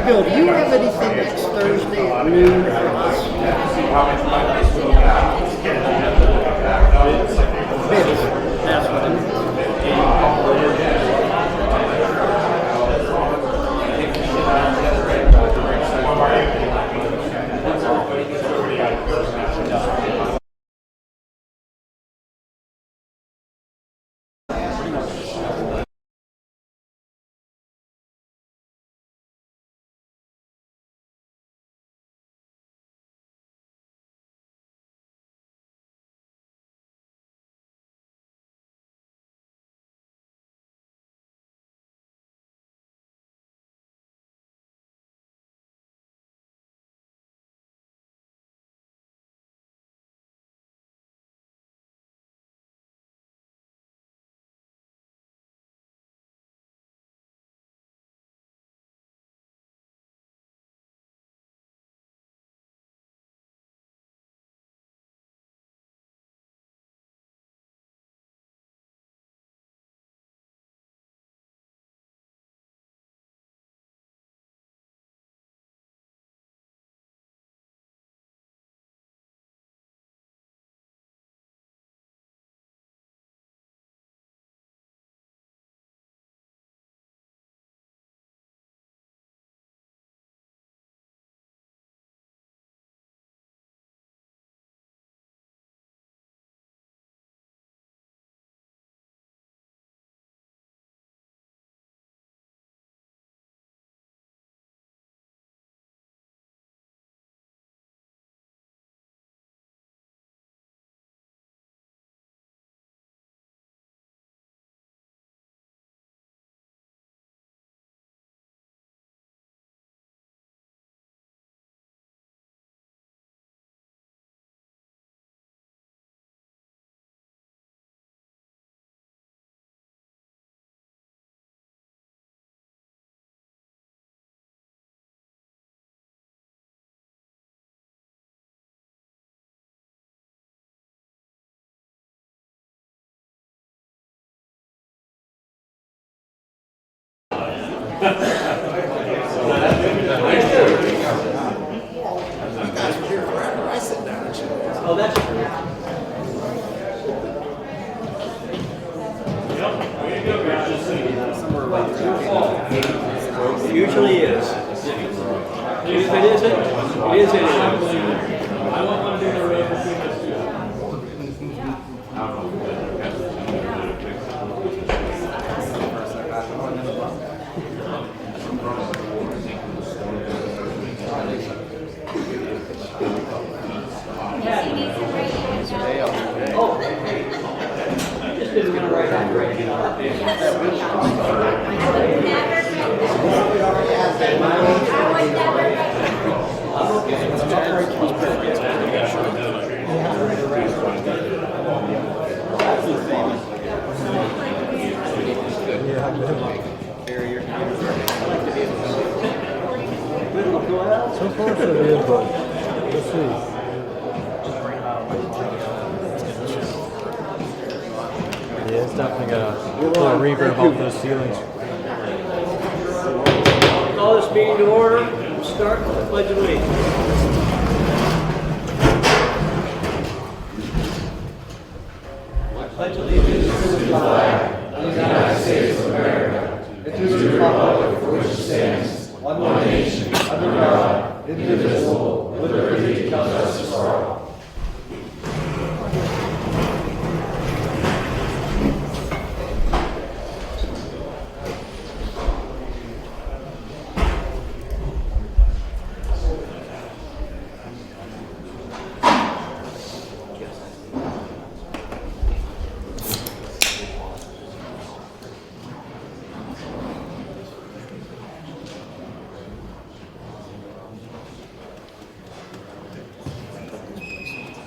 Bill, do you have anything next Thursday at noon for us? Bids. That's what it is. Oh, that's true. It usually is. If it isn't, it is anyway. I want one to do the road between us two. Oh, I just didn't want to write that right. So far so good, but we'll see. Yeah, it's definitely got a little reverb off those ceilings. Call this meeting to order. We'll start with the Pledge of Allegiance. I pledge allegiance to the flag of the United States of America and to the republic for which it stands, one nation, under God, indivisible, with liberty and justice for all.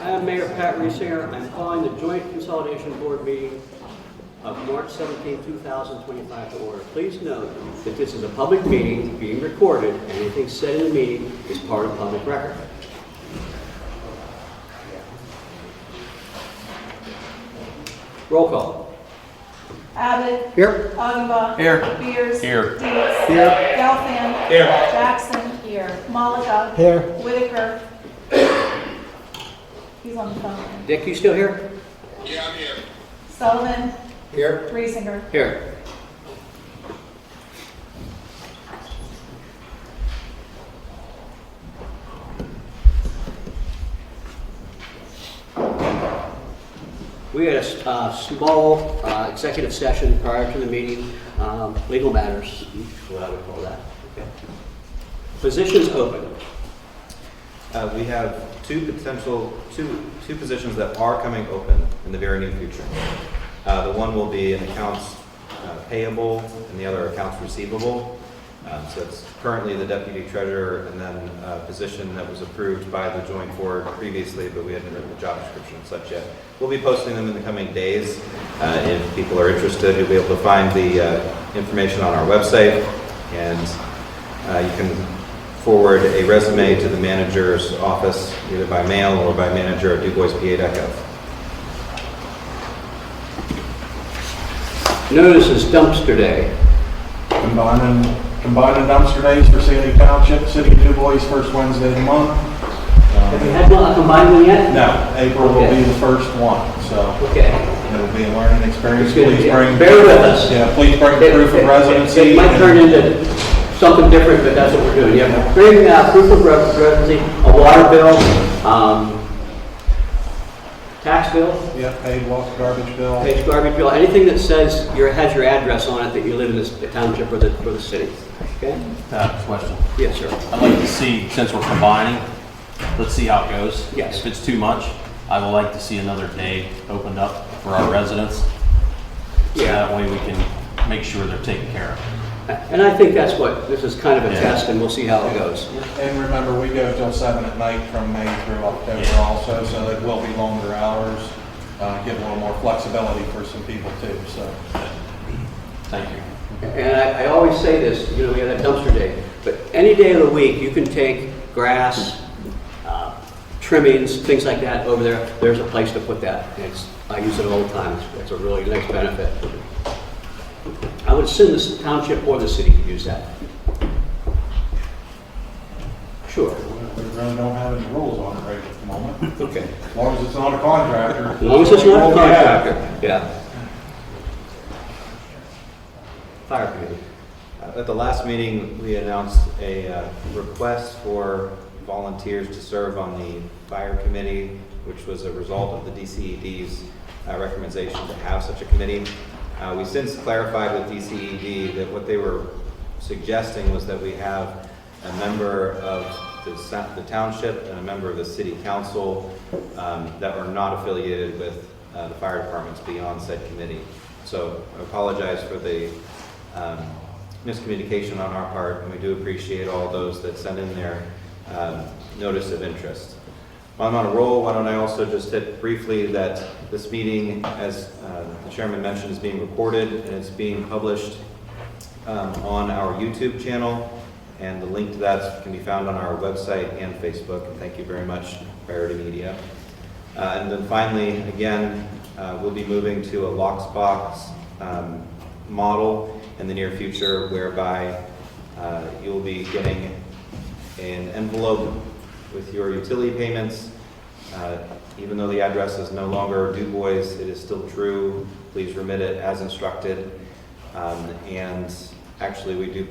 I am Mayor Pat Reesinger. I'm calling the Joint Consolidation Board meeting of March 17, 2025 to order. Please note that this is a public meeting being recorded, and anything said in the meeting is part of public record. Roll call. Abbott. Here. Augenbaugh. Here. Beers. Here. Dietz. Here. Gelfand. Here. Jackson. Here. Malika. Here. Whitaker. He's on the phone. Dick, you still here? Yeah, I'm here. Sullivan. Here. Reesinger. Here. We had a small executive session prior to the meeting, legal matters, is what I would call that. Okay. Positions open. We have two positions that are coming open in the very near future. The one will be an accounts payable and the other accounts receivable. So it's currently the deputy treasurer and then a position that was approved by the joint board previously, but we hadn't written the job description and such yet. We'll be posting them in the coming days. If people are interested, you'll be able to find the information on our website, and you can forward a resume to the manager's office either by mail or by manager@duboispa.gov. Notice is dumpster day. Combining dumpster days for Sandy Township, City of Du Bois, first Wednesday of the month. Have you had one, a combined one yet? No, April will Okay. be the first one, so Okay. it'll be a learning experience. It's good. Please bring, Bear with us. yeah, please bring proof of residency. It might turn and- into something different, but that's what we're doing. You have to bring proof of residency, a water bill, tax bill, Yeah, paid water, garbage bill. page garbage bill, anything that says has your address on it that you live in this township or the city. Okay? Question. Yes, sir. I'd like to see, since we're combining, let's see how it goes. Yes. If it's too much, I would like to see another day opened up for our residents. So Yeah. that way we can make sure they're taken care of. And I think that's what, this is kind of a Yeah. test, and we'll see how it goes. And remember, we go till 7 at night from May through October Yeah. also, so it will be longer hours. Give a little more flexibility for some people too, so. Thank you. And I always say this, we have that dumpster day, but any day of the week, you can take grass, trimmings, things like that over there. There's a place to put that. I use it all the time. It's a really nice benefit. I would assume this township or the city could use that. Sure. We really don't have any rules on it right at the moment. Okay. As long as it's not a contractor. As long as it's not a contractor. Yeah. Fire committee. At the last meeting, we announced a request for volunteers to serve on the fire committee, which was a result of the DCED's recommendation to have such a committee. We since clarified with DCED that what they were suggesting was that we have a member of the township and a member of the city council that are not affiliated with the fire departments beyond said committee. So I apologize for the miscommunication on our part, and we do appreciate all those that send in their notice of interest. While I'm on a roll, why don't I also just hit briefly that this meeting, as the chairman mentioned, is being recorded and it's being published on our YouTube channel, and the link to that can be found on our website and Facebook. And thank you very much, Priority Media. And then finally, again, we'll be moving to a locksbox model in the near future, whereby you'll be getting an envelope with your utility payments. Even though the address is no longer Du Bois, it is still true. Please remit it as instructed. And actually, we do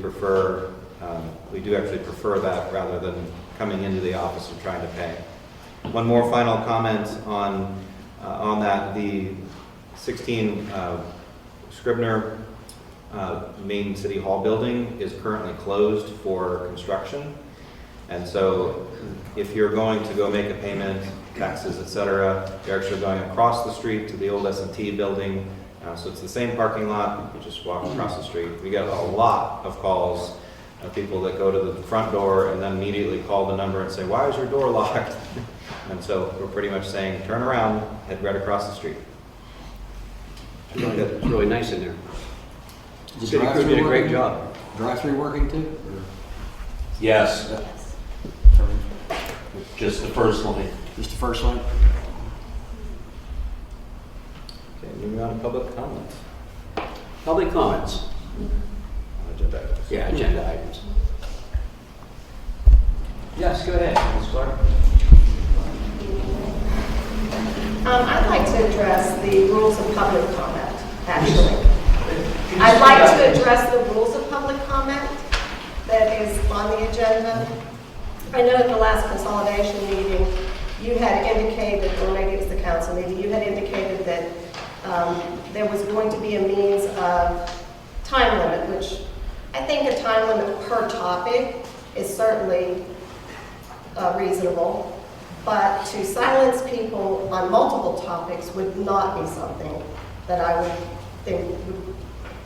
actually prefer that rather than coming into the office and trying to pay. One more final comment on that: the 16 Scribner main City Hall building is currently closed for construction. And so if you're going to go make a payment, taxes, etc., you're actually going across the street to the old S&T building. So it's the same parking lot, you just walk across the street. We get a lot of calls of people that go to the front door and then immediately call the number and say, "Why is your door locked?" And so we're pretty much saying, turn around, head right across the street. It's really nice in there. The city crew did a great job. Drive-through working too? Or Yes. Just the first line. just the first line? Okay, moving on to public comment. Public comments. Agenda items. Yeah, agenda items. Yes, go ahead, Ms. Clark. I'd like to address the rules of public comment, actually. I'd like to address the rules of public comment that is on the agenda. I know at the last consolidation meeting, you had indicated, or maybe it was the council meeting, you had indicated that there was going to be a means of time limit, which I think a time limit per topic is certainly reasonable. But to silence people on multiple topics would not be something that I would think would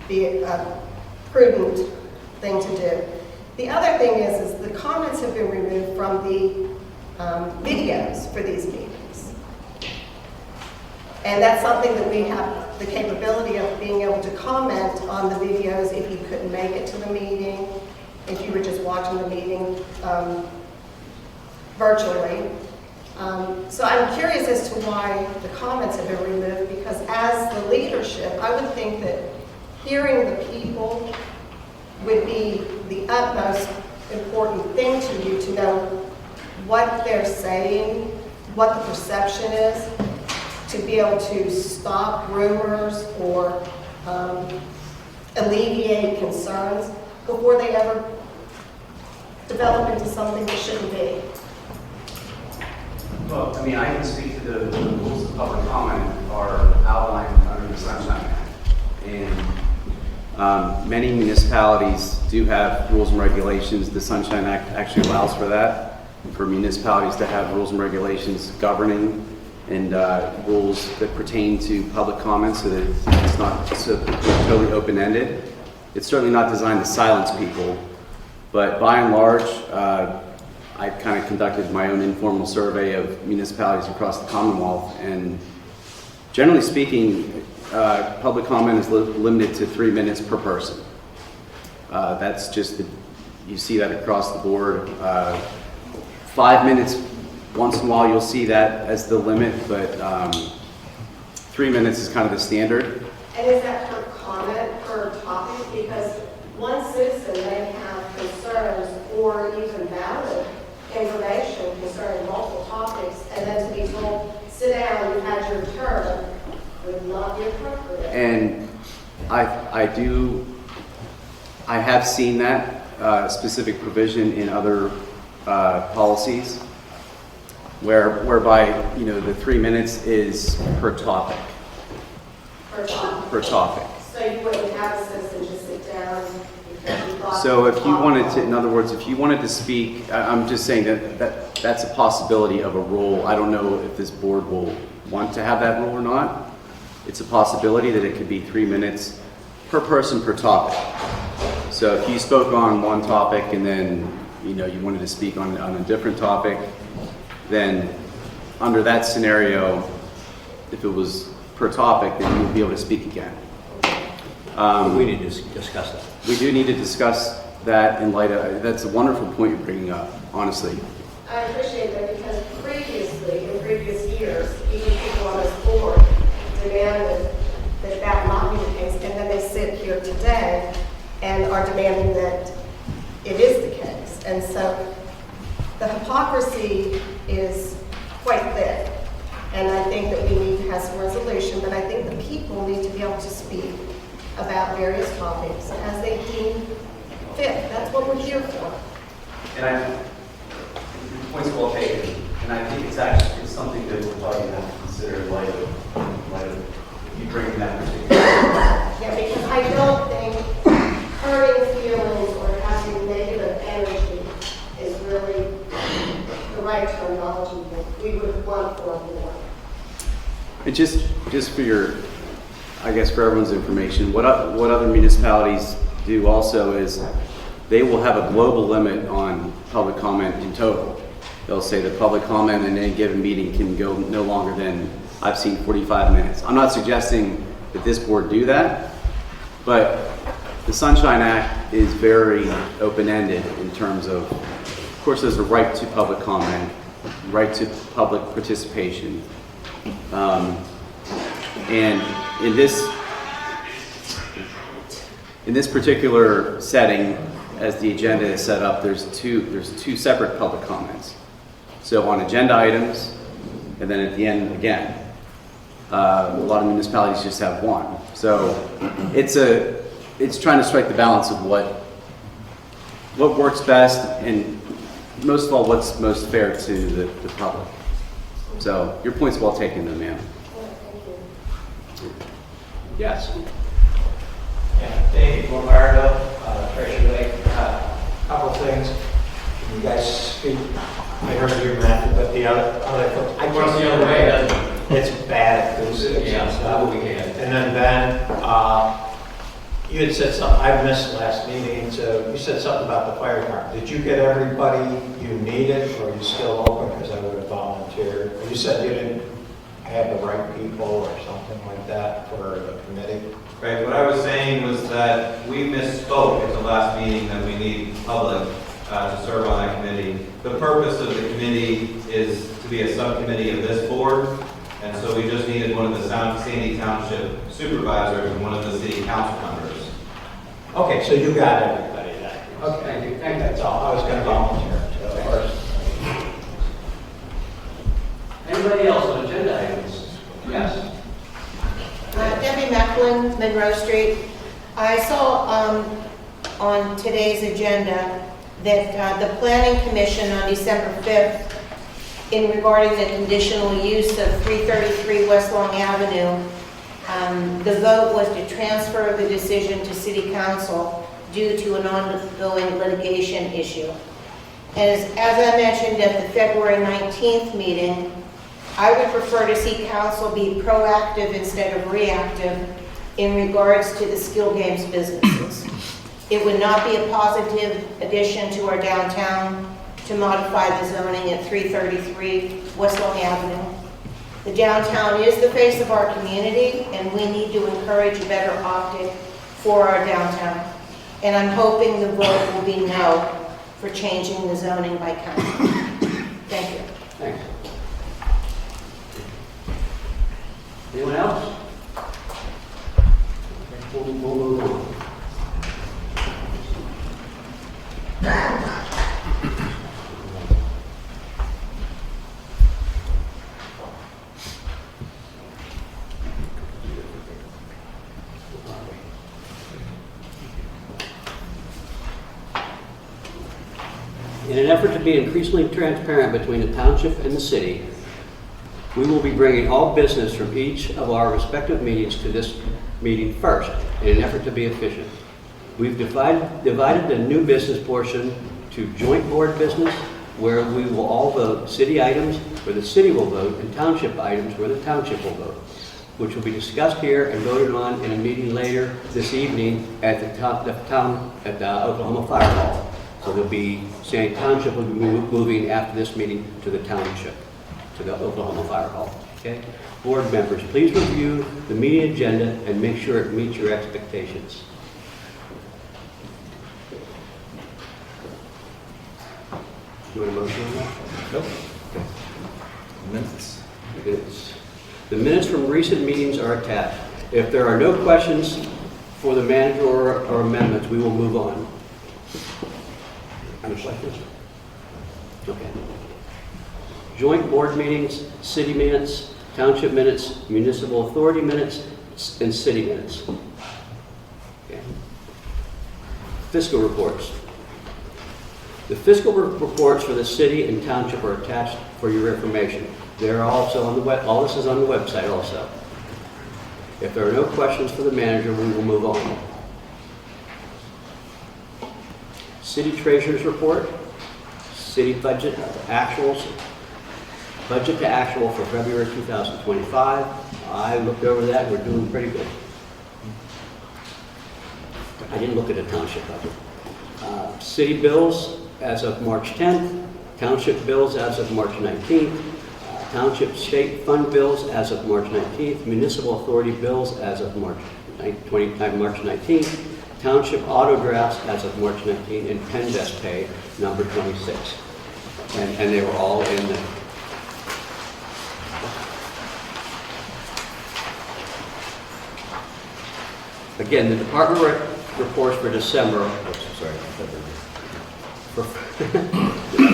be a prudent thing to do. The other thing is the comments have been removed from the videos for these meetings. And that's something that we have the capability of being able to comment on the videos if you couldn't make it to the meeting, if you were just watching the meeting virtually. So I'm curious as to why the comments have been removed, because as the leadership, I would think that hearing the people would be the utmost important thing to you, to know what they're saying, what the perception is, to be able to stop rumors or alleviate concerns before they ever develop into something that shouldn't be. Well, I mean, I can speak to the rules of public comment are outlined under the Sunshine Act. And many municipalities do have rules and regulations. The Sunshine Act actually allows for that, for municipalities to have rules and regulations governing and rules that pertain to public comment, so that it's not so totally open-ended. It's certainly not designed to silence people, but by and large, I kind of conducted my own informal survey of municipalities across the Commonwealth, and generally speaking, public comment is limited to 3 minutes per person. That's just, you see that across the board. 5 minutes, once in a while you'll see that as the limit, but 3 minutes is kind of the standard. And is that per comment, per topic? Because one citizen may have concerns or even valid information concerning multiple topics, and then to be told, sit down, you had your turn, would not be appropriate. And I have seen that specific provision in other policies, whereby, you know, the 3 minutes is per topic. Per topic. Per topic. So you wouldn't have a citizen just sit down because you thought. So if you wanted to, in other words, if you wanted to speak, I'm just saying that's a possibility of a rule. I don't know if this board will want to have that rule or not. It's a possibility that it could be 3 minutes per person per topic. So if you spoke on one topic and then, you know, you wanted to speak on a different topic, then under that scenario, if it was per topic, then you would be able to speak again. We need to discuss that. We do need to discuss that in light of, that's a wonderful point you're bringing up, honestly. I appreciate that, because previously, in previous years, even people on this board demanded that that not be the case, and then they sit here today and are demanding that it is the case. And so the hypocrisy is quite thick, and I think that we need to have some resolution, but I think the people need to be able to speak about various topics as they deem fit. That's what we're here for. And your point's well taken, and I think it's something that we're probably going to have to consider in light of you bringing that particular. Yeah, because I don't think hurting feelings or having negative energy is really the right terminology that we would want for a board. And just for your, I guess for everyone's information, what other municipalities do also is they will have a global limit on public comment in total. They'll say the public comment in any given meeting can go no longer than, I've seen 45 minutes. I'm not suggesting that this board do that, but the Sunshine Act is very open-ended in terms of course, there's a right to public comment, right to public participation. And in this, In this particular setting, as the agenda is set up, there's two separate public comments. So on agenda items, and then at the end again. A lot of municipalities just have one. So it's trying to strike the balance of what works best, and most of all, what's most fair to the public. So your point's well taken, though, ma'am. Yes. Yeah, Dave Lombardo, Treasure Lake. Couple things. Can you guys speak? I heard you, Matt, but the other I Runs the other way, doesn't it? It's bad acoustics Yeah, and that stuff. would be good. And then Ben, you had said something, I missed last meeting, so you said something about the fire department. Did you get everybody you needed, or are you still open, because I would have volunteered? Or you said you didn't have the right people or something like that for the committee? Right, what I was saying was that we misspoke at the last meeting that we need public to serve on that committee. The purpose of the committee is to be a subcommittee of this board, and so we just needed one of the Sandy Township supervisors and one of the city council members. Okay, so you got everybody then? Okay, Thank you. that's all. I was going to volunteer. So first. Anybody else on agenda items? Yes. Debbie Mecklin, Monroe Street. I saw on today's agenda that the Planning Commission on December 5th, in regarding the conditional use of 333 West Long Avenue, the vote was to transfer the decision to City Council due to an ongoing litigation issue. As I mentioned at the February 19th meeting, I would prefer to see council be proactive instead of reactive in regards to the skill games businesses. It would not be a positive addition to our downtown to modify the zoning at 333 West Long Avenue. The downtown is the face of our community, and we need to encourage a better optic for our downtown. And I'm hoping the vote will be no for changing the zoning by council. Thank you. Thanks. Anyone else? We'll move on. In an effort to be increasingly transparent between the township and the city, we will be bringing all business from each of our respective meetings to this meeting first, in an effort to be efficient. We've divided the new business portion to joint board business, where we will all vote city items, where the city will vote, and township items, where the township will vote, which will be discussed here and voted on in a meeting later this evening at the Oklahoma Fire Hall. So there'll be, Sandy Township will be moving after this meeting to the township, to the Oklahoma Fire Hall. Okay? Board members, please review the meeting agenda and make sure it meets your expectations. You want a motion on that? Nope. Okay. Minutes. Minutes. The minutes from recent meetings are attached. If there are no questions for the manager or amendments, we will move on. Any questions? Okay. Joint board meetings, city minutes, township minutes, municipal authority minutes, and city minutes. Okay. Fiscal reports. The fiscal reports for the city and township are attached for your information. They're also on the web. All this is on the website also. If there are no questions for the manager, we will move on. City treasurer's report, city budget actuals, budget to actual for February 2025. I looked over that. We're doing pretty good. I didn't look at the township budget. City bills as of March 10th, township bills as of March 19th, township state fund bills as of March 19th, municipal authority bills as of March 19th, township auto drafts as of March 19th, and pen desk pay number 26. And they were all in the Again, the department reports for December. Oops, sorry, February.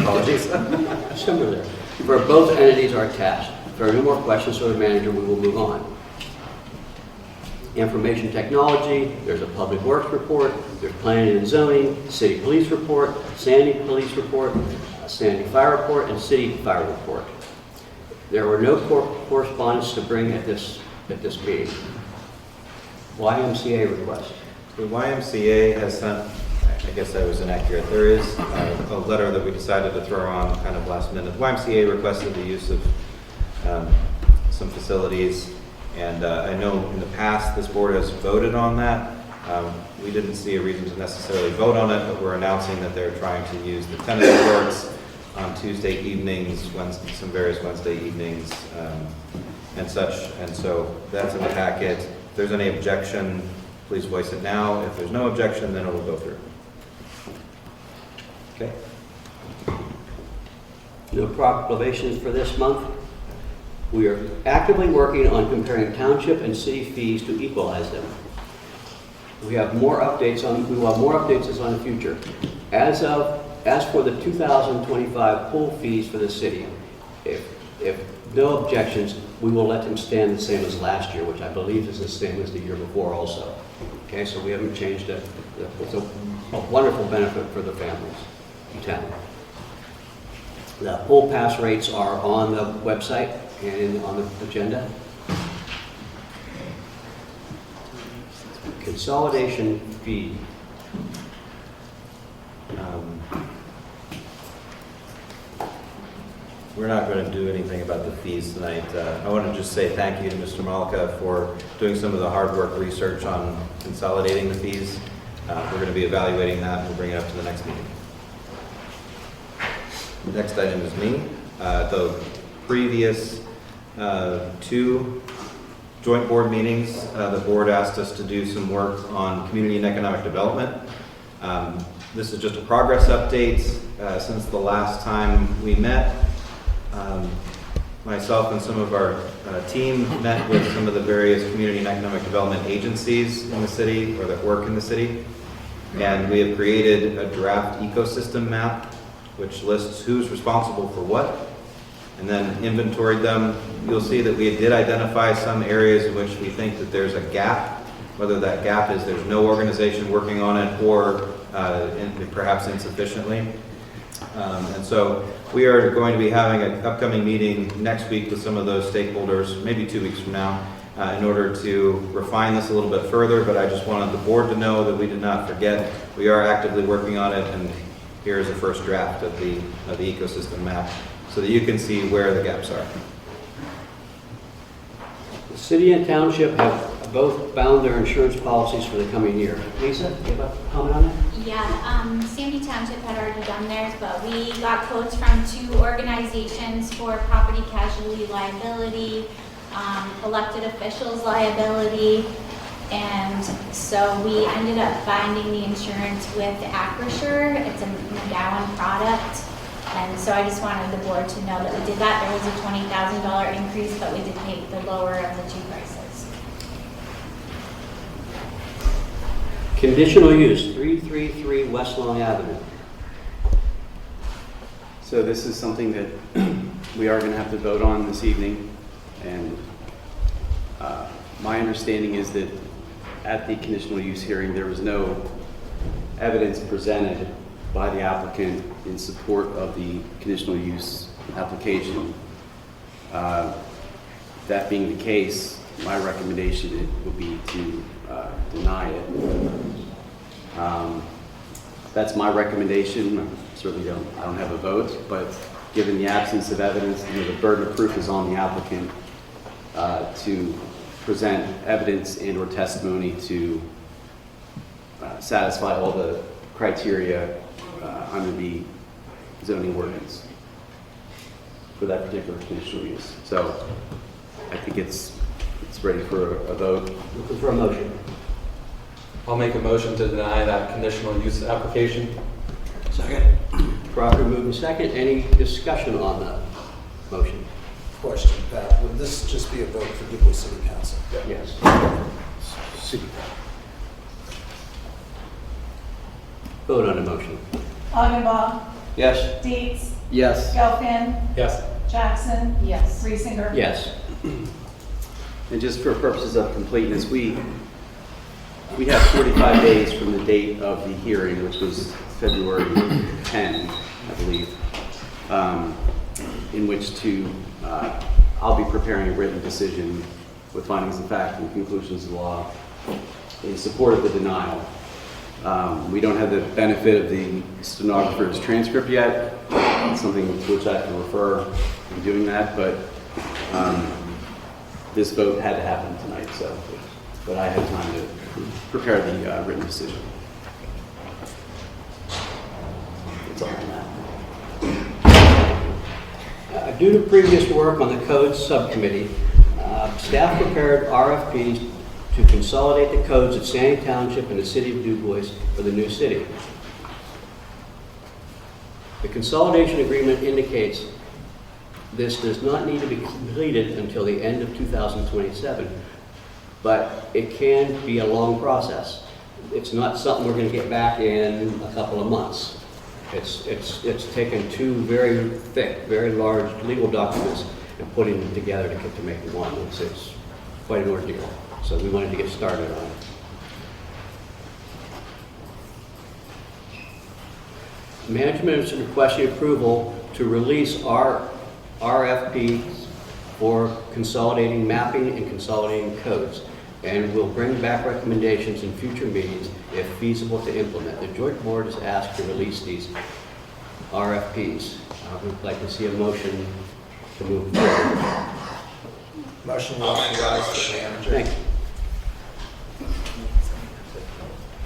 Apologies. December there. For both entities are attached. If there are no more questions for the manager, we will move on. Information technology, there's a public works report, there's planning and zoning, city police report, Sandy police report, Sandy fire report, and city fire report. There were no correspondence to bring at this meeting. YMCA request. The YMCA has sent, I guess I was inaccurate, there is a letter that we decided to throw on kind of last minute. YMCA requested the use of some facilities, and I know in the past this board has voted on that. We didn't see a reason to necessarily vote on it, but we're announcing that they're trying to use the tennis courts on Tuesday evenings, some various Wednesday evenings, and such. And so that's in the packet. If there's any objection, please voice it now. If there's no objection, then it will go through. Okay. No proclamations for this month. We are actively working on comparing township and city fees to equalize them. We have more updates on this on the future. As for the 2025 pool fees for the city, if no objections, we will let them stand the same as last year, which I believe is the same as the year before also. Okay, so we haven't changed it. It's a wonderful benefit for the families in town. The pool pass rates are on the website and on the agenda. Consolidation fee. We're not going to do anything about the fees tonight. I want to just say thank you to Mr. Malika for doing some of the hard work research on consolidating the fees. We're going to be evaluating that and we'll bring it up to the next meeting. The next item is me. The previous two joint board meetings, the board asked us to do some work on community and economic development. This is just a progress update since the last time we met. Myself and some of our team met with some of the various community and economic development agencies in the city or that work in the city. And we have created a draft ecosystem map which lists who's responsible for what, and then inventoried them. You'll see that we did identify some areas in which we think that there's a gap, whether that gap is there's no organization working on it or perhaps insufficiently. And so we are going to be having an upcoming meeting next week with some of those stakeholders, maybe 2 weeks from now, in order to refine this a little bit further. But I just wanted the board to know that we did not forget. We are actively working on it, and here is a first draft of the ecosystem map so that you can see where the gaps are. The city and township have both bound their insurance policies for the coming year. Lisa, do you have a comment on that? Yeah, Sandy Township had already done theirs, but we got quotes from 2 organizations for property casualty liability, elected officials liability, and so we ended up binding the insurance with Acrisure. It's a McGowan product, and so I just wanted the board to know that we did that. There was a $20,000 increase, but we did take the lower of the 2 prices. Conditional use, 333 West Long Avenue. So this is something that we are going to have to vote on this evening, and my understanding is that at the conditional use hearing there was no evidence presented by the applicant in support of the conditional use application. That being the case, my recommendation would be to deny it. That's my recommendation. I certainly I don't have a vote, but given the absence of evidence, the burden of proof is on the applicant to present evidence and or testimony to satisfy all the criteria under the zoning ordinance for that particular conditional use. So I think it's ready for a vote. Looking for a motion. I'll make a motion to deny that conditional use application. Second. Properly moved and second. Any discussion on the motion? Question, Pat, would this just be a vote for Duplin City Council? Yes. Vote on the motion. Augenbaum. Yes? Dietz. Yes. Gelfen. Yes. Jackson. Yes. Reesinger. Yes. And just for purposes of completeness, we have 45 days from the date of the hearing, which was February 10, I believe, in which to, I'll be preparing a written decision with findings of fact and conclusions of law in support of the denial. We don't have the benefit of the stenographer's transcript yet. It's something to which I can refer in doing that, but this vote had to happen tonight, so, but I had time to prepare the written decision. That's all on that. Due to previous work on the codes subcommittee, staff prepared RFPs to consolidate the codes of Sandy Township and the city of Du Bois for the new city. The consolidation agreement indicates this does not need to be completed until the end of 2027, but it can be a long process. It's not something we're going to get back in a couple of months. It's taken two very thick, very large legal documents and putting them together to make one. It's quite an ordeal. So we wanted to get started on it. Management is requesting approval to release our RFPs for consolidating mapping and consolidating codes, and we'll bring back recommendations in future meetings if feasible to implement. The joint board is asked to release these RFPs. I would like to see a motion to move forward. Motion to authorize the manager. Thank you.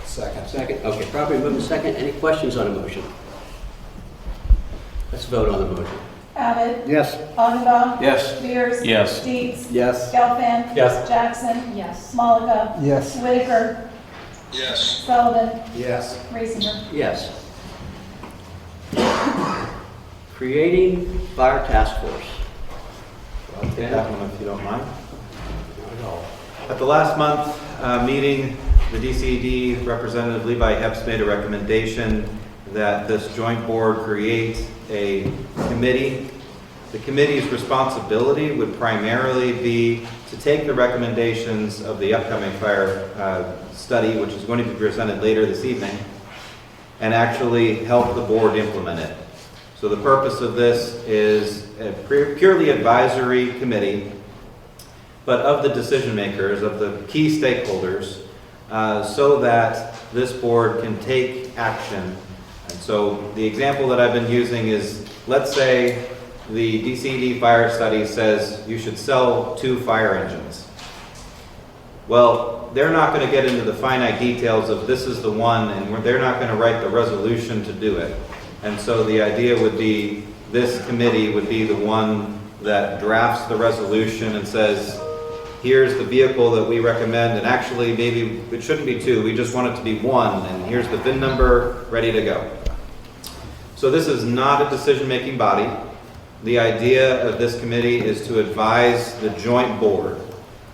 Second. Second, okay, properly moved and second. Any questions on the motion? Let's vote on the motion. Abbott. Yes. Augenbaum. Yes. Beers. Yes. Dietz. Yes. Gelfen. Yes. Jackson. Yes. Malika. Yes. Whitaker. Yes. Sullivan. Yes. Reesinger. Yes. Creating fire task force. I'll take that one if you don't mind. Not at all. At the last month meeting, the DCED Representative Levi Epps made a recommendation that this joint board create a committee. The committee's responsibility would primarily be to take the recommendations of the upcoming fire study, which is going to be presented later this evening, and actually help the board implement it. So the purpose of this is a purely advisory committee, but of the decision makers, of the key stakeholders, so that this board can take action. And so the example that I've been using is, let's say the DCED fire study says you should sell 2 fire engines. Well, they're not going to get into the finite details of this is the one, and they're not going to write the resolution to do it. And so the idea would be this committee would be the one that drafts the resolution and says, here's the vehicle that we recommend, and actually maybe it shouldn't be 2, we just want it to be 1, and here's the VIN number, ready to go. So this is not a decision-making body. The idea of this committee is to advise the joint board.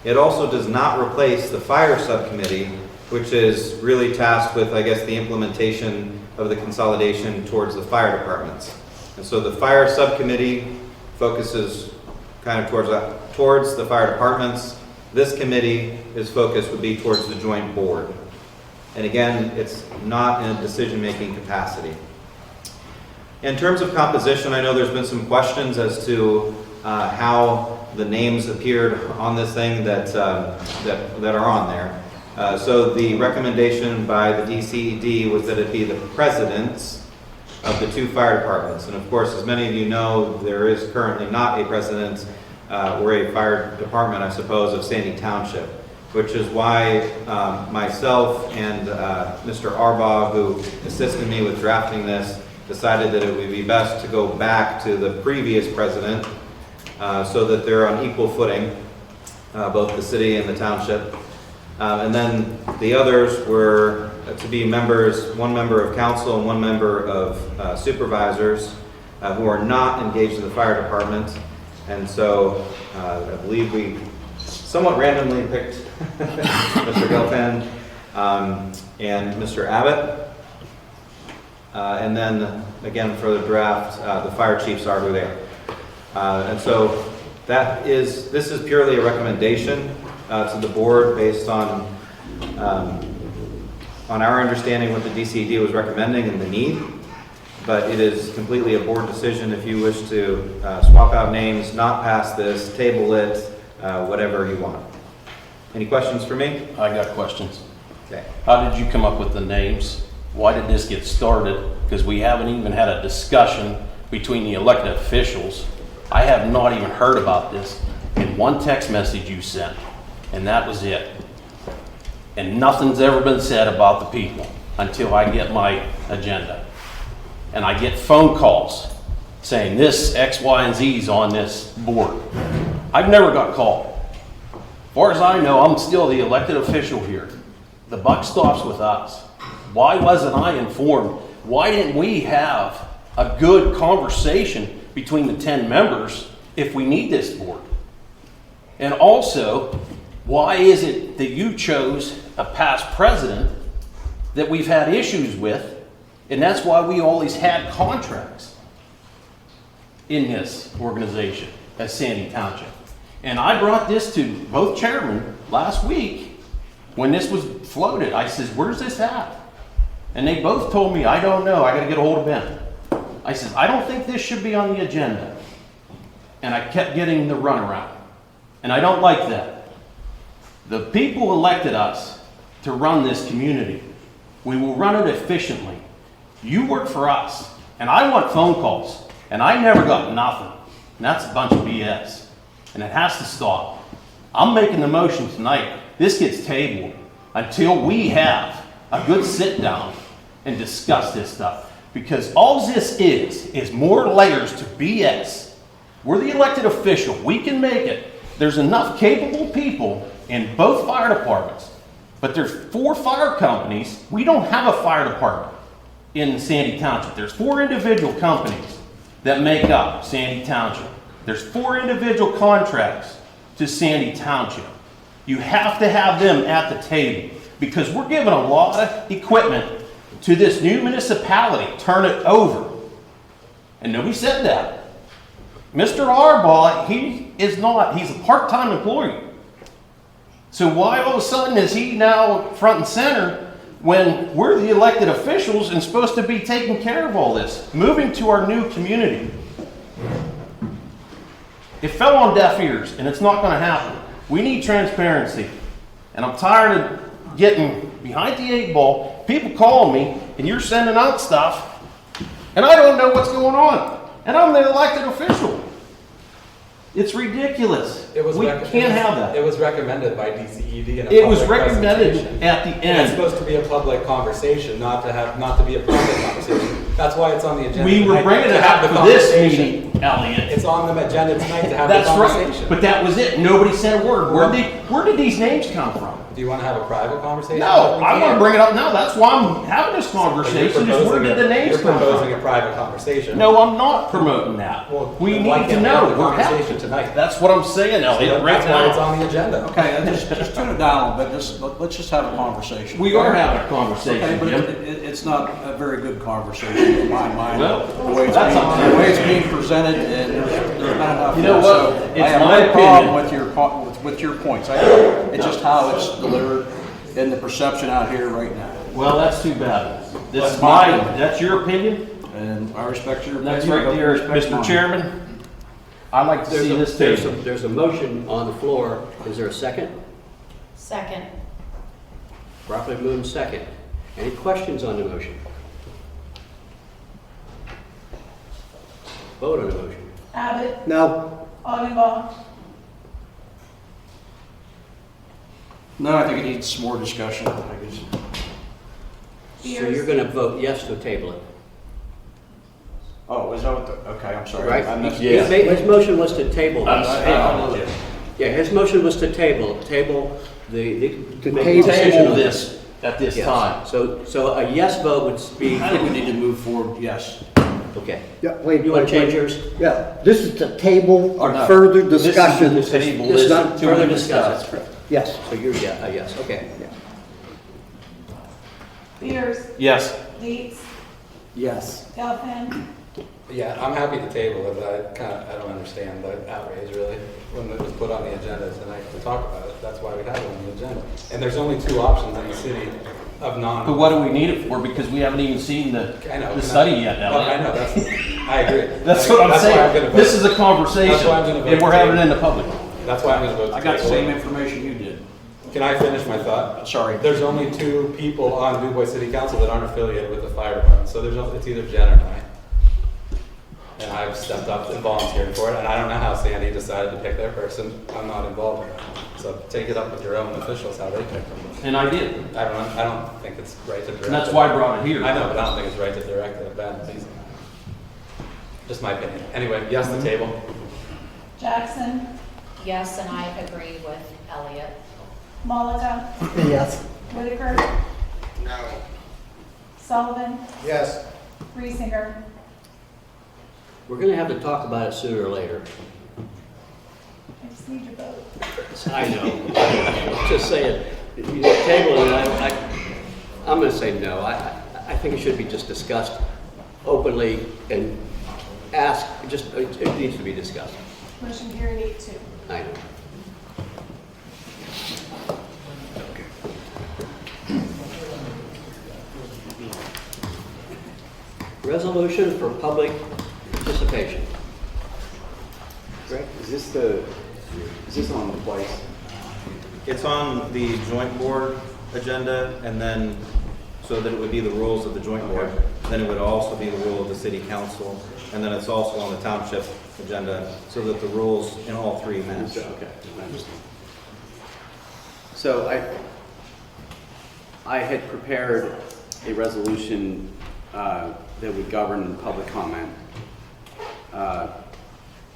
It also does not replace the fire subcommittee, which is really tasked with, I guess, the implementation of the consolidation towards the fire departments. And so the fire subcommittee focuses kind of towards the fire departments. This committee, its focus would be towards the joint board. And again, it's not in a decision-making capacity. In terms of composition, I know there's been some questions as to how the names appeared on this thing that are on there. So the recommendation by the DCED was that it be the presidents of the 2 fire departments. And of course, as many of you know, there is currently not a president or a fire department, I suppose, of Sandy Township, which is why myself and Mr. Arbaugh, who assisted me with drafting this, decided that it would be best to go back to the previous president so that they're on equal footing, both the city and the township. And then the others were to be members, 1 member of council and 1 member of supervisors who are not engaged in the fire department. And so I believe we somewhat randomly picked Mr. Gelfen and Mr. Abbott. And then, again, for the draft, the fire chiefs are who they are. And so this is purely a recommendation to the board based on our understanding what the DCED was recommending and the need. But it is completely a board decision if you wish to swap out names, not pass this, table it, whatever you want. Any questions for me? I got questions. Okay. How did you come up with the names? Why did this get started? Because we haven't even had a discussion between the elected officials. I have not even heard about this in one text message you sent, and that was it. And nothing's ever been said about the people until I get my agenda. And I get phone calls saying this X, Y, and Z is on this board. I've never got called. As far as I know, I'm still the elected official here. The buck stops with us. Why wasn't I informed? Why didn't we have a good conversation between the 10 members if we need this board? And also, why is it that you chose a past president that we've had issues with, and that's why we always had contracts in this organization as Sandy Township? And I brought this to both chairmen last week when this was floated. I says, where's this at? And they both told me, I don't know, I gotta get a hold of Ben. I says, I don't think this should be on the agenda. And I kept getting the runaround. And I don't like that. The people elected us to run this community. We will run it efficiently. You work for us, and I want phone calls, and I never got nothing. And that's a bunch of BS. And it has to stop. I'm making the motion tonight. This gets tabled until we have a good sit down and discuss this stuff. Because all this is more layers to BS. We're the elected official. We can make it. There's enough capable people in both fire departments. But there's 4 fire companies. We don't have a fire department in Sandy Township. There's 4 individual companies that make up Sandy Township. There's 4 individual contracts to Sandy Township. You have to have them at the table because we're giving a lot of equipment to this new municipality. Turn it over. And nobody said that. Mr. Arbaugh, he's a part-time employee. So why all of a sudden is he now front and center when we're the elected officials and supposed to be taking care of all this, moving to our new community? It fell on deaf ears, and it's not going to happen. We need transparency. And I'm tired of getting behind the 8 ball, people calling me, and you're sending out stuff, and I don't know what's going on. And I'm the elected official. It's ridiculous. We can't have that. It was recommended by DCED in a It was public recommended presentation. at the And end. it's supposed to be a public conversation, not to be a private conversation. That's why it's on the agenda. We were tonight, bringing to it have up the for this conversation. meeting, Elliot. It's on the agenda tonight to have the That's conversation. right. But that was it. Nobody said a word. Where did these names come from? Do you want to have a private conversation? No, I want to bring it up now. That's why I'm having this conversation. Is where did the names You're come proposing from? a private conversation. No, I'm not promoting that. Well, We then why need to can't we know. have the We're conversation having tonight? That's what I'm saying, Elliot. Right That's why it's now, on the agenda. Okay, just tune it down a bit, let's just have a conversation. we are having a Okay, conversation, but Jim. it's not a very good conversation in my mind. Well, The way it's that's being- up to you. the way it's being presented, and there's not enough. You know there, what? so It's I have my no problem opinion. with your points. It's just how it's delivered and the perception out here right now. Well, that's too bad. This That's is my my, opinion. that's your opinion? And I respect your And that's opinion, right but there, respect Mr. mine. Chairman. I'd like to see this table. There's a motion on the floor. Is there a second? Second. Properly moved and second. Any questions on the motion? Vote on the motion. Abbott, No. Augenbaugh, No, I think it needs some more discussion. I guess. So you're going to vote yes to table it, Oh, is that what okay, I'm sorry. right? I missed- Yeah. His motion was to table I'm this. saying, Yeah, his motion was to table the to make a decision table on this at this Yes. time. So a yes vote would be, I think we need to move forward, yes. okay. Yeah, wait. You want to change yours? Yeah, this is the table Or of no. further This is discussion. the table. This is This not is further to discuss. discuss. Yes. So you're, yeah, yes, okay. Peters, Yes. Dietz, Yes. Gelfen, Yeah, I'm happy to table it, but I don't understand the outrage really, when it was put on the agenda tonight to talk about it. That's why we have it on the agenda. And there's only 2 options in the city of non. But what do we need it for? Because we haven't even seen the study yet, I Elliot. know, I agree. That's what I'm That's why I'm saying. gonna This vote. is a conversation, That's why I'm gonna vote and we're to having it table. in the public. That's why I'm gonna vote to I got the table same it. information you did. Can I finish my thought? Sorry. There's only 2 people on DuBois City Council that aren't affiliated with the fire department, so it's either Jen or I. And I've stepped up and volunteered for it, and I don't know how Sandy decided to pick their person. I'm not involved in it. So take it up with your own officials, how they pick them. And I did. I don't think it's right to direct. And that's why I brought it here. I know, but I don't think it's right to direct it at Ben. Just my opinion. Anyway, yes, the table. Jackson, yes, and I agree with Elliot. Malika, Yes. Whitaker, No. Sullivan, Yes. Reesinger. We're gonna have to talk about it sooner or later. I just need your vote. I know. Just saying, you know, table it, I'm gonna say no. I think it should be just discussed openly and ask, it needs to be discussed. Motion carried 8-2. I know. Resolution for public participation. Greg, is this on twice? It's on the joint board agenda, and then, so that it would be the rules of the joint board. Then it would also be the rule of the city council, and then it's also on the township agenda, so that the rules in all 3 match. Okay, I understand. So I had prepared a resolution that would govern public comment.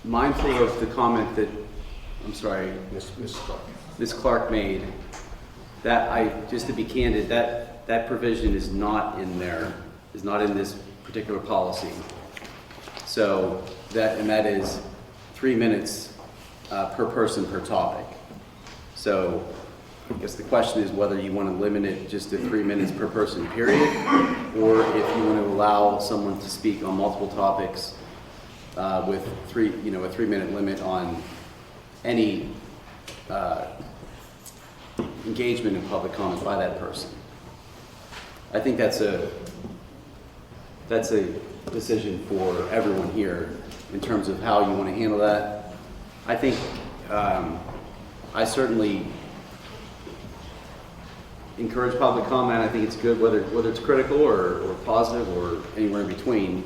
Mindful of the comment that, Ms. Clark made, that just to be candid, that provision is not in there, is not in this particular policy. So that is 3 minutes per person per topic. So I guess the question is whether you want to limit it just to 3 minutes per person, period, or if you want to allow someone to speak on multiple topics with a 3-minute limit on any engagement in public comment by that person. I think that's a decision for everyone here in terms of how you want to handle that. I think I certainly encourage public comment. I think it's good, whether it's critical or positive or anywhere in between.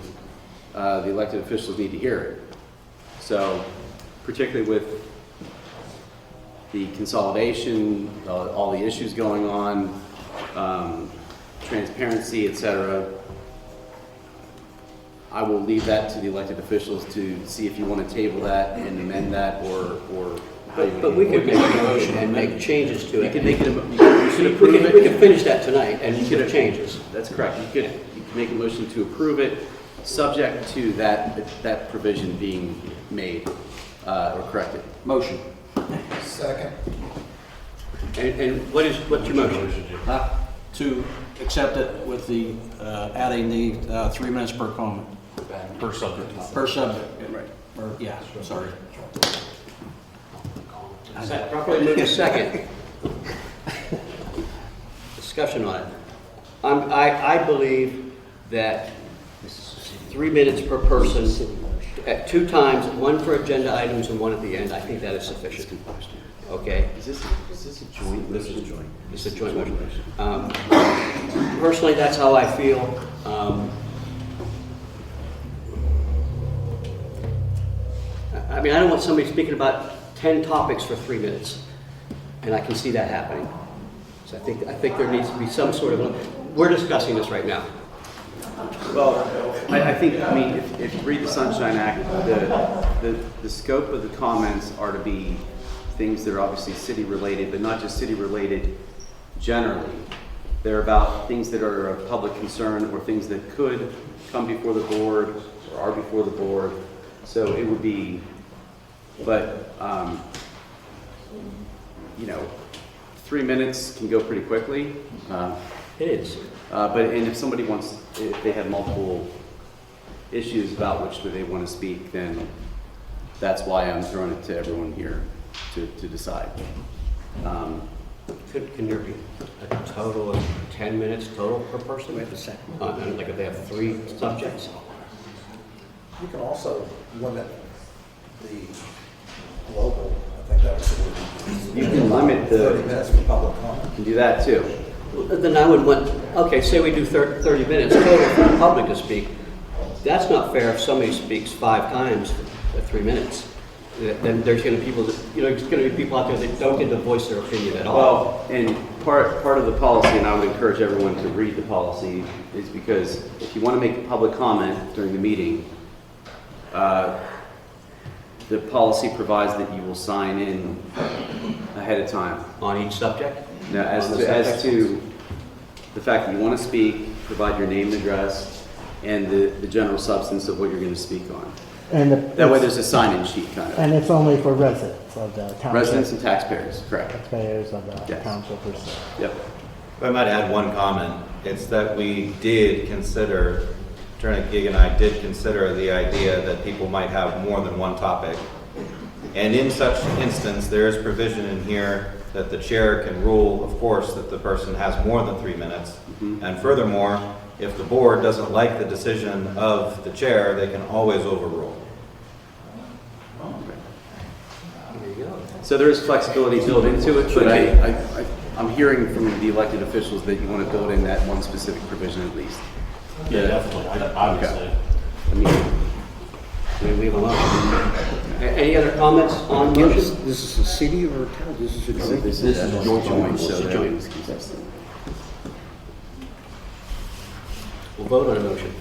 The elected officials need to hear it. So, particularly with the consolidation, all the issues going on, transparency, etc., I will leave that to the elected officials to see if you want to table that and amend that, or how you But we could make a motion and make changes to it. You can make it. We can finish that tonight and you could changes. That's correct. You could make a motion to approve it, subject to that provision being made or corrected. Motion. Second. And what's your motion? To accept it with the, adding the 3 minutes per comment. Per subject. Per subject. Right. Or, yeah, sorry. Properly moved to second. Discussion on it. I believe that 3 minutes per person at 2 times, 1 for agenda items and 1 at the end. I think that is sufficient. Okay? Is this a joint? This is a joint. It's a joint motion. Personally, that's how I feel. I mean, I don't want somebody speaking about 10 topics for 3 minutes, and I can see that happening. So I think there needs to be some sort of, we're discussing this right now. Well, I think, if you read the Sunshine Act, the scope of the comments are to be things that are obviously city-related, but not just city-related generally. They're about things that are of public concern or things that could come before the board or are before the board. So it would be, but, 3 minutes can go pretty quickly. It is. And if somebody wants, if they have multiple issues about which they want to speak, then that's why I'm throwing it to everyone here to decide. Can there be a total of 10 minutes total per person? Wait a second. Like if they have 3 subjects? You can also limit the global, I think that was. You can limit the 30 minutes for public comment. You can do that too. Then I would want, okay, say we do 30 minutes total for the public to speak. That's not fair if somebody speaks 5 times at 3 minutes. Then there's going to be people that, there's going to be people out there that don't get to voice their opinion at all. Well, and part of the policy, and I would encourage everyone to read the policy, is because if you want to make a public comment during the meeting, the policy provides that you will sign in ahead of time. On each subject? Now, as to the fact that you want to speak, provide your name and address, and the general substance of what you're going to speak on. And that way there's a sign-in sheet kind of. And it's only for residents of the township. Residents and taxpayers, correct. Taxpayers of the township. Yep. If I might add one comment, it's that we did consider, Attorney Gig and I did consider the idea that people might have more than one topic. And in such instance, there is provision in here that the chair can rule, of course, that the person has more than 3 minutes. Mm-hmm. And furthermore, if the board doesn't like the decision of the chair, they can always overrule. So there is flexibility built into it, but I'm hearing from the elected officials that you want to build in that one specific provision at least. Yeah, definitely. I would say. We have a motion. Any other comments on motions? This is a city or a town? This is a joint? This is a joint, so It's a that joint. is consistent. We'll vote on a motion.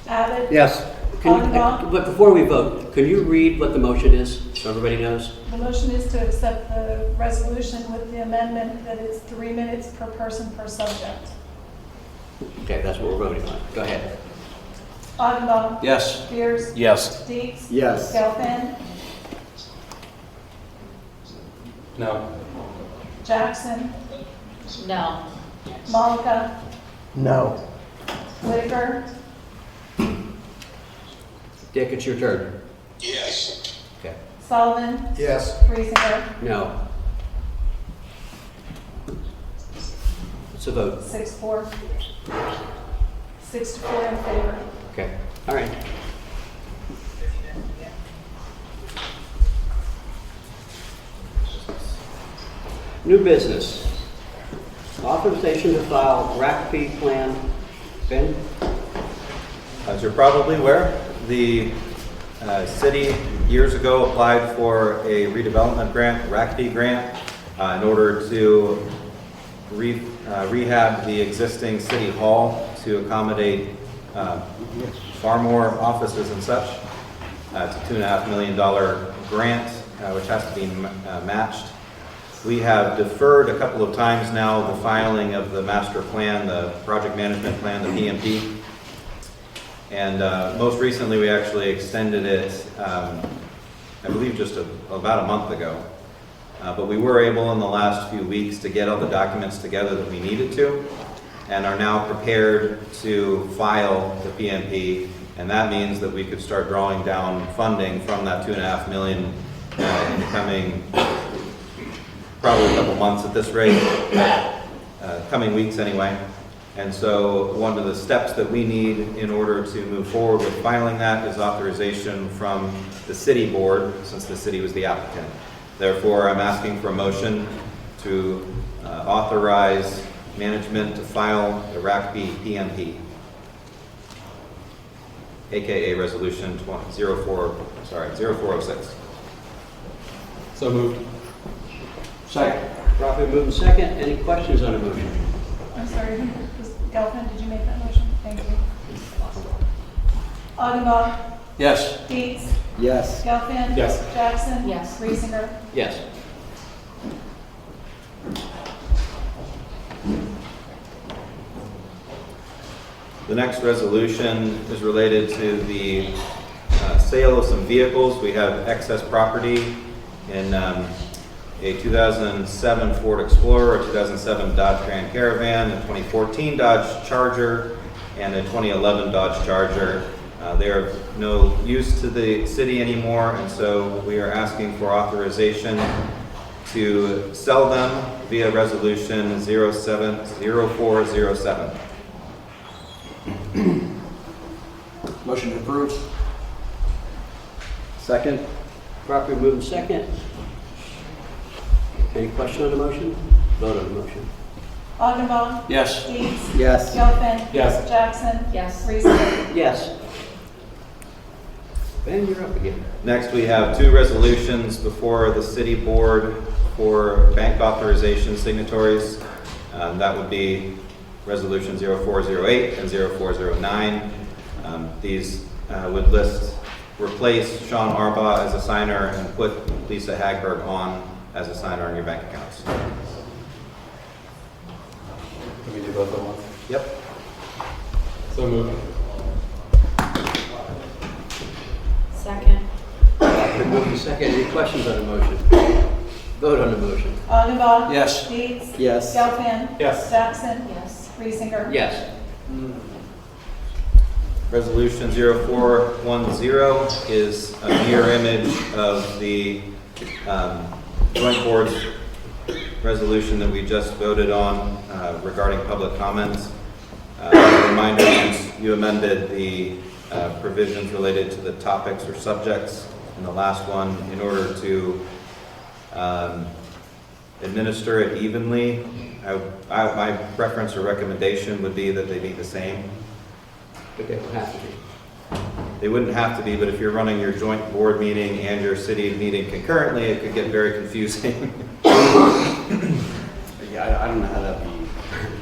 Abbott? Yes. But before we vote, can you read what the motion is, so everybody knows? The motion is to accept the resolution with the amendment that it's 3 minutes per person per subject. Okay, that's what we're voting on. Go ahead. Augenbaum? Yes. Spears? Yes. Deeks? Yes. Gelfen? No. Jackson? No. Malika? No. Whitaker? Dick, it's your turn. Yes. Okay. Sullivan? Yes. Reesinger? No. It's a vote. 6-4. 6-4 in favor. Okay. All right. New business. Authorization to file RACP plan. Ben? As you're probably aware, the city years ago applied for a redevelopment grant, RACP grant, in order to rehab the existing city hall to accommodate far more offices and such. It's a $2.5 million grant, which has to be matched. We have deferred a couple of times now the filing of the master plan, the project management plan, the PMP. And most recently, we actually extended it, I believe just about a month ago. But we were able in the last few weeks to get all the documents together that we needed to, and are now prepared to file the PMP. And that means that we could start drawing down funding from that $2.5 million in the coming, probably a couple months at this rate, coming weeks anyway. And so one of the steps that we need in order to move forward with filing that is authorization from the city board, since the city was the applicant. Therefore, I'm asking for a motion to authorize management to file the RACP PMP, aka Resolution 0406. So moved. Second. Properly moved and second. Any questions on the motion? I'm sorry, Gelfen, did you make that motion? Thank you. Augenbaum? Yes. Deeks? Yes. Gelfen? Yes. Jackson? Yes. Reesinger? Yes. The next resolution is related to the sale of some vehicles. We have excess property in a 2007 Ford Explorer, a 2007 Dodge Grand Caravan, a 2014 Dodge Charger, and a 2011 Dodge Charger. They are of no use to the city anymore, and so we are asking for authorization to sell them via resolution 0407. Motion approved. Second? Properly moved and second. Any question on the motion? Vote on the motion. Augenbaum. Yes. Deeds. Yes. Gelfen. Yes. Jackson. Yes. Reesinger. Yes. Ben, you're up again. Next, we have two resolutions before the city board for bank authorization signatories. That would be resolution 0408 and 0409. These would replace Sean Arbaugh as a signer and put Lisa Hagberg on as a signer on your bank accounts. Can we do both at once? Yep. So moved. Second. Properly moved and second. Any questions on the motion? Vote on the motion. Augenbaum. Yes. Deeds. Yes. Gelfen. Yes. Jackson. Yes. Reesinger. Yes. Resolution 0410 is a mirror image of the joint board's resolution that we just voted on regarding public comments. Reminder, you amended the provisions related to the topics or subjects in the last one in order to administer it evenly. My preference or recommendation would be that they be the same. But they don't have to be. They wouldn't have to be, but if you're running your joint board meeting and your city meeting concurrently, it could get very confusing. Yeah, I don't know how that'd be. I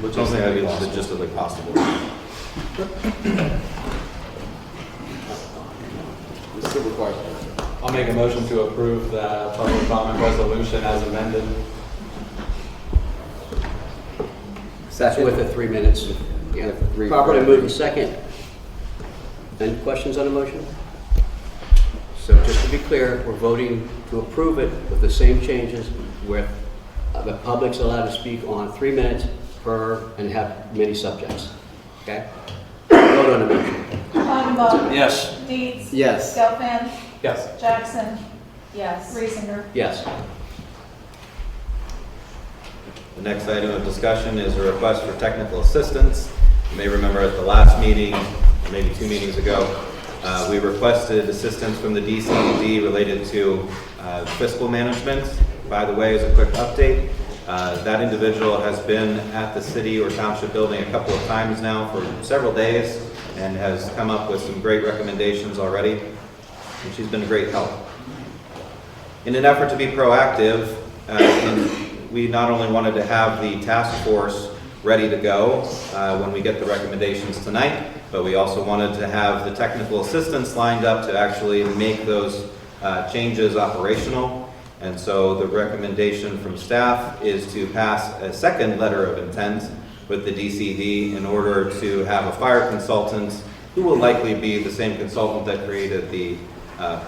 don't think that'd be logistically possible. It still requires. I'll make a motion to approve the public comment resolution as amended. That's with the 3 minutes. Yeah. With three- Properly moved and second. Any questions on the motion? So just to be clear, we're voting to approve it with the same changes where the public's allowed to speak on 3 minutes per and have many subjects. Okay? Vote on the motion. Augenbaum. Yes. Deeds. Yes. Gelfen. Yes. Jackson. Yes. Reesinger. Yes. The next item of discussion is a request for technical assistance. You may remember at the last meeting, maybe 2 meetings ago, we requested assistance from the DCED related to fiscal management. By the way, as a quick update, that individual has been at the city or township building a couple of times now for several days and has come up with some great recommendations already, and she's been a great help. In an effort to be proactive, we not only wanted to have the task force ready to go when we get the recommendations tonight, but we also wanted to have the technical assistance lined up to actually make those changes operational. And so the recommendation from staff is to pass a second letter of intent with the DCD in order to have a fire consultant, who will likely be the same consultant that created the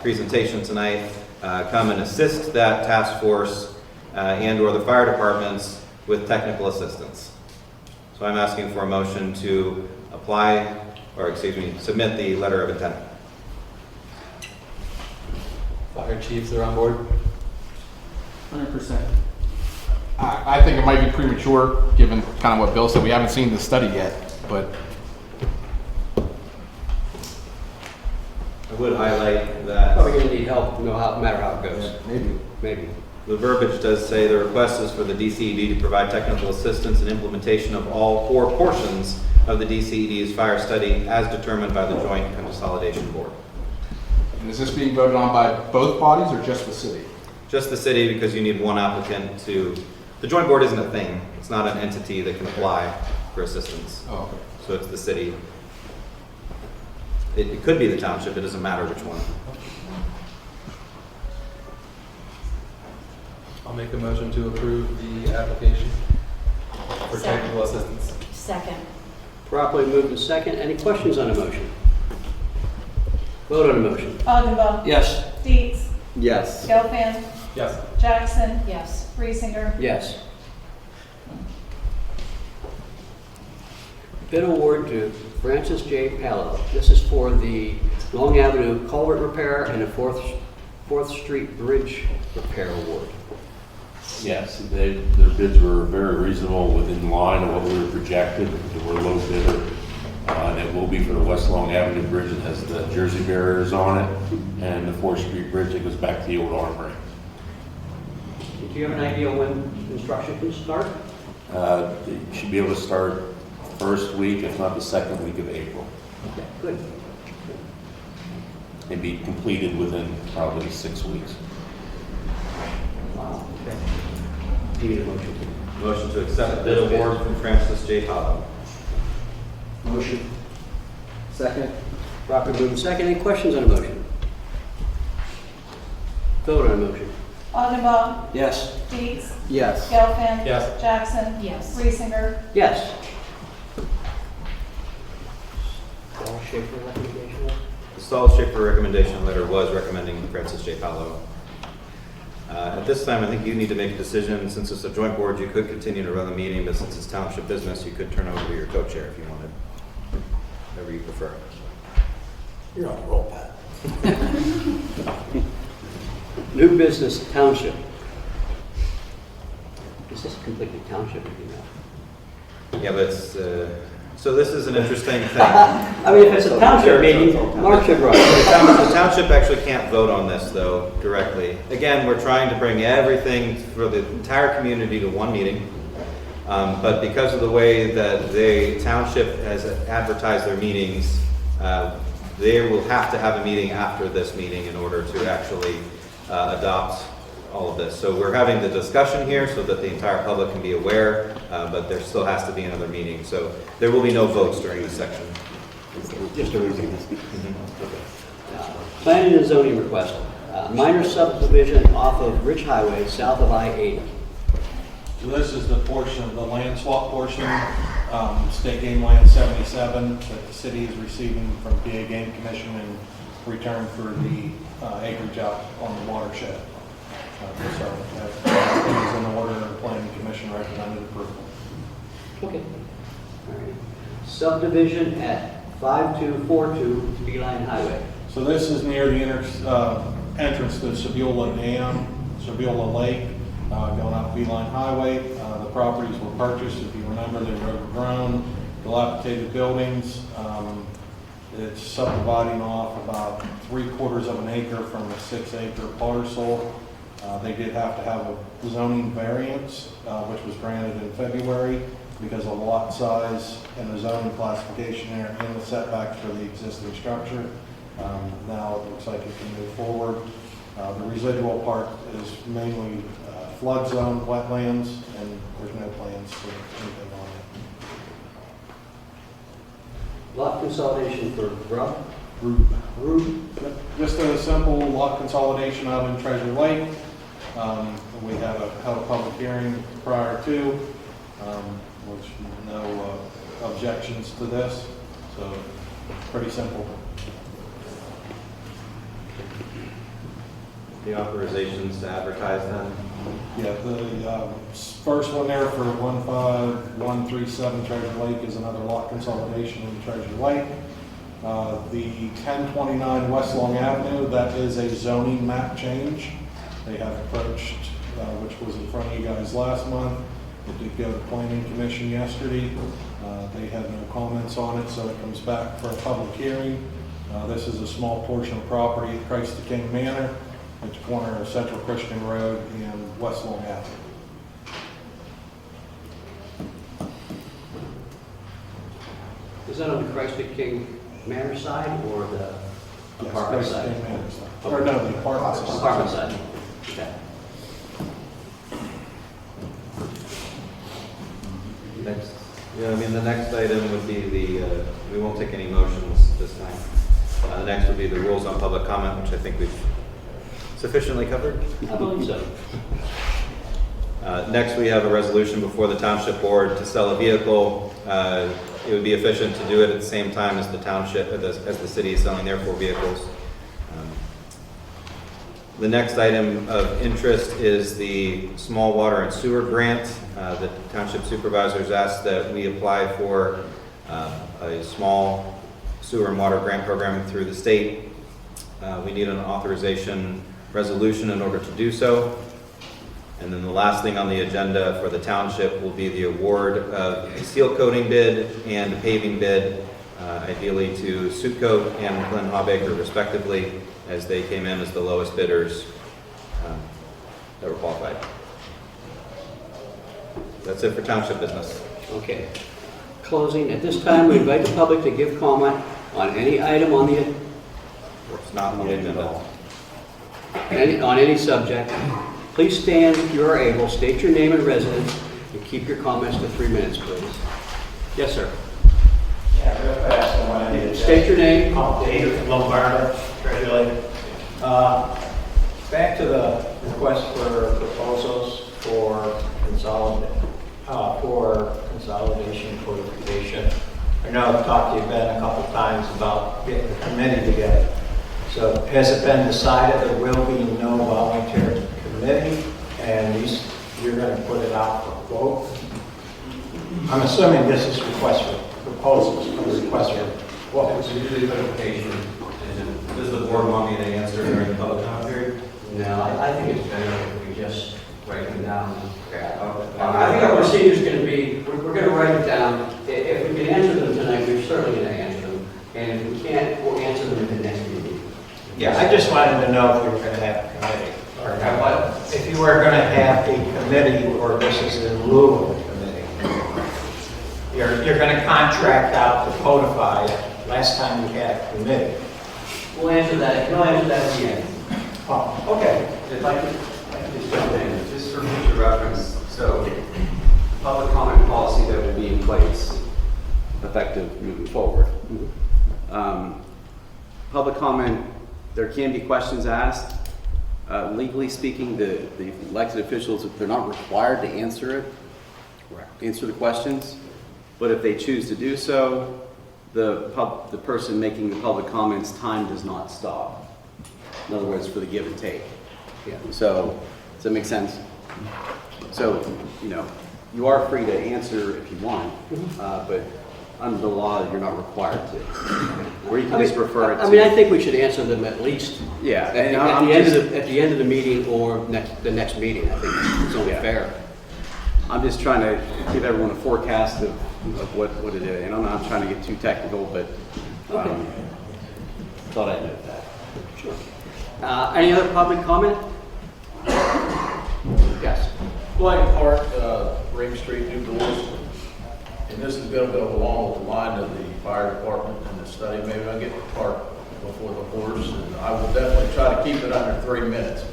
presentation tonight, come and assist that task force and or the fire departments with technical assistance. So I'm asking for a motion to submit the letter of intent. Fire chiefs are on board. 100%. I think it might be premature, given kind of what Bill said. We haven't seen the study yet, but I would highlight that Probably going to need help no matter how it goes. Maybe. the verbiage does say the request is for the DCED to provide technical assistance in implementation of all 4 portions of the DCED's fire study as determined by the Joint Consolidation Board. and is this being voted on by both bodies or just the city? Just the city, because you need one applicant to, the joint board isn't a thing. It's not an entity that can apply for assistance. Oh, okay. So it's the city. It could be the township, it doesn't matter which one. I'll make a motion to approve the application for technical assistance. Second. Properly moved and second. Any questions on the motion? Vote on the motion. Augenbaum. Yes. Deeds. Yes. Gelfen. Yes. Jackson, Yes. Reesinger. Yes. Bid award to Francis J. Pallo. This is for the Long Avenue culvert repair and the Fourth Street Bridge repair award. Yes, their bids were very reasonable, within line of what we were projected. They were low bidder. And it will be for the West Long Avenue Bridge that has the Jersey barriers on it, and the 4th Street Bridge that goes back to the old armory. Do you have an idea when construction can start? They should be able to start first week, if not the second week of April. Okay, good. And be completed within probably 6 weeks. Wow, okay. Do you need a motion? Motion to accept bid award from Francis J. Hollow. Motion. Second. Properly moved and second. Any questions on the motion? Vote on the motion. Augenbaum. Yes. Dietz. Yes. Gelfen. Yes. Jackson. Yes. Reesinger. Yes. All Schaefer recommendation? The Stahl Schaefer recommendation letter was recommending Francis J. Pallo. At this time, I think you need to make a decision. Since it's a joint board, you could continue to run the meeting, but since it's township business, you could turn over to your co-chair if you wanted. Whatever you prefer. You're on the roll, Pat. New business township. Is this completely township? Yeah, but it's, so this is an interesting thing. I mean, if it's a township meeting, Mark should run. The township actually can't vote on this, though, directly. Again, we're trying to bring everything for the entire community to one meeting. But because of the way that the township has advertised their meetings, they will have to have a meeting after this meeting in order to actually adopt all of this. So we're having the discussion here so that the entire public can be aware, but there still has to be another meeting. So there will be no votes during this section. Just a review. Planning and zoning request. Minor subdivision off of Ridge Highway, south of I-80. So this is the portion of the land swap portion, State Game Land 77, that the city is receiving from PA Game Commission in return for the acreage out on the watershed. So that is in order, and the Planning Commission recommended approval. Okay. All right. Subdivision at 5242 Beeline Highway. So this is near the entrance to Sebula Dam, Sebula Lake, going up Beeline Highway. The properties were purchased, if you remember, they were overgrown, dilapidated buildings. It's subdividing off about 3/4 of an acre from a 6-acre parcel. They did have to have a zoning variance, which was granted in February because of lot size and the zoning classification there and the setbacks for the existing structure. Now it looks like it can move forward. The residual part is mainly flood zone, wetlands, and there's no plans for anything on it. Lot consolidation for Grub. Just a simple lot consolidation out in Treasure Lake. We had held a public hearing prior to, which no objections to this, so pretty simple. The authorizations to advertise them? Yeah, the first one there for 15137 Treasure Lake is another lot consolidation in Treasure Lake. The 1029 West Long Avenue, that is a zoning map change. They have approached, which was in front of you guys last month. It did go to Planning Commission yesterday. They had no comments on it, so it comes back for a public hearing. This is a small portion of property at Christ the King Manor, at the corner of Central Christian Road and West Long Avenue. Is that on the Christ the King Manor side or the Yes, apartment Christ the side? King Manor side. Or no, the apartment side. Apartment side. Okay. Next, yeah, I mean, the next item would be the, we won't take any motions this time. The next would be the rules on public comment, which I think we've sufficiently covered. I believe so. Next, we have a resolution before the township board to sell a vehicle. It would be efficient to do it at the same time as the township, as the city is selling their 4 vehicles. The next item of interest is the small water and sewer grant. The township supervisors asked that we apply for a small sewer and water grant program through the state. We need an authorization resolution in order to do so. And then the last thing on the agenda for the township will be the award of a seal coating bid and a paving bid, ideally to Suitcoat and Glenn Hawbaker respectively, as they came in as the lowest bidders that were qualified. That's it for township business. Okay. Closing. At this time, we invite the public to give comment on any item on the, It's not on the agenda. on any subject. Please stand if you are able, state your name and residence, and keep your comments to 3 minutes, please. Yes, sir. Yeah, real fast, I want to State your name. Dave Lombardo, Treasury. Back to the request for proposals for consolidation codification. I know I've talked to you, Ben, a couple times about getting a committee together. So has it been decided there will be no volunteer committee, and you're going to put it out for vote? I'm assuming this is request for proposals, or request for Well, it's usually clarification. Does the board want me to answer during the public comment period? No, I think it's better if we just write them down. I think our procedure is going to be, we're going to write it down. If we can answer them tonight, we're certainly going to answer them. And if we can't, we'll answer them in the next meeting. Yeah, I just wanted to know if you were going to have a committee. Or what? If you were going to have a committee, or this is in lieu of a committee. You're going to contract out to codify it. Last time you had a committee. We'll answer that. We'll answer that at the end. Oh, okay. If I could just jump in, just for future reference, so the public comment policy that will be in place. Effective moving forward. Public comment, there can be questions asked. Legally speaking, the elected officials, they're not required to answer the questions, but if they choose to do so, the person making the public comments, time does not stop. In other words, for the give and take. Yeah. So, does that make sense? So, you are free to answer if you want, but under the law, you're not required to. Or you can just refer it to. I mean, I think we should answer them at least. Yeah. At the end of the meeting or the next meeting. I think it's only fair. I'm just trying to give everyone a forecast of what it is. And I'm not trying to get too technical, but thought I'd note that. Sure. Any other public comment? Yes. Blank Park, Ring Street, New Doors. And this is going to go along with the line of the fire department and the study. Maybe I'll get the park before the horse, and I will definitely try to keep it under 3 minutes.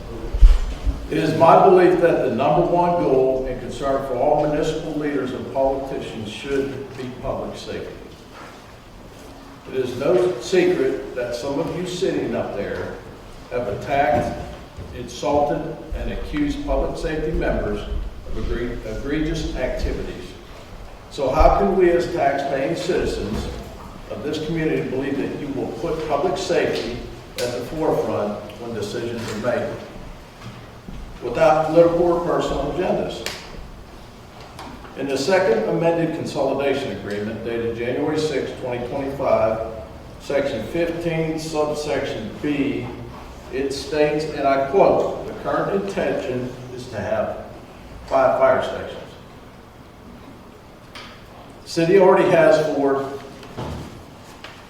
It is my belief that the number one goal and concern for all municipal leaders and politicians should be public safety. It is no secret that some of you sitting up there have attacked, insulted, and accused public safety members of egregious activities. So how can we as tax-paying citizens of this community believe that you will put public safety at the forefront when decisions are made without political or personal agendas? In the second amended consolidation agreement dated January 6, 2025, section 15, subsection B, it states, and I quote, "The current intention is to have 5 fire stations." The city already has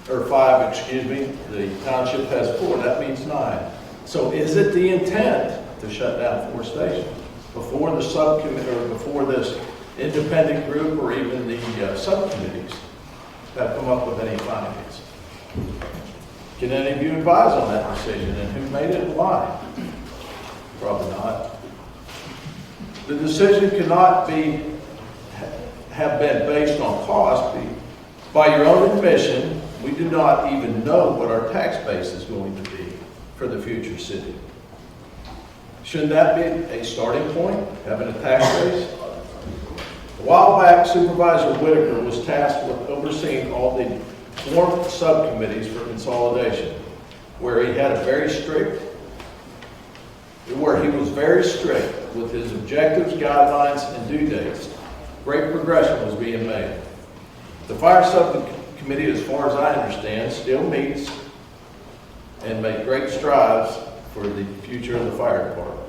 5, excuse me. The township has 4, that means 9. So is it the intent to shut down 4 stations before the subcommittee, or before this independent group, or even the subcommittees have come up with any findings? Can any of you advise on that decision, and who made it and why? Probably not. The decision cannot have been based on cost. By your own admission, we do not even know what our tax base is going to be for the future city. Shouldn't that be a starting point, having a tax base? A while back, Supervisor Whitaker was tasked with overseeing all the formed subcommittees for consolidation, where he had a very strict where he was very strict with his objectives, guidelines, and due dates. Great progression was being made. The fire subcommittee, as far as I understand, still meets and make great strides for the future of the fire department.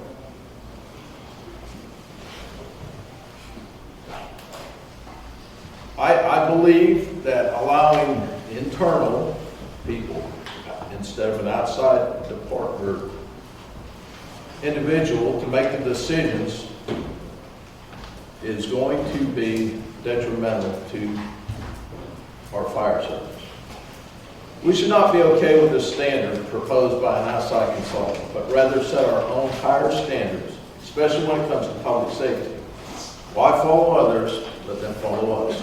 I believe that allowing internal people instead of an outside department or individual to make the decisions is going to be detrimental to our fire service. We should not be okay with this standard proposed by an outside consultant, but rather set our own higher standards, especially when it comes to public safety. Why follow others, but then follow us?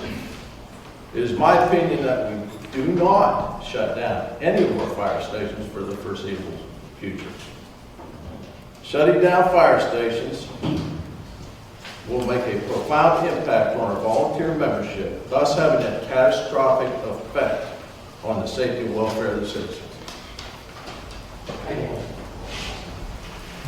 It is my opinion that we do not shut down any of our fire stations for the foreseeable future. Shutting down fire stations will make a profound impact on our volunteer membership, thus having a catastrophic effect on the safety and welfare of the citizens.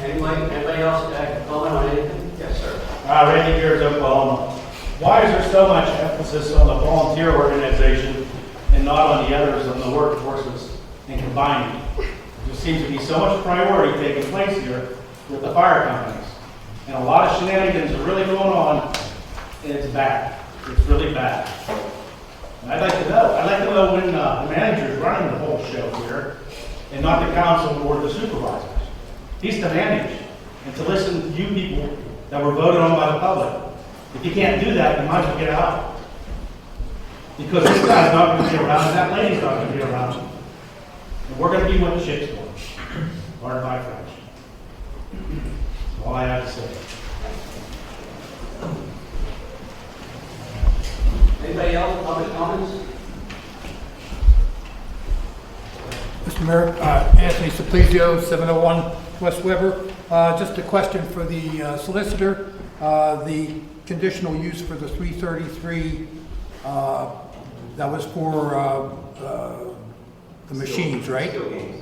Anybody else comment on anything? Yes, sir. Randy Gears, Oklahoma. Why is there so much emphasis on the volunteer organization and not on the others on the workforces and combining? There just seems to be so much priority taking place here with the fire companies. And a lot of shenanigans are really going on, and it's bad. It's really bad. And I'd like to know when the manager is running the whole show here, and not the council or the supervisors. He's to manage and to listen to you people that were voted on by the public. If you can't do that, you might as well get out. Because this guy's not going to be around, and that lady's not going to be around. And we're going to be when the shit's going. Pardon my French. That's all I have to say. Anybody else, public comments? Mr. Mayor, Anthony Simplizio, 701 West Weber. Just a question for the solicitor. The conditional use for the 333, that was for the machines, right?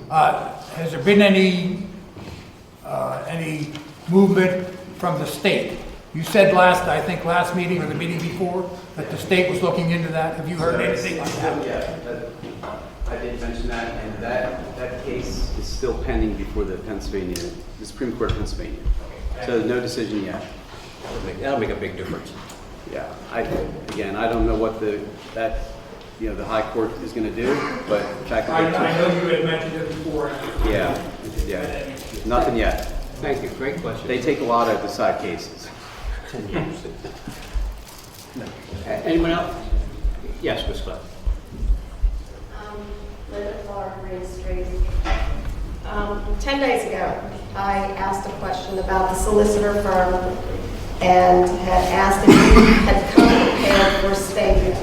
Has there been any movement from the state? You said last meeting or the meeting before, that the state was looking into that. Have you heard anything like that? Yeah, I did mention that, and that case is still pending before the Supreme Court of Pennsylvania. So no decision yet. That'll make a big difference. Yeah, I don't know what the high court is going to do, but in fact, I know you had mentioned it before. Yeah, nothing yet. Thank you, great question. They take a lot to decide cases. Anyone else? Yes, Ms. Clark. Linda Clark, Green Street. 10 days ago, I asked a question about the solicitor firm and had asked if you had come prepared for a statement,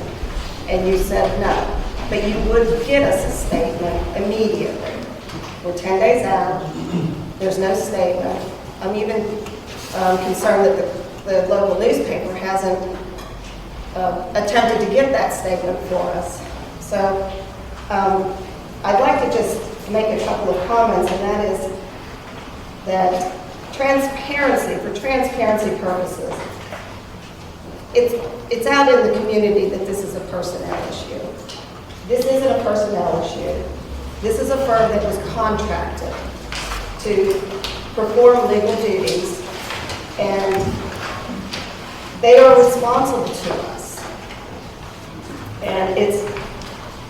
and you said no. But you would get us a statement immediately. We're 10 days out. There's no statement. I'm even concerned that the local newspaper hasn't attempted to get that statement for us. So I'd like to just make a couple of comments, and that is that transparency, for transparency purposes, it's out in the community that this is a personnel issue. This isn't a personnel issue. This is a firm that was contracted to perform legal duties, and they are responsible to us. And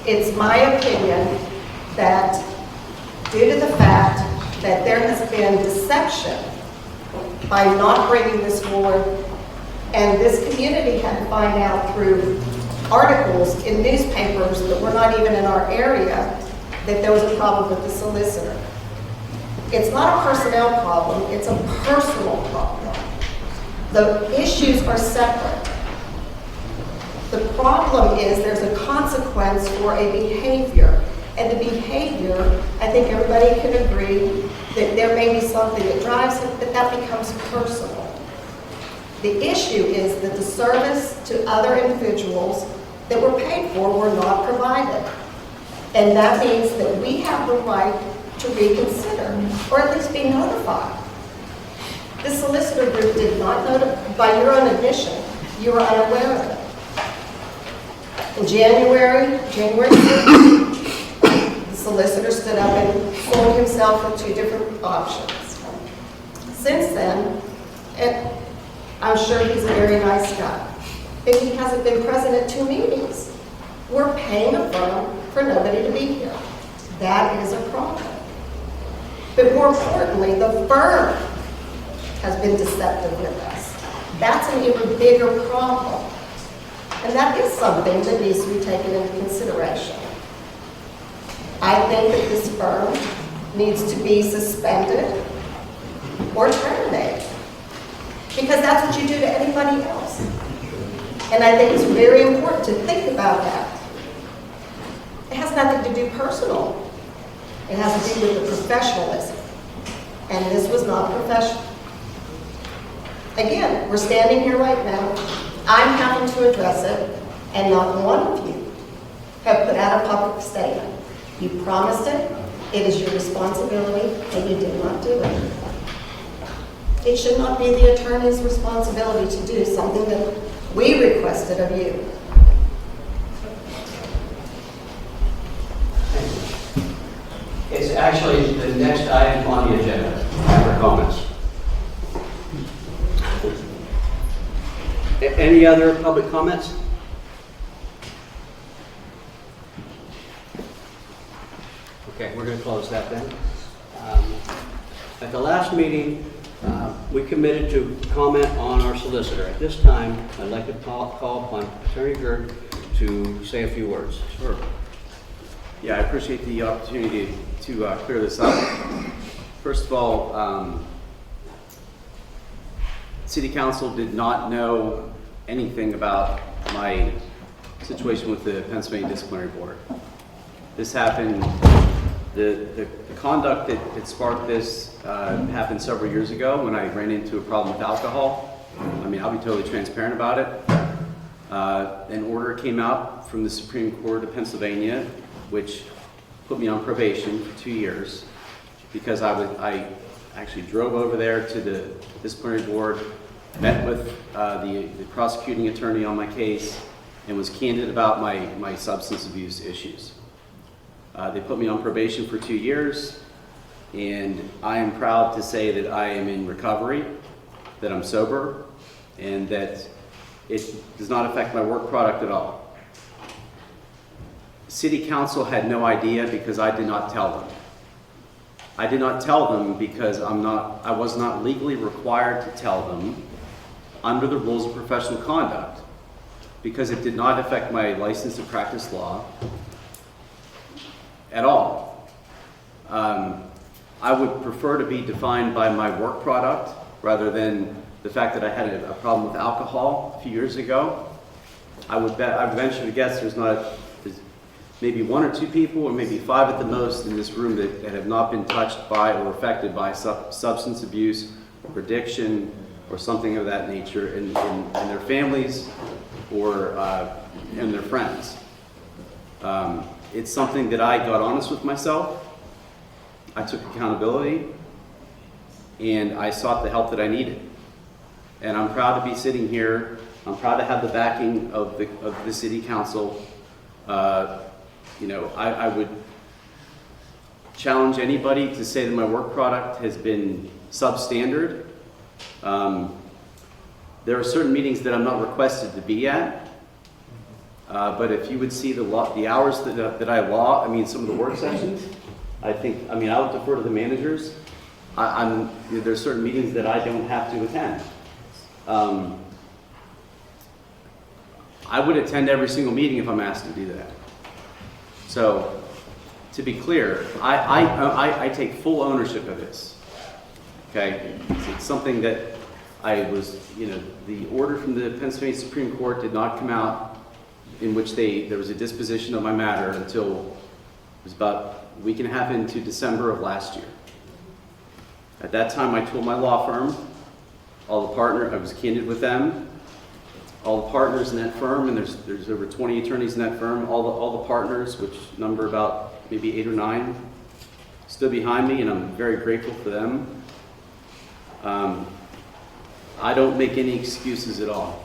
it's my opinion that due to the fact that there has been deception by not bringing this forward, and this community had to find out through articles in newspapers that were not even in our area that there was a problem with the solicitor. It's not a personnel problem, it's a personal problem. The issues are separate. The problem is there's a consequence for a behavior. And the behavior, I think everybody can agree that there may be something that drives it, but that becomes personal. The issue is that the service to other individuals that were paid for were not provided. And that means that we have the right to reconsider, or at least be notified. The solicitor group did not know, by your own admission, you were unaware of it. In January 6th, the solicitor stood up and sold himself with 2 different options. Since then, and I'm sure he's a very nice guy, but he hasn't been present at 2 meetings. We're paying a firm for nobody to be here. That is a problem. But more importantly, the firm has been deceptive with us. That's an even bigger problem. And that is something that needs to be taken into consideration. I think that this firm needs to be suspended or terminated, because that's what you do to anybody else. And I think it's very important to think about that. It has nothing to do personal. It has to do with the professionalism. And this was not professional. Again, we're standing here right now. I'm having to address it, and not one of you have put out a public statement. You promised it. It is your responsibility, and you did not do it. It should not be the attorney's responsibility to do something that we requested of you. It's actually the next item on the agenda for comments. Any other public comments? Okay, we're going to close that then. At the last meeting, we committed to comment on our solicitor. At this time, I'd like to call upon Attorney Gerd to say a few words. Sure. Yeah, I appreciate the opportunity to clear this up. First of all, City Council did not know anything about my situation with the Pennsylvania Disciplinary Board. This happened, the conduct that sparked this happened several years ago when I ran into a problem with alcohol. I mean, I'll be totally transparent about it. An order came out from the Supreme Court of Pennsylvania, which put me on probation for 2 years because I actually drove over there to the disciplinary board, met with the prosecuting attorney on my case, and was candid about my substance abuse issues. They put me on probation for 2 years, and I am proud to say that I am in recovery, that I'm sober, and that it does not affect my work product at all. City Council had no idea because I did not tell them. I did not tell them because I was not legally required to tell them under the rules of professional conduct, because it did not affect my license to practice law at all. I would prefer to be defined by my work product rather than the fact that I had a problem with alcohol a few years ago. I would venture to guess there's maybe 1 or 2 people, or maybe 5 at the most in this room that have not been touched by or affected by substance abuse or addiction or something of that nature in their families or in their friends. It's something that I got honest with myself. I took accountability, and I sought the help that I needed. And I'm proud to be sitting here. I'm proud to have the backing of the City Council. I would challenge anybody to say that my work product has been substandard. There are certain meetings that I'm not requested to be at, but if you would see the hours that I log, some of the work sessions, I would defer to the managers. There's certain meetings that I don't have to attend. I would attend every single meeting if I'm asked to do that. So, to be clear, I take full ownership of this. Okay, it's something that the order from the Pennsylvania Supreme Court did not come out in which there was a disposition of my matter until it was about a week and a half into December of last year. At that time, I told my law firm, I was candid with them, all the partners in that firm, and there's over 20 attorneys in that firm, all the partners, which number about maybe 8 or 9, stood behind me, and I'm very grateful for them. I don't make any excuses at all.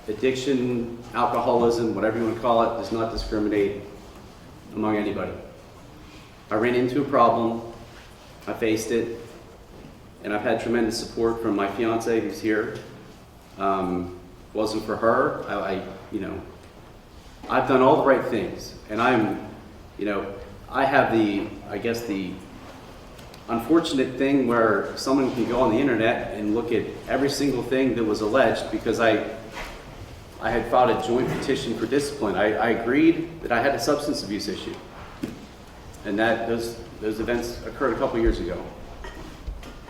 Addiction, alcoholism, whatever you want to call it, does not discriminate among anybody. I ran into a problem, I faced it, and I've had tremendous support from my fiance who's here. Wasn't for her, I've done all the right things, and I have the unfortunate thing where someone can go on the internet and look at every single thing that was alleged because I had filed a joint petition for discipline. I agreed that I had a substance abuse issue, and that those events occurred a couple years ago.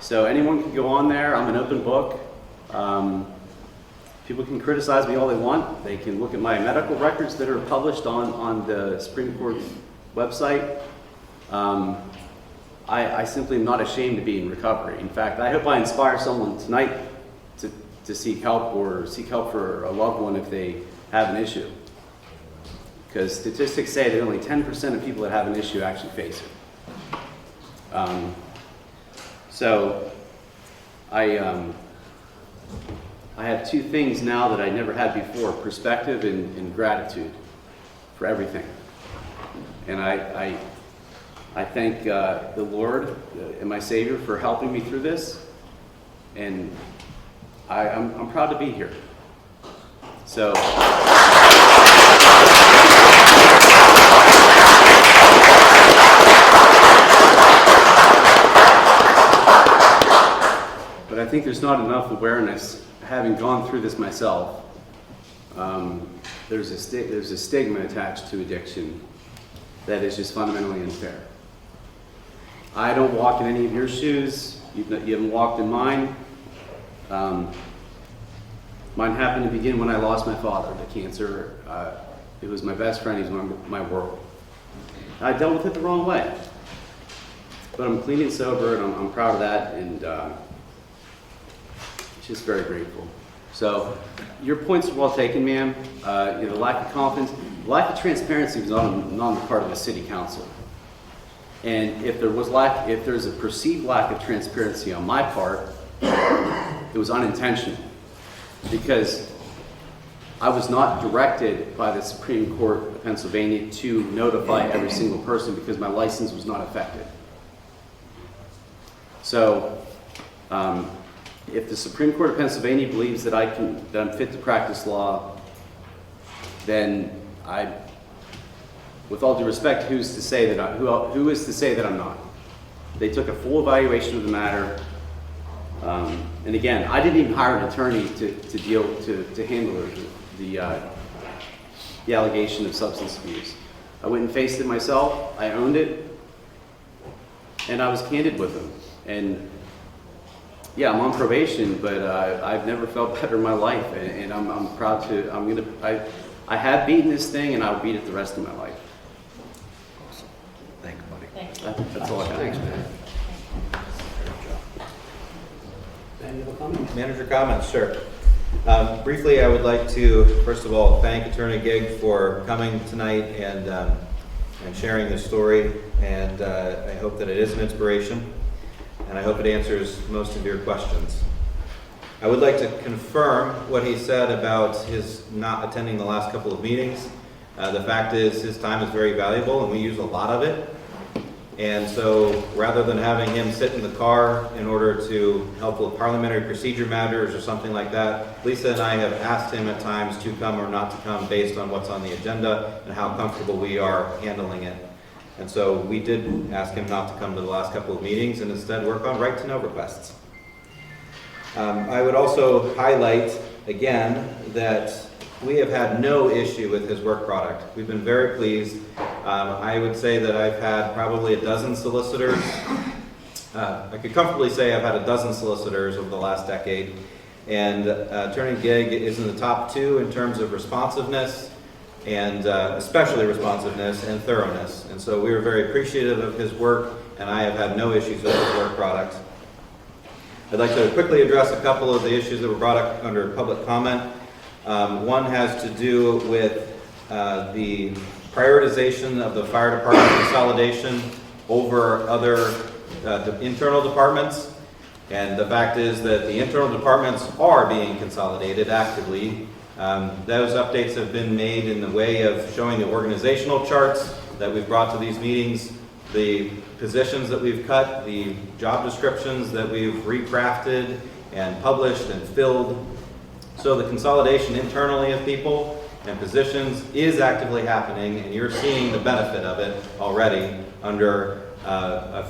So anyone can go on there. I'm an open book. People can criticize me all they want. They can look at my medical records that are published on the Supreme Court website. I simply am not ashamed to be in recovery. In fact, I hope I inspire someone tonight to seek help or seek help for a loved one if they have an issue. Because statistics say that only 10% of people that have an issue actually face it. So I have two things now that I never had before: perspective and gratitude for everything. And I thank the Lord and my Savior for helping me through this, and I'm proud to be here. So. But I think there's not enough awareness. Having gone through this myself, there's a stigma attached to addiction that is just fundamentally unfair. I don't walk in any of your shoes. You haven't walked in mine. Mine happened to begin when I lost my father to cancer. It was my best friend. He's my world. I dealt with it the wrong way. But I'm clean and sober, and I'm proud of that, and just very grateful. So your points are well taken, ma'am. The lack of confidence, lack of transparency was not on the part of the city council. And if there's a perceived lack of transparency on my part, it was unintentional, because I was not directed by the Supreme Court of Pennsylvania to notify every single person because my license was not affected. So, if the Supreme Court of Pennsylvania believes that that I'm fit to practice law, then with all due respect, who is to say that I'm not? They took a full evaluation of the matter, and again, I didn't even hire an attorney to handle the allegation of substance abuse. I went and faced it myself. I owned it, and I was candid with them. And yeah, I'm on probation, but I've never felt better in my life, and I'm proud to. I have beaten this thing, and I'll beat it the rest of my life. Thank you, buddy. That's all I have. Thanks, man. Any other comments? Manager comments, sure. Briefly, I would like to, first of all, thank Attorney Gigg for coming tonight and sharing this story, and I hope that it is an inspiration, and I hope it answers most of your questions. I would like to confirm what he said about his not attending the last couple of meetings. The fact is, his time is very valuable, and we use a lot of it. And so, rather than having him sit in the car in order to help with parliamentary procedure matters or something like that, Lisa and I have asked him at times to come or not to come based on what's on the agenda and how comfortable we are handling it. And so we did ask him not to come to the last couple of meetings and instead work on right to know requests. I would also highlight again that we have had no issue with his work product. We've been very pleased. I would say that I've had probably a dozen solicitors. I could comfortably say I've had a dozen solicitors over the last decade. And Attorney Gigg is in the top 2 in terms of responsiveness, and especially responsiveness and thoroughness. And so we were very appreciative of his work, and I have had no issues with his work product. I'd like to quickly address a couple of the issues that were brought up under public comment. One has to do with the prioritization of the fire department consolidation over other internal departments. And the fact is that the internal departments are being consolidated actively. Those updates have been made in the way of showing the organizational charts that we've brought to these meetings, the positions that we've cut, the job descriptions that we've recrafted and published and filled. So the consolidation internally of people and positions is actively happening, and you're seeing the benefit of it already under,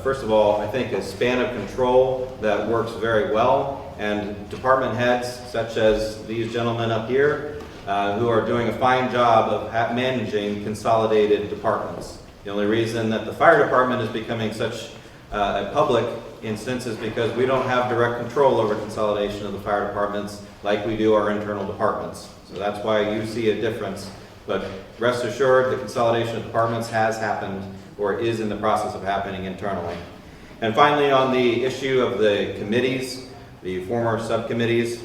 first of all, I think a span of control that works very well, and department heads such as these gentlemen up here who are doing a fine job of managing consolidated departments. The only reason that the fire department is becoming such a public instance is because we don't have direct control over consolidation of the fire departments like we do our internal departments. So that's why you see a difference. But rest assured, the consolidation of departments has happened or is in the process of happening internally. And finally, on the issue of the committees, the former subcommittees,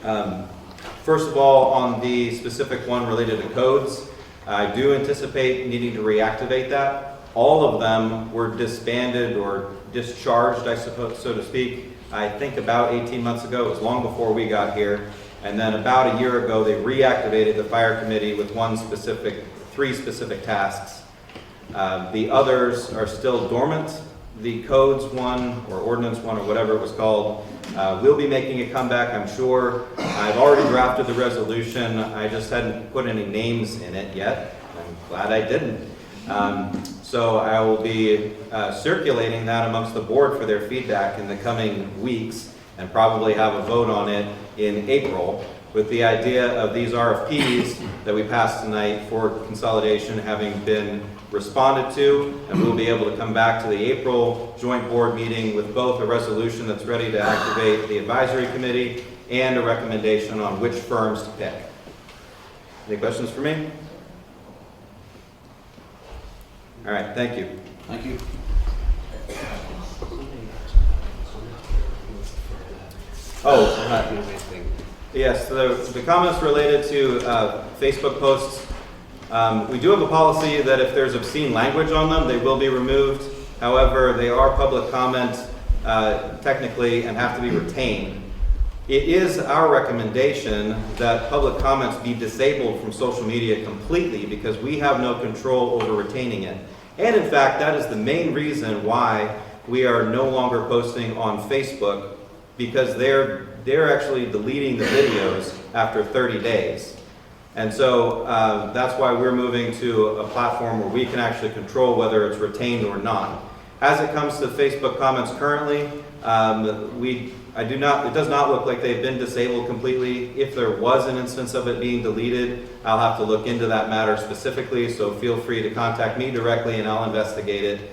first of all, on the specific one related to codes, I do anticipate needing to reactivate that. All of them were disbanded or discharged, I suppose, so to speak, I think about 18 months ago. It was long before we got here. And then about a year ago, they reactivated the fire committee with three specific tasks. The others are still dormant. The codes one, or ordinance one, or whatever it was called, will be making a comeback, I'm sure. I've already drafted the resolution. I just hadn't put any names in it yet. I'm glad I didn't. So I will be circulating that amongst the board for their feedback in the coming weeks, and probably have a vote on it in April, with the idea of these RFPs that we passed tonight for consolidation having been responded to, and we'll be able to come back to the April joint board meeting with both a resolution that's ready to activate the advisory committee and a recommendation on which firms to pick. Any questions for me? All right, thank you. Thank you. Yes, the comments related to Facebook posts. We do have a policy that if there's obscene language on them, they will be removed. However, they are public comment technically and have to be retained. It is our recommendation that public comments be disabled from social media completely because we have no control over retaining it. And in fact, that is the main reason why we are no longer posting on Facebook, because they're actually deleting the videos after 30 days. And so that's why we're moving to a platform where we can actually control whether it's retained or not. As it comes to Facebook comments currently, it does not look like they've been disabled completely. If there was an instance of it being deleted, I'll have to look into that matter specifically, so feel free to contact me directly and I'll investigate it.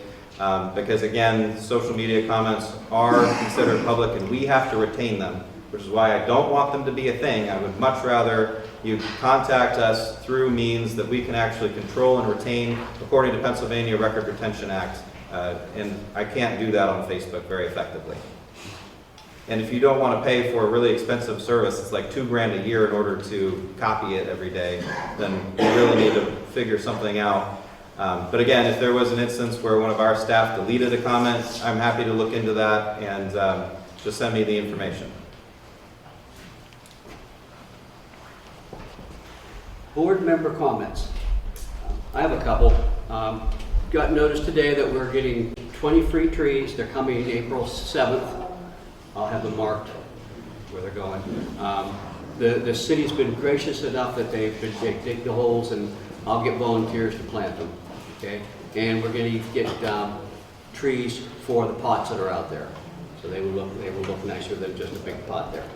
Because again, social media comments are considered public and we have to retain them, which is why I don't want them to be a thing. I would much rather you contact us through means that we can actually control and retain according to Pennsylvania Record Retention Act. And I can't do that on Facebook very effectively. And if you don't want to pay for a really expensive service, it's like $2,000 a year in order to copy it every day, then you really need to figure something out. But again, if there was an instance where one of our staff deleted a comment, I'm happy to look into that and just send me the information. Board member comments. I have a couple. Got notice today that we're getting 20 free trees. They're coming April 7th. I'll have them marked where they're going. The city's been gracious enough that they dig the holes, and I'll get volunteers to plant them. Okay, and we're going to get trees for the pots that are out there, so they will look nicer than just a big pot there.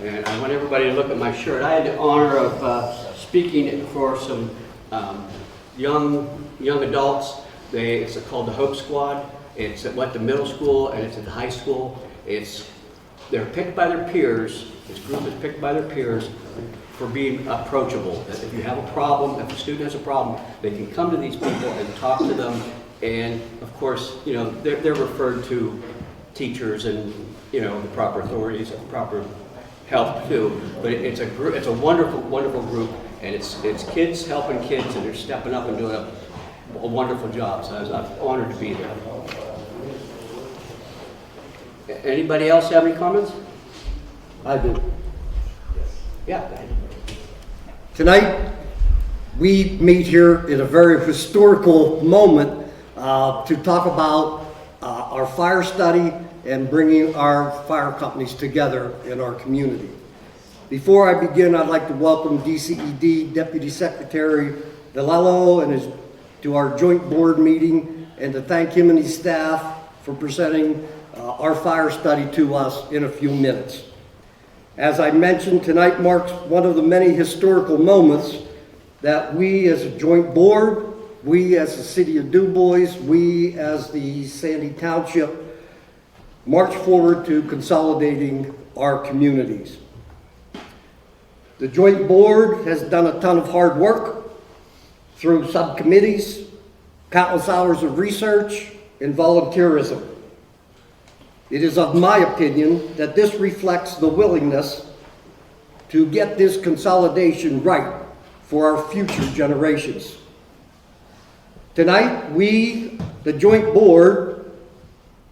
And I want everybody to look at my shirt. I had the honor of speaking for some young adults. It's called the Hope Squad. It's at the middle school and it's at the high school. They're picked by their peers. This group is picked by their peers for being approachable. That if you have a problem, if a student has a problem, they can come to these people and talk to them. And of course, you know, they're referred to teachers and, you know, the proper authorities, proper help too. But it's a group. It's a wonderful, wonderful group, and it's kids helping kids, and they're stepping up and doing a wonderful job. So I was honored to be there. Anybody else have any comments? I do. Yeah, go ahead. Tonight, we meet here in a very historical moment to talk about our fire study and bringing our fire companies together in our community. Before I begin, I'd like to welcome DCED Deputy Secretary Villallo and to our joint board meeting, and to thank him and his staff for presenting our fire study to us in a few minutes. As I mentioned, tonight marks one of the many historical moments that we as a joint board, we as the City of DuBois, we as the Sandy Township, march forward to consolidating our communities. The joint board has done a ton of hard work through subcommittees, countless hours of research, and volunteerism. It is of my opinion that this reflects the willingness to get this consolidation right for our future generations. Tonight, we, the joint board,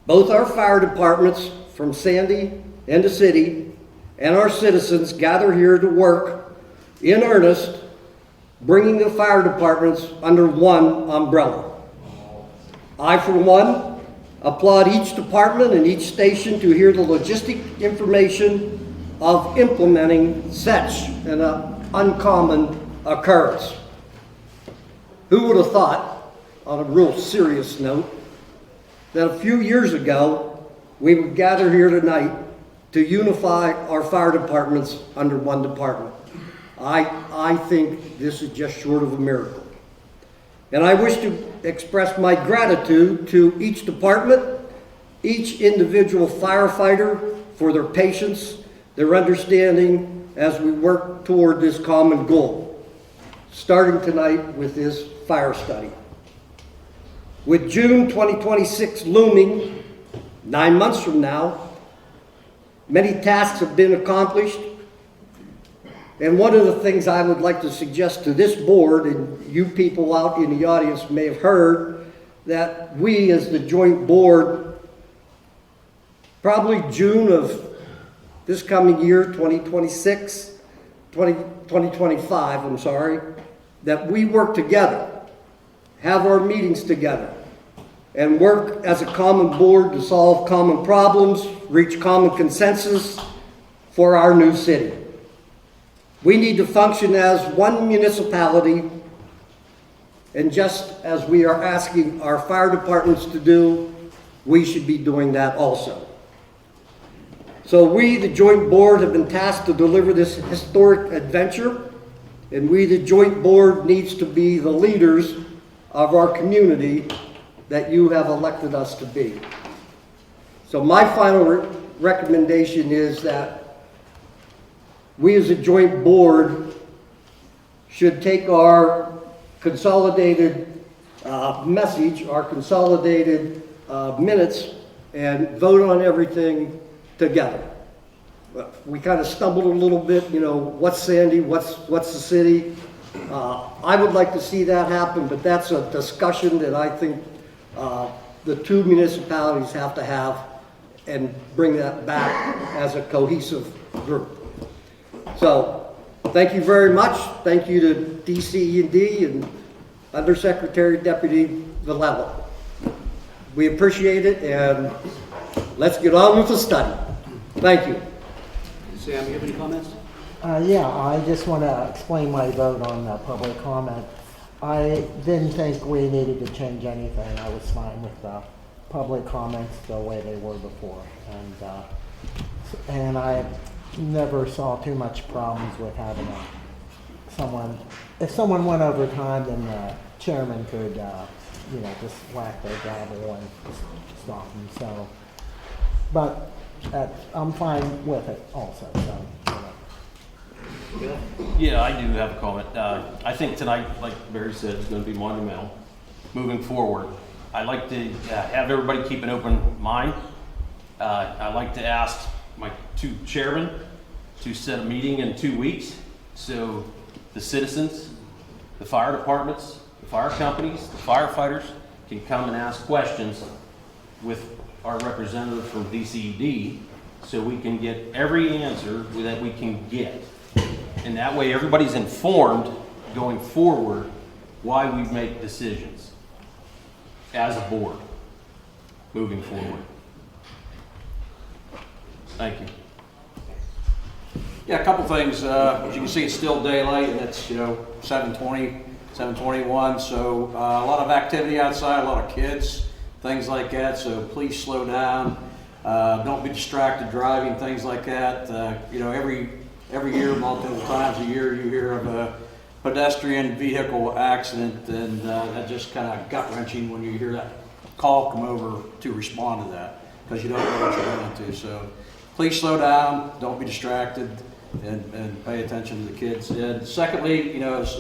both our fire departments from Sandy and the city, and our citizens gather here to work in earnest, bringing the fire departments under one umbrella. I, for one, applaud each department and each station to hear the logistic information of implementing such an uncommon occurrence. Who would have thought, on a real serious note, that a few years ago we would gather here tonight to unify our fire departments under one department? I think this is just short of a miracle. And I wish to express my gratitude to each department, each individual firefighter for their patience, their understanding as we work toward this common goal, starting tonight with this fire study. With June 2026 looming, 9 months from now, many tasks have been accomplished. And one of the things I would like to suggest to this board, and you people out in the audience may have heard, that we as the joint board, probably June of this coming year, 2025, I'm sorry, that we work together, have our meetings together, and work as a common board to solve common problems, reach common consensus for our new city. We need to function as one municipality, and just as we are asking our fire departments to do, we should be doing that also. So we, the joint board, have been tasked to deliver this historic adventure, and we, the joint board, needs to be the leaders of our community that you have elected us to be. So my final recommendation is that we as a joint board should take our consolidated message, our consolidated minutes, and vote on everything together. We kind of stumbled a little bit, you know, what's Sandy, what's the city? I would like to see that happen, but that's a discussion that I think the two municipalities have to have and bring that back as a cohesive group. So, thank you very much. Thank you to DCED and Undersecretary Deputy Villallo. We appreciate it, and let's get on with the study. Thank you. Sam, you have any comments? Yeah, I just want to explain my vote on public comment. I didn't think we needed to change anything. I was fine with the public comments the way they were before. And I never saw too much problems with having someone, if someone went over time, then the chairman could, you know, just whack their gavel and stop them. So, but I'm fine with it also. So, you know. Yeah, I do have a comment. I think tonight, like Barry said, is going to be monumental. Moving forward, I'd like to have everybody keep an open mind. I'd like to ask my two chairmen to set a meeting in 2 weeks so the citizens, the fire departments, the fire companies, the firefighters can come and ask questions with our representative from DCED so we can get every answer that we can get. And that way everybody's informed going forward why we make decisions as a board moving forward. Thank you. Yeah, a couple things. As you can see, it's still daylight, and it's 7:20, 7:21. So a lot of activity outside, a lot of kids, things like that. So please slow down. Don't be distracted driving, things like that. Every year, multiple times a year, you hear of a pedestrian vehicle accident, and that just kind of gut wrenching when you hear that call come over to respond to that, because you don't know what you're going into. So please slow down, don't be distracted, and pay attention to the kids. And secondly, I was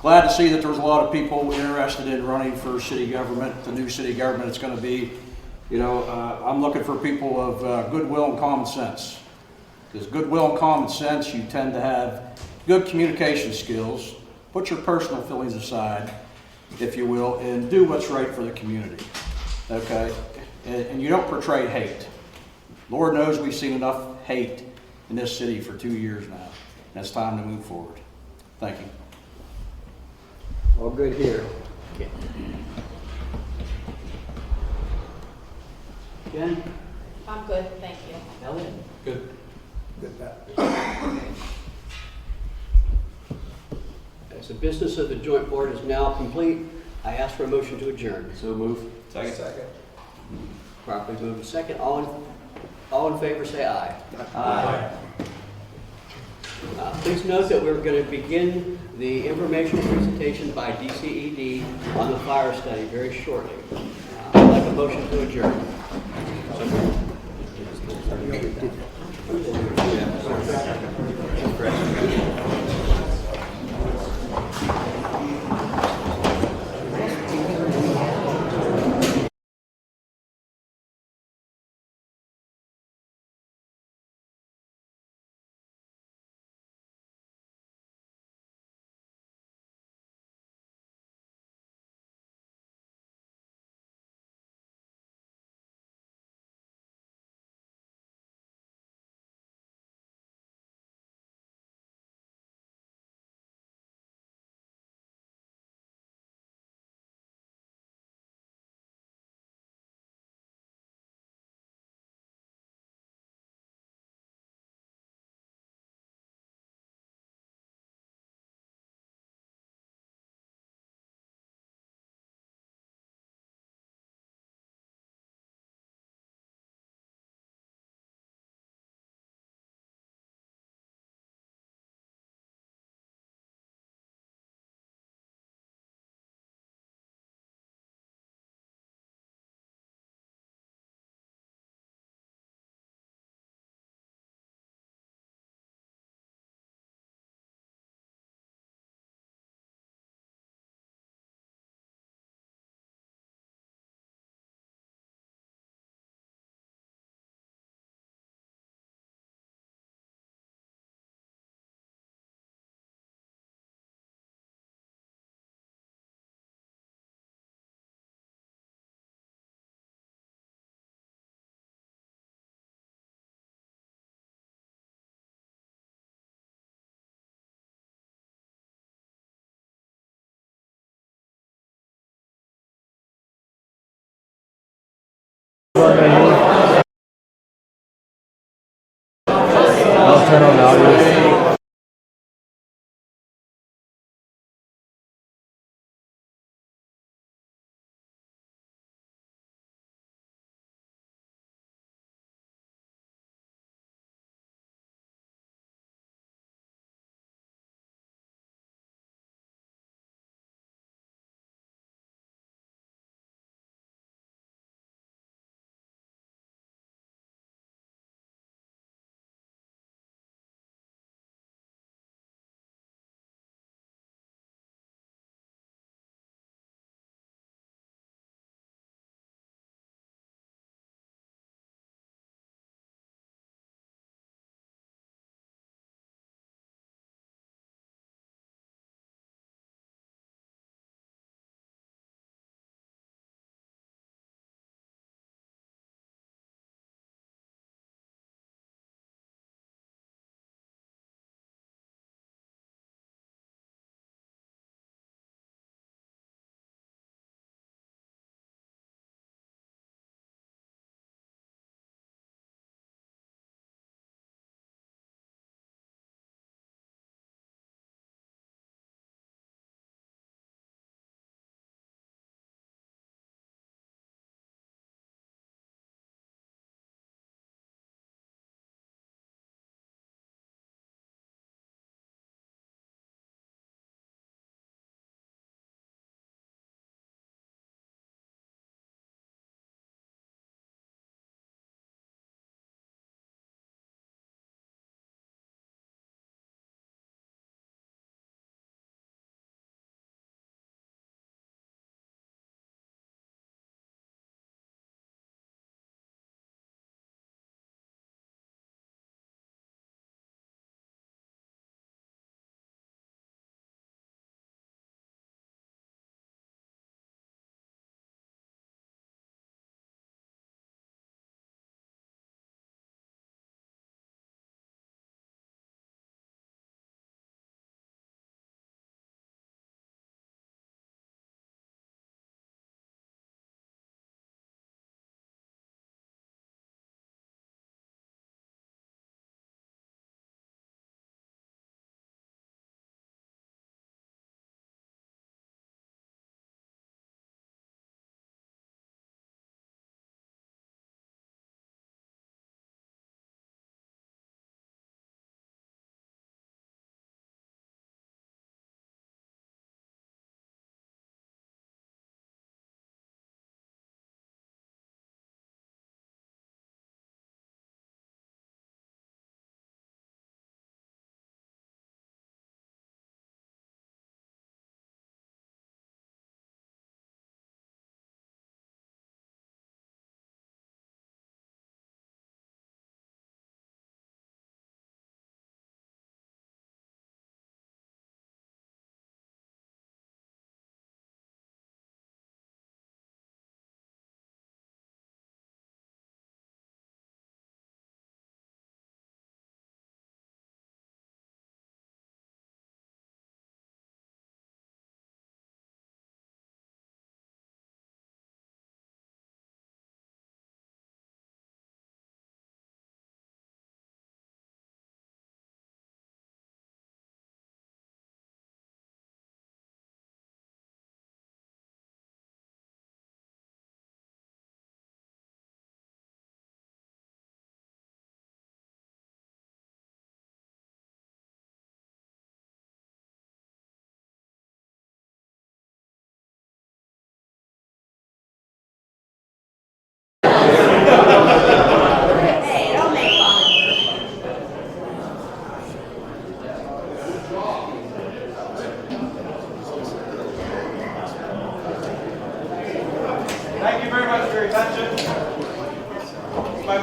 glad to see that there was a lot of people interested in running for city government, the new city government it's going to be. I'm looking for people of goodwill and common sense. Because goodwill and common sense, you tend to have good communication skills, put your personal feelings aside, if you will, and do what's right for the community, okay? And you don't portray hate. Lord knows we've seen enough hate in this city for 2 years now, and it's time to move forward. Thank you. All good here. Jen? I'm good, thank you. Elliot? Good. As the business of the joint board is now complete, I ask for a motion to adjourn. So move. Second. Properly moved second. All in favor, say aye. Aye. Please note that we're going to begin the informational presentation by DCED on the fire study very shortly. I'd like a motion to adjourn. I'll turn on the audio.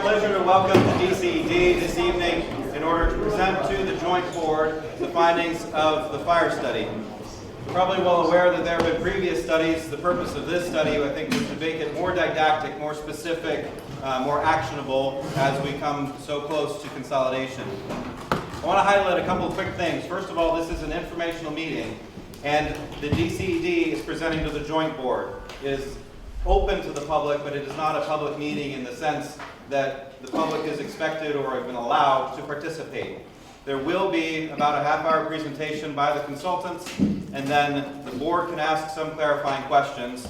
pleasure to welcome the DCED this evening in order to present to the joint board the findings of the fire study. You're probably well aware that there have been previous studies. The purpose of this study, I think, was to make it more didactic, more specific, more actionable as we come so close to consolidation. I want to highlight a couple of quick things. First of all, this is an informational meeting, and the DCED is presenting to the joint board. It is open to the public, but it is not a public meeting in the sense that the public is expected or have been allowed to participate. There will be about a half-hour presentation by the consultants, and then the board can ask some clarifying questions.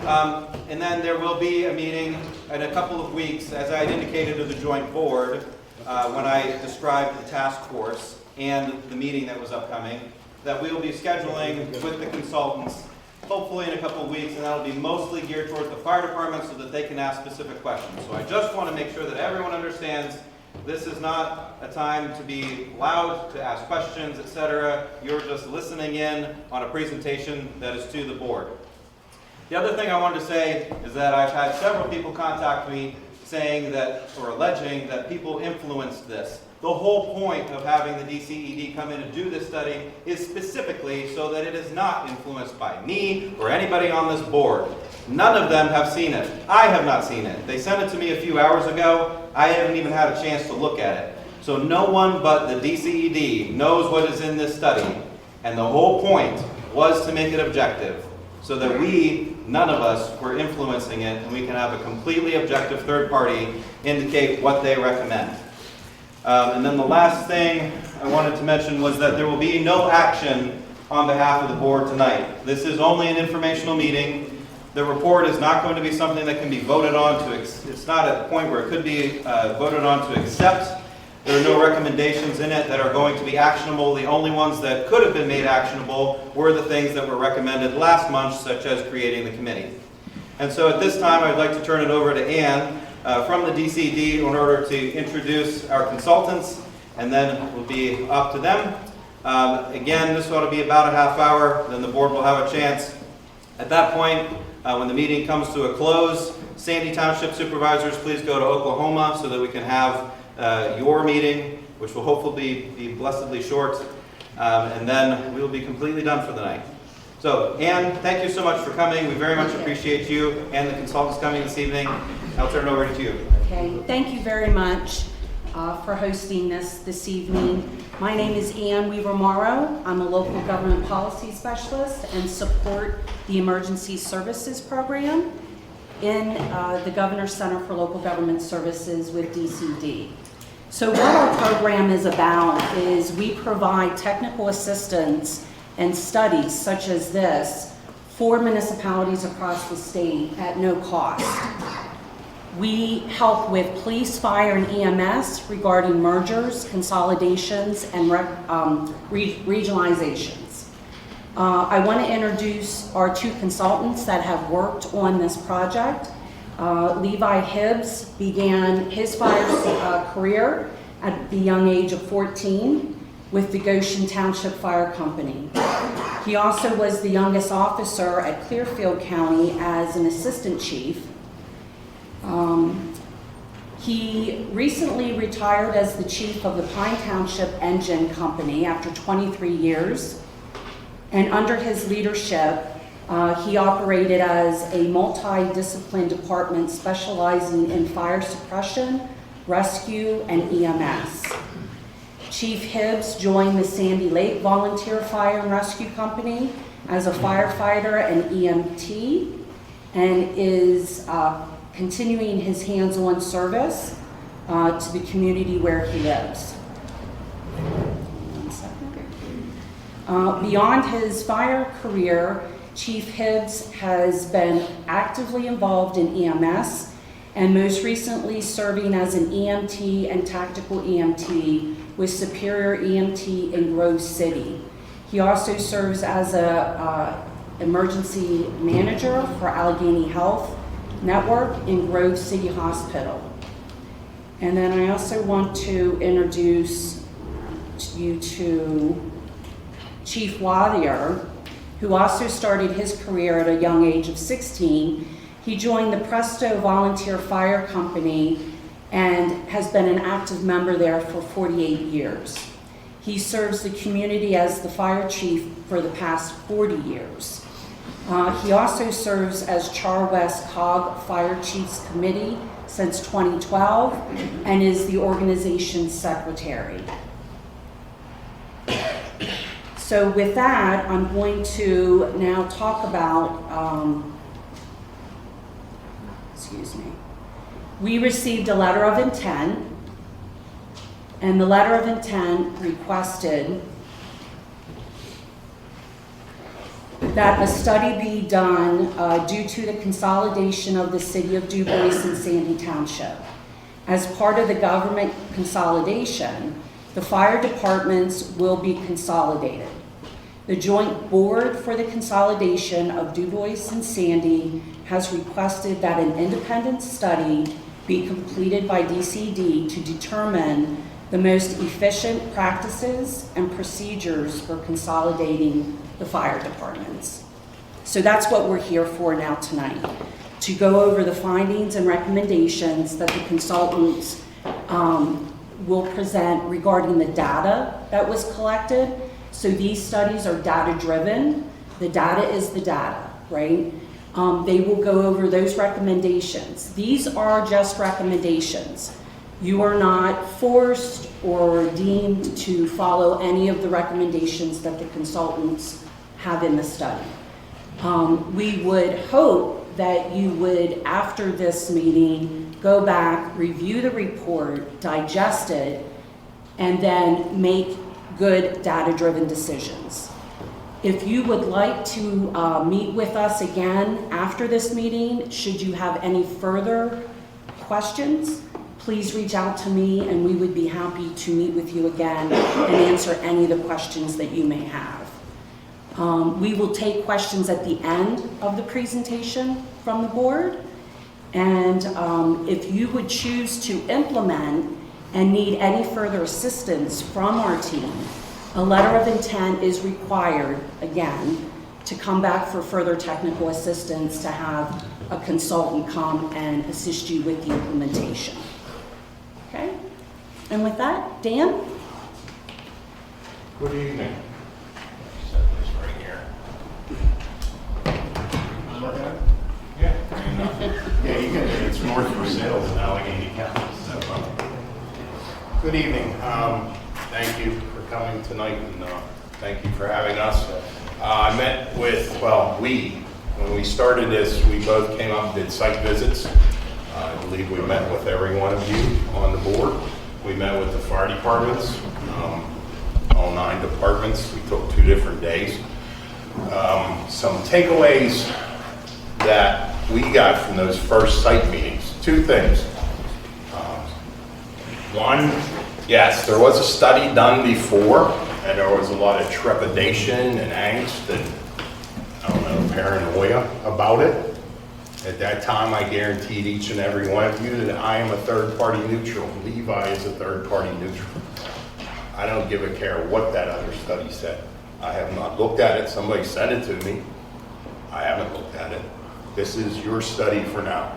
And then there will be a meeting in a couple of weeks, as I had indicated to the joint board when I described the task force and the meeting that was upcoming, that we will be scheduling with the consultants hopefully in a couple of weeks, and that'll be mostly geared towards the fire department so that they can ask specific questions. So I just want to make sure that everyone understands this is not a time to be loud, to ask questions, etc. You're just listening in on a presentation that is to the board. The other thing I wanted to say is that I've had several people contact me saying that, or alleging that people influenced this. The whole point of having the DCED come in and do this study is specifically so that it is not influenced by me or anybody on this board. None of them have seen it. I have not seen it. They sent it to me a few hours ago. I haven't even had a chance to look at it. So no one but the DCED knows what is in this study. And the whole point was to make it objective so that none of us were influencing it, and we can have a completely objective third party indicate what they recommend. And then the last thing I wanted to mention was that there will be no action on behalf of the board tonight. This is only an informational meeting. The report is not going to be something that can be voted on it's not at the point where it could be voted on to accept. There are no recommendations in it that are going to be actionable. The only ones that could have been made actionable were the things that were recommended last month, such as creating the committee. And so at this time, I'd like to turn it over to Ann from the DCED in order to introduce our consultants, and then we'll be up to them. Again, this ought to be about a half hour, then the board will have a chance. At that point, when the meeting comes to a close, Sandy Township supervisors, please go to Oklahoma so that we can have your meeting, which will hopefully be blessedly short, and then we will be completely done for the night. So, Ann, thank you so much for coming. We very much appreciate you and the consultants coming this evening. I'll turn it over to you. Okay, thank you very much for hosting this evening. My name is Ann Weaver-Morrow. I'm a local government policy specialist and support the Emergency Services Program in the Governor's Center for Local Government Services with DCED. So what our program is about is we provide technical assistance and studies such as this for municipalities across the state at no cost. We help with police, fire, and EMS regarding mergers, consolidations, and regionalizations. I want to introduce our two consultants that have worked on this project. Levi Hibbs began his fire career at the young age of 14 with the Goshen Township Fire Company. He also was the youngest officer at Clearfield County as an assistant chief. He recently retired as the chief of the Pine Township Engine Company after 23 years. And under his leadership, he operated as a multidisciplinary department specializing in fire suppression, rescue, and EMS. Chief Hibbs joined the Sandy Lake Volunteer Fire and Rescue Company as a firefighter and EMT, and is continuing his hands-on service to the community where he lives. Beyond his fire career, Chief Hibbs has been actively involved in EMS, and most recently serving as an EMT and tactical EMT with Superior EMT in Grove City. He also serves as an emergency manager for Allegheny Health Network in Grove City Hospital. And then I also want to introduce you to Chief Wathier, who also started his career at a young age of 16. He joined the Presto Volunteer Fire Company and has been an active member there for 48 years. He serves the community as the fire chief for the past 40 years. He also serves as Char West COG Fire Chiefs Committee since 2012 and is the organization's secretary. So with that, I'm going to now talk about, excuse me. We received a letter of intent, and the letter of intent requested that a study be done due to the consolidation of the city of Du Bois and Sandy Township. As part of the government consolidation, the fire departments will be consolidated. The joint board for the consolidation of Du Bois and Sandy has requested that an independent study be completed by DCED to determine the most efficient practices and procedures for consolidating the fire departments. So that's what we're here for now tonight, to go over the findings and recommendations that the consultants will present regarding the data that was collected. So these studies are data-driven. The data is the data, right? They will go over those recommendations. These are just recommendations. You are not forced or deemed to follow any of the recommendations that the consultants have in the study. We would hope that you would, after this meeting, go back, review the report, digest it, and then make good data-driven decisions. If you would like to meet with us again after this meeting, should you have any further questions, please reach out to me and we would be happy to meet with you again and answer any of the questions that you may have. We will take questions at the end of the presentation from the board. And if you would choose to implement and need any further assistance from our team, a letter of intent is required, again, to come back for further technical assistance, to have a consultant come and assist you with the implementation. Okay? And with that, Dan? Good evening. Set this right here. Yeah, you can, it's north for sales in Allegheny County. So, good evening. Thank you for coming tonight, and thank you for having us. I met with, when we started this, we both came up and did site visits. I believe we met with every one of you on the board. We met with the fire departments, all 9 departments. We took 2 different days. Some takeaways that we got from those first site meetings, 2 things. One, yes, there was a study done before, and there was a lot of trepidation and angst and, paranoia about it. At that time, I guaranteed each and every one of you that I am a third-party neutral. Levi is a third-party neutral. I don't give a care what that other study said. I have not looked at it. Somebody sent it to me. I haven't looked at it. This is your study for now,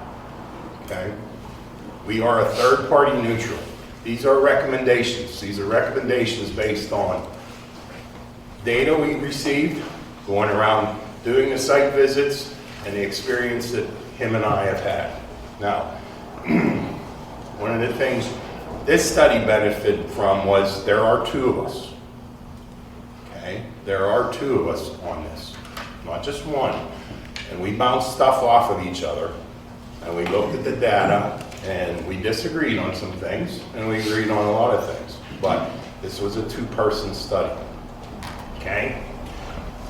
okay? We are a third-party neutral. These are recommendations. These are recommendations based on data we received, going around doing the site visits, and the experience that him and I have had. Now, one of the things this study benefited from was there are 2 of us, okay? There are 2 of us on this, not just one. And we bounced stuff off of each other, and we looked at the data, and we disagreed on some things, and we agreed on a lot of things. But this was a 2-person study, okay?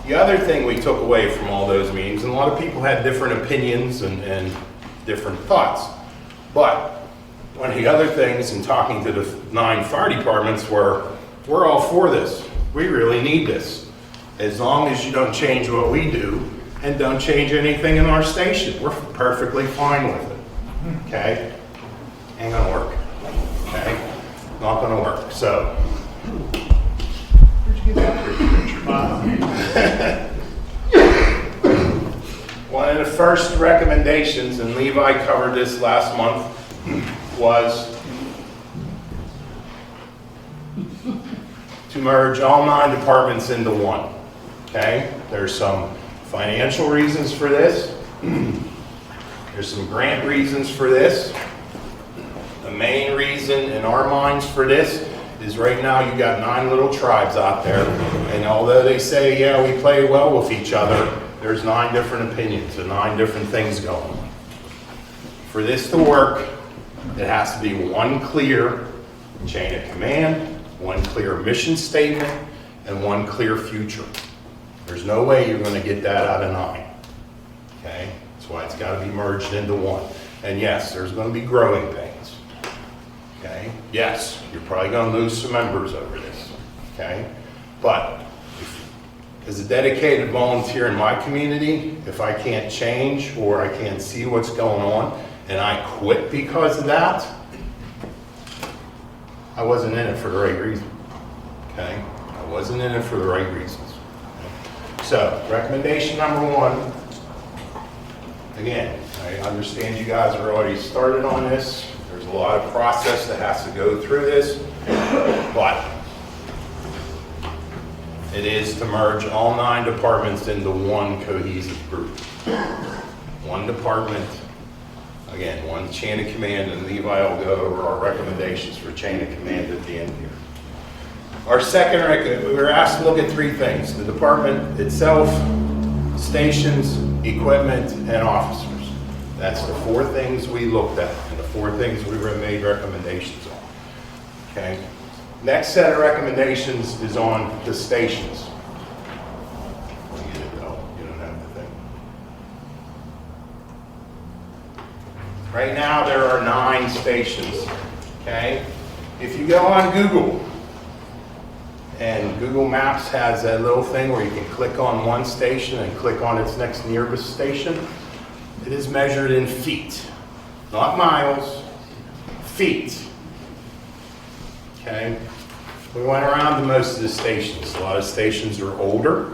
The other thing we took away from all those meetings, and a lot of people had different opinions and different thoughts, but one of the other things in talking to the 9 fire departments were, we're all for this. We really need this. As long as you don't change what we do and don't change anything in our station, we're perfectly fine with it, okay? Ain't gonna work, okay? Not gonna work, so. Where'd you get that picture? One of the first recommendations, and Levi covered this last month, was to merge all 9 departments into one. Okay? There's some financial reasons for this. There's some grant reasons for this. The main reason in our minds for this is right now you got 9 little tribes out there, and although they say, yeah, we play well with each other, there's 9 different opinions and 9 different things going on. For this to work, it has to be one clear chain of command, one clear mission statement, and one clear future. There's no way you're going to get that out of 9. Okay? That's why it's got to be merged into one. And yes, there's going to be growing pains. Okay? Yes, you're probably going to lose some members over this. Okay? But as a dedicated volunteer in my community, if I can't change or I can't see what's going on and I quit because of that, I wasn't in it for the right reason. Okay? I wasn't in it for the right reasons. Okay? So, recommendation number 1. Again, I understand you guys are already started on this. There's a lot of process that has to go through this, but it is to merge all 9 departments into one cohesive group. One department, again, one chain of command, and Levi will go over our recommendations for chain of command at the end here. Our second we were asked to look at 3 things: the department itself, stations, equipment, and officers. That's the 4 things we looked at and the 4 things we made recommendations on. Okay. Next set of recommendations is on the stations. You don't have to think. Right now there are 9 stations. Okay. If you go on Google, and Google Maps has that little thing where you can click on one station and click on its next nearest station. It is measured in feet, not miles, feet. Okay? We went around to most of the stations. A lot of stations are older.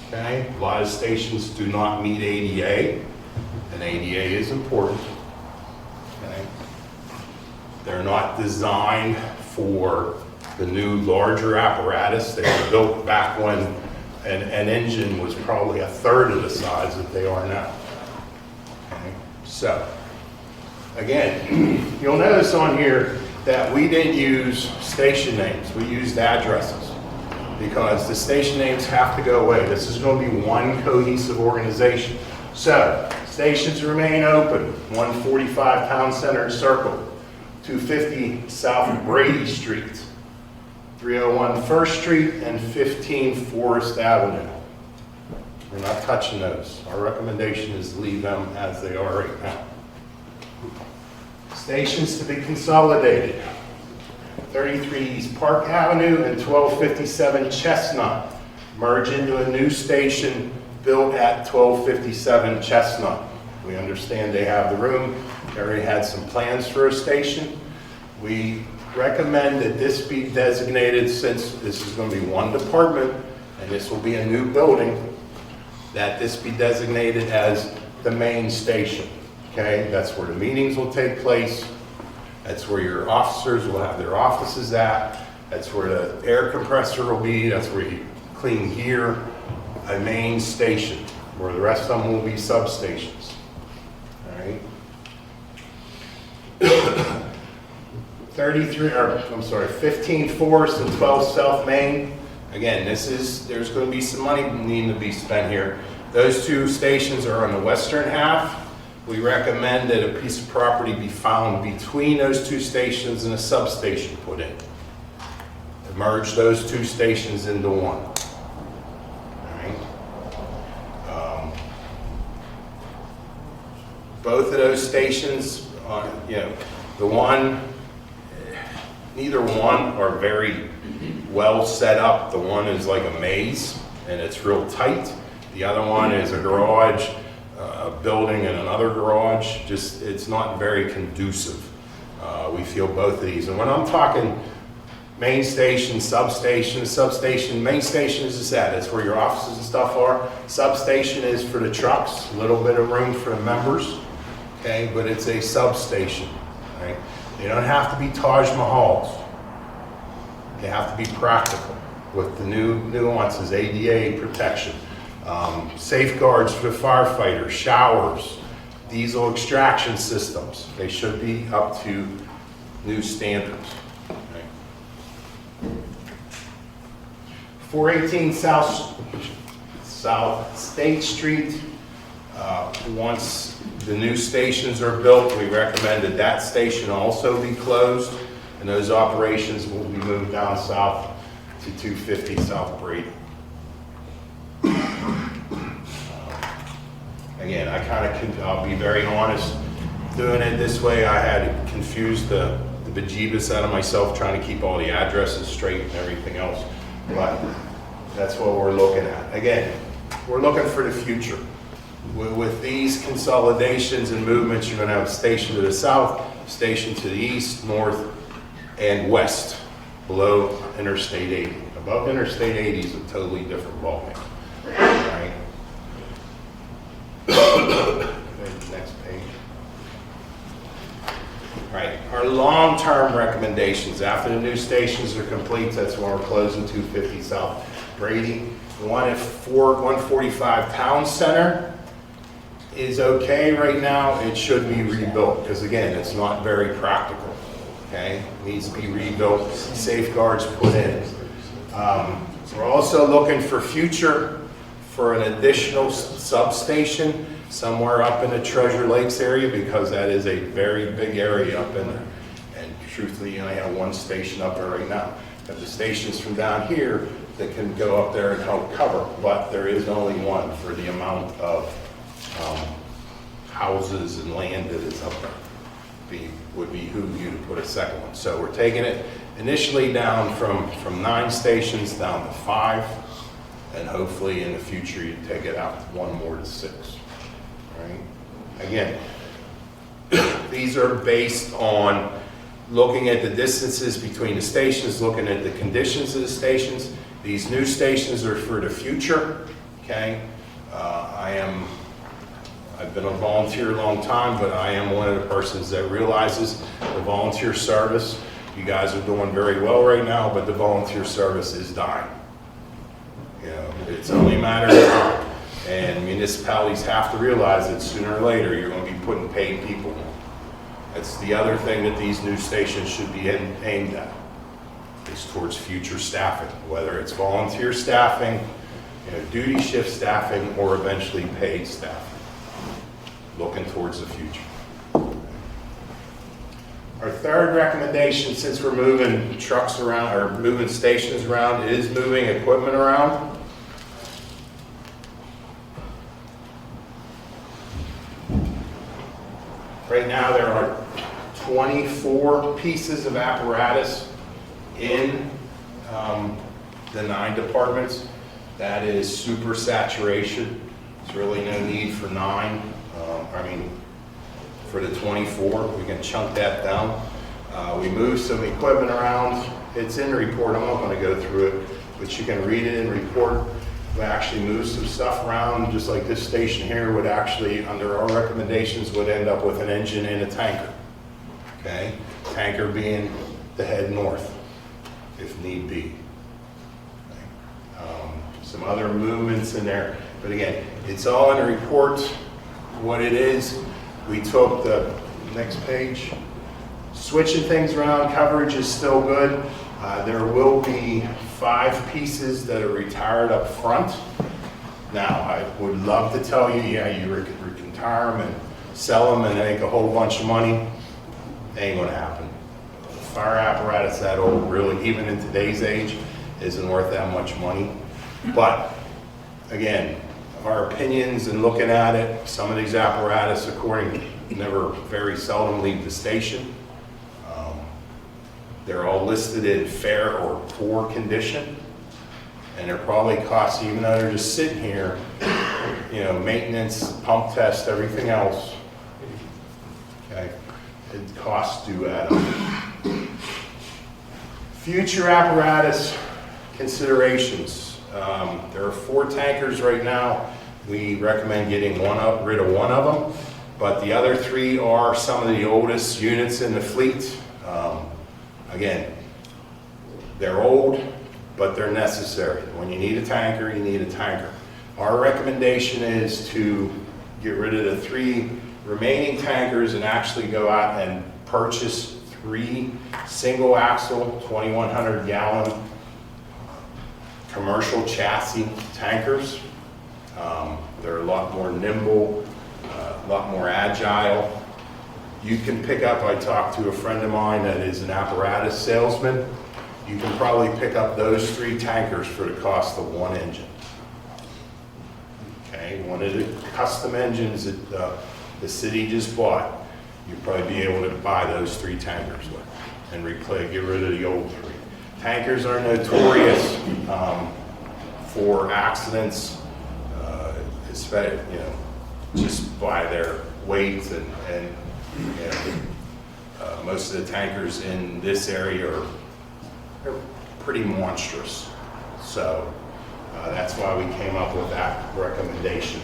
Okay? A lot of stations do not meet ADA, and ADA is important. Okay? They're not designed for the new larger apparatus. They were built back when an engine was probably 1/3 of the size that they are now. Okay. So, again, you'll notice on here that we didn't use station names. We used addresses because the station names have to go away. This is going to be one cohesive organization. So, stations remain open. 145 Town Center Circle, 250 South Brady Street, 301 First Street, and 15 Forest Avenue. We're not touching those. Our recommendation is to leave them as they are right now. Stations to be consolidated: 33 East Park Avenue and 1257 Chestnut. Merge into a new station built at 1257 Chestnut. We understand they have the room. They already had some plans for a station. We recommend that this be designated, since this is going to be one department and this will be a new building, that this be designated as the main station. Okay, that's where the meetings will take place. That's where your officers will have their offices at. That's where the air compressor will be. That's where you clean gear. A main station, where the rest of them will be substations. All right. 15 Forest and 12 South Main. Again, there's going to be some money needing to be spent here. Those 2 stations are on the western half. We recommend that a piece of property be found between those 2 stations and a substation put in. To merge those 2 stations into one. All right. Both of those stations, neither one are very well set up. The one is like a maze and it's real tight. The other one is a garage, a building and another garage. Just, it's not very conducive. We feel both of these. And when I'm talking main station, substation, main station is just that. It's where your offices and stuff are. Substation is for the trucks, a little bit of room for the members. Okay, but it's a substation. right? They don't have to be Taj Mahals. They have to be practical with the new nuances, ADA protection, safeguards for the firefighters, showers, diesel extraction systems. They should be up to new standards. Okay. 418 South State Street. Once the new stations are built, we recommend that that station also be closed, and those operations will be moved down south to 250 South Brady. Again, I'll be very honest, doing it this way, I had confused the bejeebus out of myself trying to keep all the addresses straight and everything else, but that's what we're looking at. Again, we're looking for the future. With these consolidations and movements, you're going to have a station to the south, station to the east, north, and west, below Interstate 80. Above Interstate 80 is a totally different ballgame. Right? Next page. Right. Our long-term recommendations after the new stations are complete, that's when we're closing 250 South Brady. The one at 145 Town Center is okay right now. It should be rebuilt because again, it's not very practical. Okay, it needs to be rebuilt, safeguards put in. We're also looking for future for an additional substation somewhere up in the Treasure Lakes area because that is a very big area up in there. And truthfully, you only have one station up there right now. But the stations from down here that can go up there and help cover, but there is only one for the amount of houses and land that is up there. Would behoove you to put a second one. So we're taking it initially down from 9 stations down to 5, and hopefully in the future you take it out to 1 more to 6. Right? Again, these are based on looking at the distances between the stations, looking at the conditions of the stations. These new stations are for the future. Okay, I've been a volunteer a long time, but I am one of the persons that realizes the volunteer service. You guys are doing very well right now, but the volunteer service is dying. You know, it's only a matter of time. And municipalities have to realize that sooner or later you're going to be putting paid people in. That's the other thing that these new stations should be aimed at, is towards future staffing, whether it's volunteer staffing, duty shift staffing, or eventually paid staffing. Looking towards the future. Our third recommendation, since we're moving trucks around or moving stations around, is moving equipment around. Right now there are 24 pieces of apparatus in the 9 departments. That is super saturation. There's really no need for 9. For the 24, we can chunk that down. We moved some equipment around. It's in the report. I'm not going to go through it, but you can read it in the report. We actually moved some stuff around, just like this station here would actually, under our recommendations, would end up with an engine and a tanker. Okay, tanker being the head north, if need be. Some other movements in there, but again, it's all in the report. What it is, we took the next page, switching things around. Coverage is still good. There will be 5 pieces that are retired up front. Now, I would love to tell you, yeah, you can retire them and sell them and make a whole bunch of money. Ain't gonna happen. Fire apparatus that old, really, even in today's age, isn't worth that much money. But again, our opinions and looking at it, some of these apparatus, very seldom leave the station. They're all listed in fair or poor condition, and they're probably costing, even though they're just sitting here, maintenance, pump test, everything else. Okay, it costs do add up. Future apparatus considerations. There are 4 tankers right now. We recommend getting rid of one of them. but the other 3 are some of the oldest units in the fleet. Again, they're old, but they're necessary. When you need a tanker, you need a tanker. Our recommendation is to get rid of the 3 remaining tankers and actually go out and purchase 3 single axle, 2,100 gallon commercial chassis tankers. They're a lot more nimble, a lot more agile. You can pick up, I talked to a friend of mine that is an apparatus salesman. You can probably pick up those 3 tankers for the cost of 1 engine. Okay, one of the custom engines that the city just bought, you'd probably be able to buy those 3 tankers with and get rid of the old 3. Tankers are notorious for accidents, especially, just by their weight and most of the tankers in this area are pretty monstrous. So that's why we came up with that recommendation.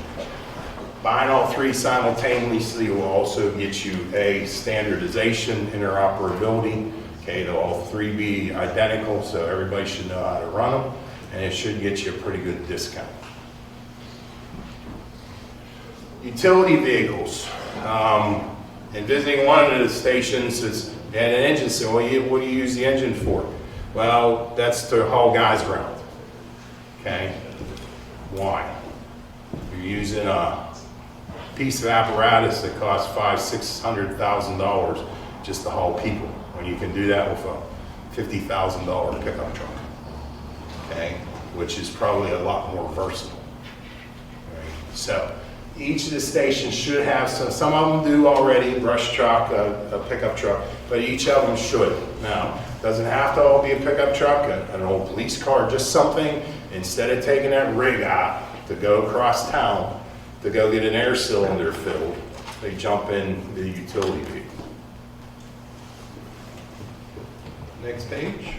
Buying all 3 simultaneously will also get you a standardization, interoperability. Okay, they'll all 3 be identical, so everybody should know how to run them, and it should get you a pretty good discount. Utility vehicles. In visiting one of the stations, they had an engine, so what do you use the engine for? Well, that's to haul guys around. Okay? Why? You're using a piece of apparatus that costs $500,000-$600,000 just to haul people, when you can do that with a $50,000 pickup truck. Okay? Which is probably a lot more versatile. Right? So, each of the stations should have some of them do already, brush truck, a pickup truck, but each of them should. Now, doesn't have to all be a pickup truck, an old police car, just something, instead of taking that rig out to go across town to go get an air cylinder filled, they jump in the utility vehicle. Next page.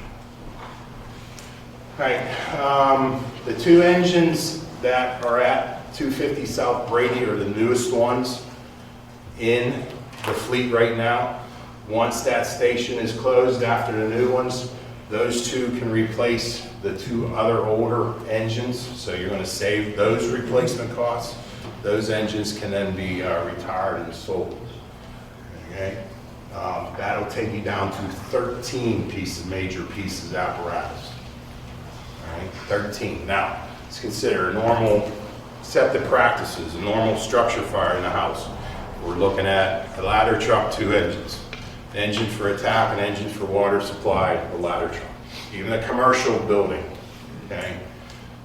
All right, the 2 engines that are at 250 South Brady are the newest ones in the fleet right now. Once that station is closed after the new ones, those 2 can replace the 2 other older engines, so you're going to save those replacement costs. Those engines can then be retired and sold. Okay? That'll take you down to 13 major pieces of apparatus. All right? 13. Now, let's consider normal septic practices, a normal structure fire in the house. We're looking at a ladder truck, 2 engines. An engine for attack, an engine for water supply, a ladder truck. Even a commercial building, okay?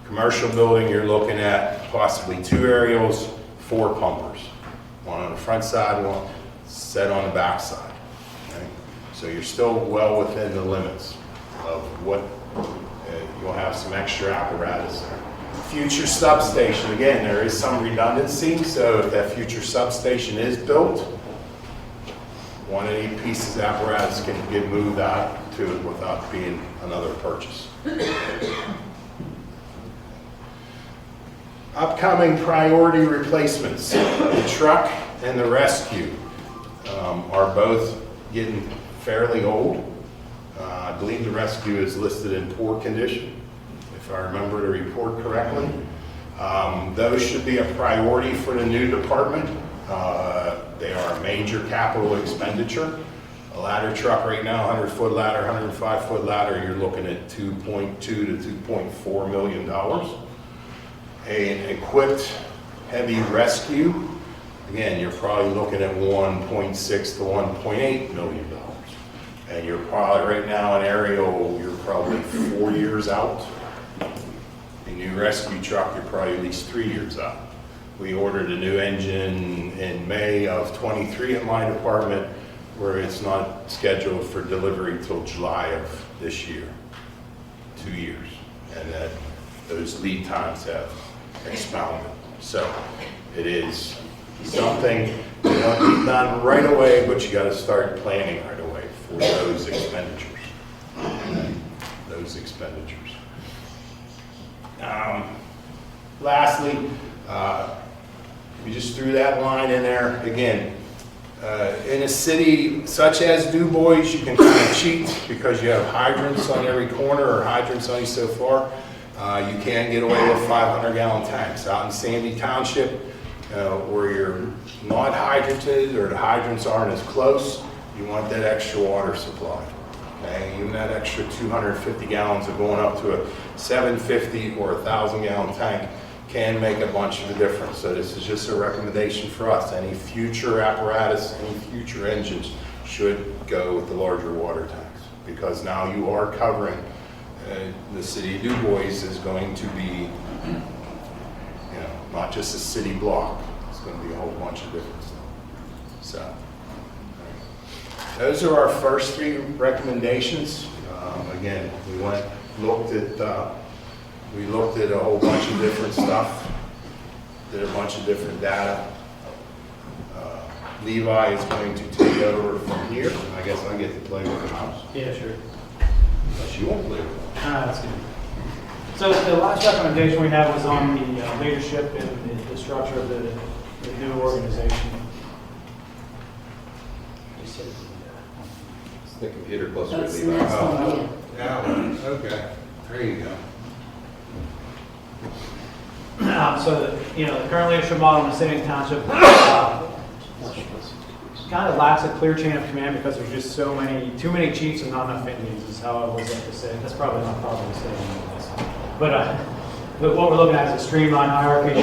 Commercial building, you're looking at possibly 2 aerials, 4 pumpers. One on the front side, one set on the back side. Okay? So you're still well within the limits of what, you'll have some extra apparatus there. Future substation, again, there is some redundancy, so if that future substation is built, one of these pieces of apparatus can get moved out to it without being another purchase. Upcoming priority replacements. The truck and the rescue are both getting fairly old. I believe the rescue is listed in poor condition, if I remember the report correctly. Those should be a priority for the new department. They are a major capital expenditure. A ladder truck right now, 100-foot ladder, 105-foot ladder, you're looking at $2.2 to $2.4 million. An equipped heavy rescue, again, you're probably looking at $1.6 to $1.8 million. And you're probably, right now, an aerial, you're probably 4 years out. A new rescue truck, you're probably at least 3 years out. We ordered a new engine in May of 23 at my department, where it's not scheduled for delivery till July of this year, 2 years. And that those lead times have expounded. So it is something that don't be done right away, but you got to start planning right away for those expenditures. Those expenditures. Lastly, We just threw that line in there. Again, in a city such as Du Bois, you can kind of cheat because you have hydrants on every corner or hydrants on you so far. You can get away with 500-gallon tanks. Out in Sandy Township, where you're not hydranted or the hydrants aren't as close, you want that extra water supply. Okay? Even that extra 250 gallons of going up to a 750 or 1,000-gallon tank can make a bunch of a difference. So this is just a recommendation for us. Any future apparatus, any future engines should go with the larger water tanks, because now you are covering the city of Du Bois is going to be, not just a city block. It's going to be a whole bunch of different stuff. So those are our first 3 recommendations. Again, we looked at a whole bunch of different stuff, did a bunch of different data. Levi is going to take over from here. I guess I get to play with the mouse. Yeah, sure. Unless you won't play with it. That's good. So the last recommendation we had was on the leadership and the structure of the new organization. It's the computer closer to That's the Levi. next one, Yeah, okay. There you go. So the current leadership model in the Sandy Township kind of lacks a clear chain of command because there's just too many chiefs and not enough Indians is how I always like to say. That's probably not properly said. But what we're looking at is a streamlined hierarchy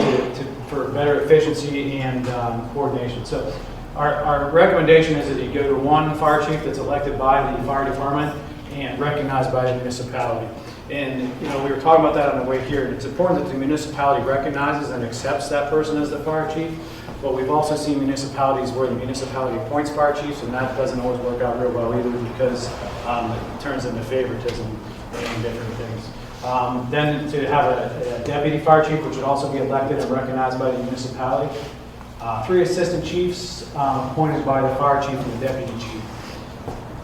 for better efficiency and coordination. So our recommendation is that you go to one fire chief that's elected by the fire department and recognized by the municipality. And we were talking about that on the way here. It's important that the municipality recognizes and accepts that person as the fire chief. But we've also seen municipalities where the municipality appoints fire chiefs, and that doesn't always work out real well either because it turns into favoritism and different things. Then to have a deputy fire chief, which would also be elected and recognized by the municipality. 3 assistant chiefs appointed by the fire chief and the deputy chief.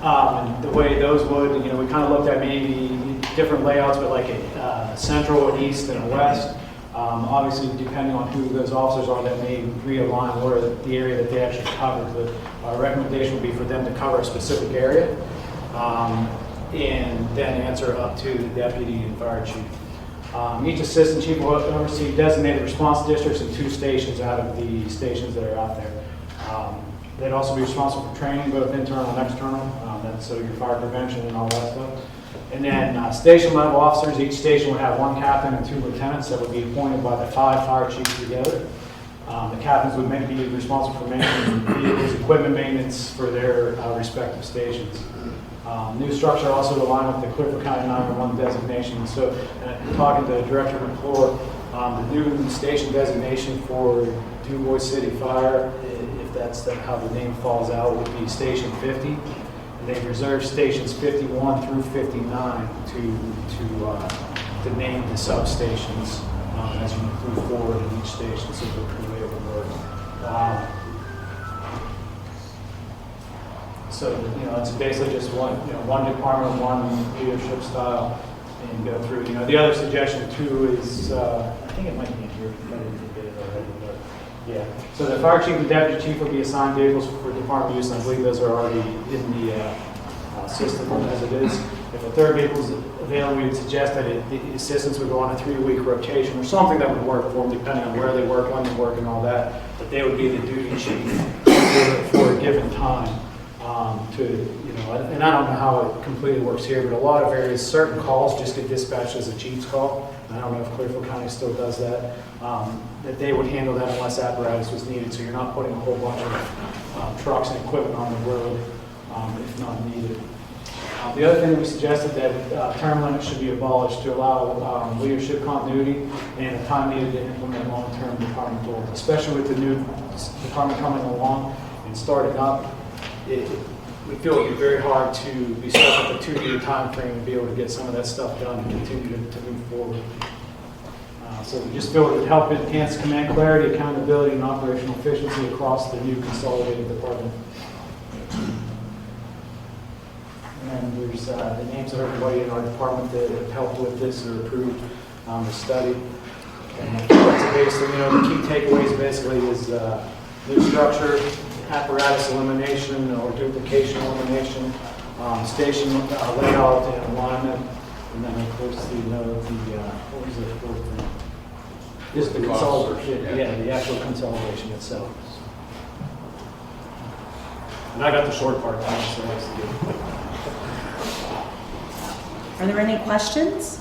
And the way those would, we kind of looked at maybe different layouts, but like a central, an east, and a west. Obviously, depending on who those officers are, that may realign where the area that they actually cover. But our recommendation would be for them to cover a specific area and then answer up to the deputy and fire chief. Each assistant chief will oversee designated response districts and 2 stations out of the stations that are out there. They'd also be responsible for training, both internal and external, so your fire prevention and all that stuff. And then station level officers, each station would have 1 captain and 2 lieutenants that would be appointed by the 5 fire chiefs together. The captains would be responsible for maintaining vehicles, equipment maintenance for their respective stations. New structure also aligned with the Clifford County 911 designation. So, talking to Director McClure, the new station designation for Du Bois City Fire, if that's how the name falls out, would be Station 50. And they've reserved stations 51 through 59 to name the substations as you move forward in each station, so the way it would work. So, it's basically just one department, one leadership style, and go through. The other suggestion too is, I think it might be in here, if I didn't get it already, but yeah. So the fire chief and deputy chief will be assigned vehicles for department use, and I believe those are already in the system as it is. If a third vehicle is available, we would suggest that the assistants would go on a 3-week rotation or something that would work for them, depending on where they work, when they work, and all that. But they would be the duty chief for a given time. And I don't know how it completely works here, but a lot of areas, certain calls just get dispatched as a chief's call. I don't know if Clearfield County still does that. That they would handle that unless apparatus was needed, so you're not putting a whole bunch of trucks and equipment on the road if not needed. The other thing we suggested that term limits should be abolished to allow leadership continuity and the time needed to implement long-term department goals, especially with the new department coming along and starting up. We feel it would be very hard to be stuck with a 2-year time frame and be able to get some of that stuff done and continue to move forward. So we just feel it would help enhance command clarity, accountability, and operational efficiency across the new consolidated department. And there's the names of everybody in our department that have helped with this or approved the study. That's basically, the key takeaways basically is new structure, apparatus elimination or duplication elimination, station layout and alignment, and then of course what was the fourth thing? Just the consolidation, yeah, the actual consolidation itself. And I got the short part down, so that's good. Are there any questions?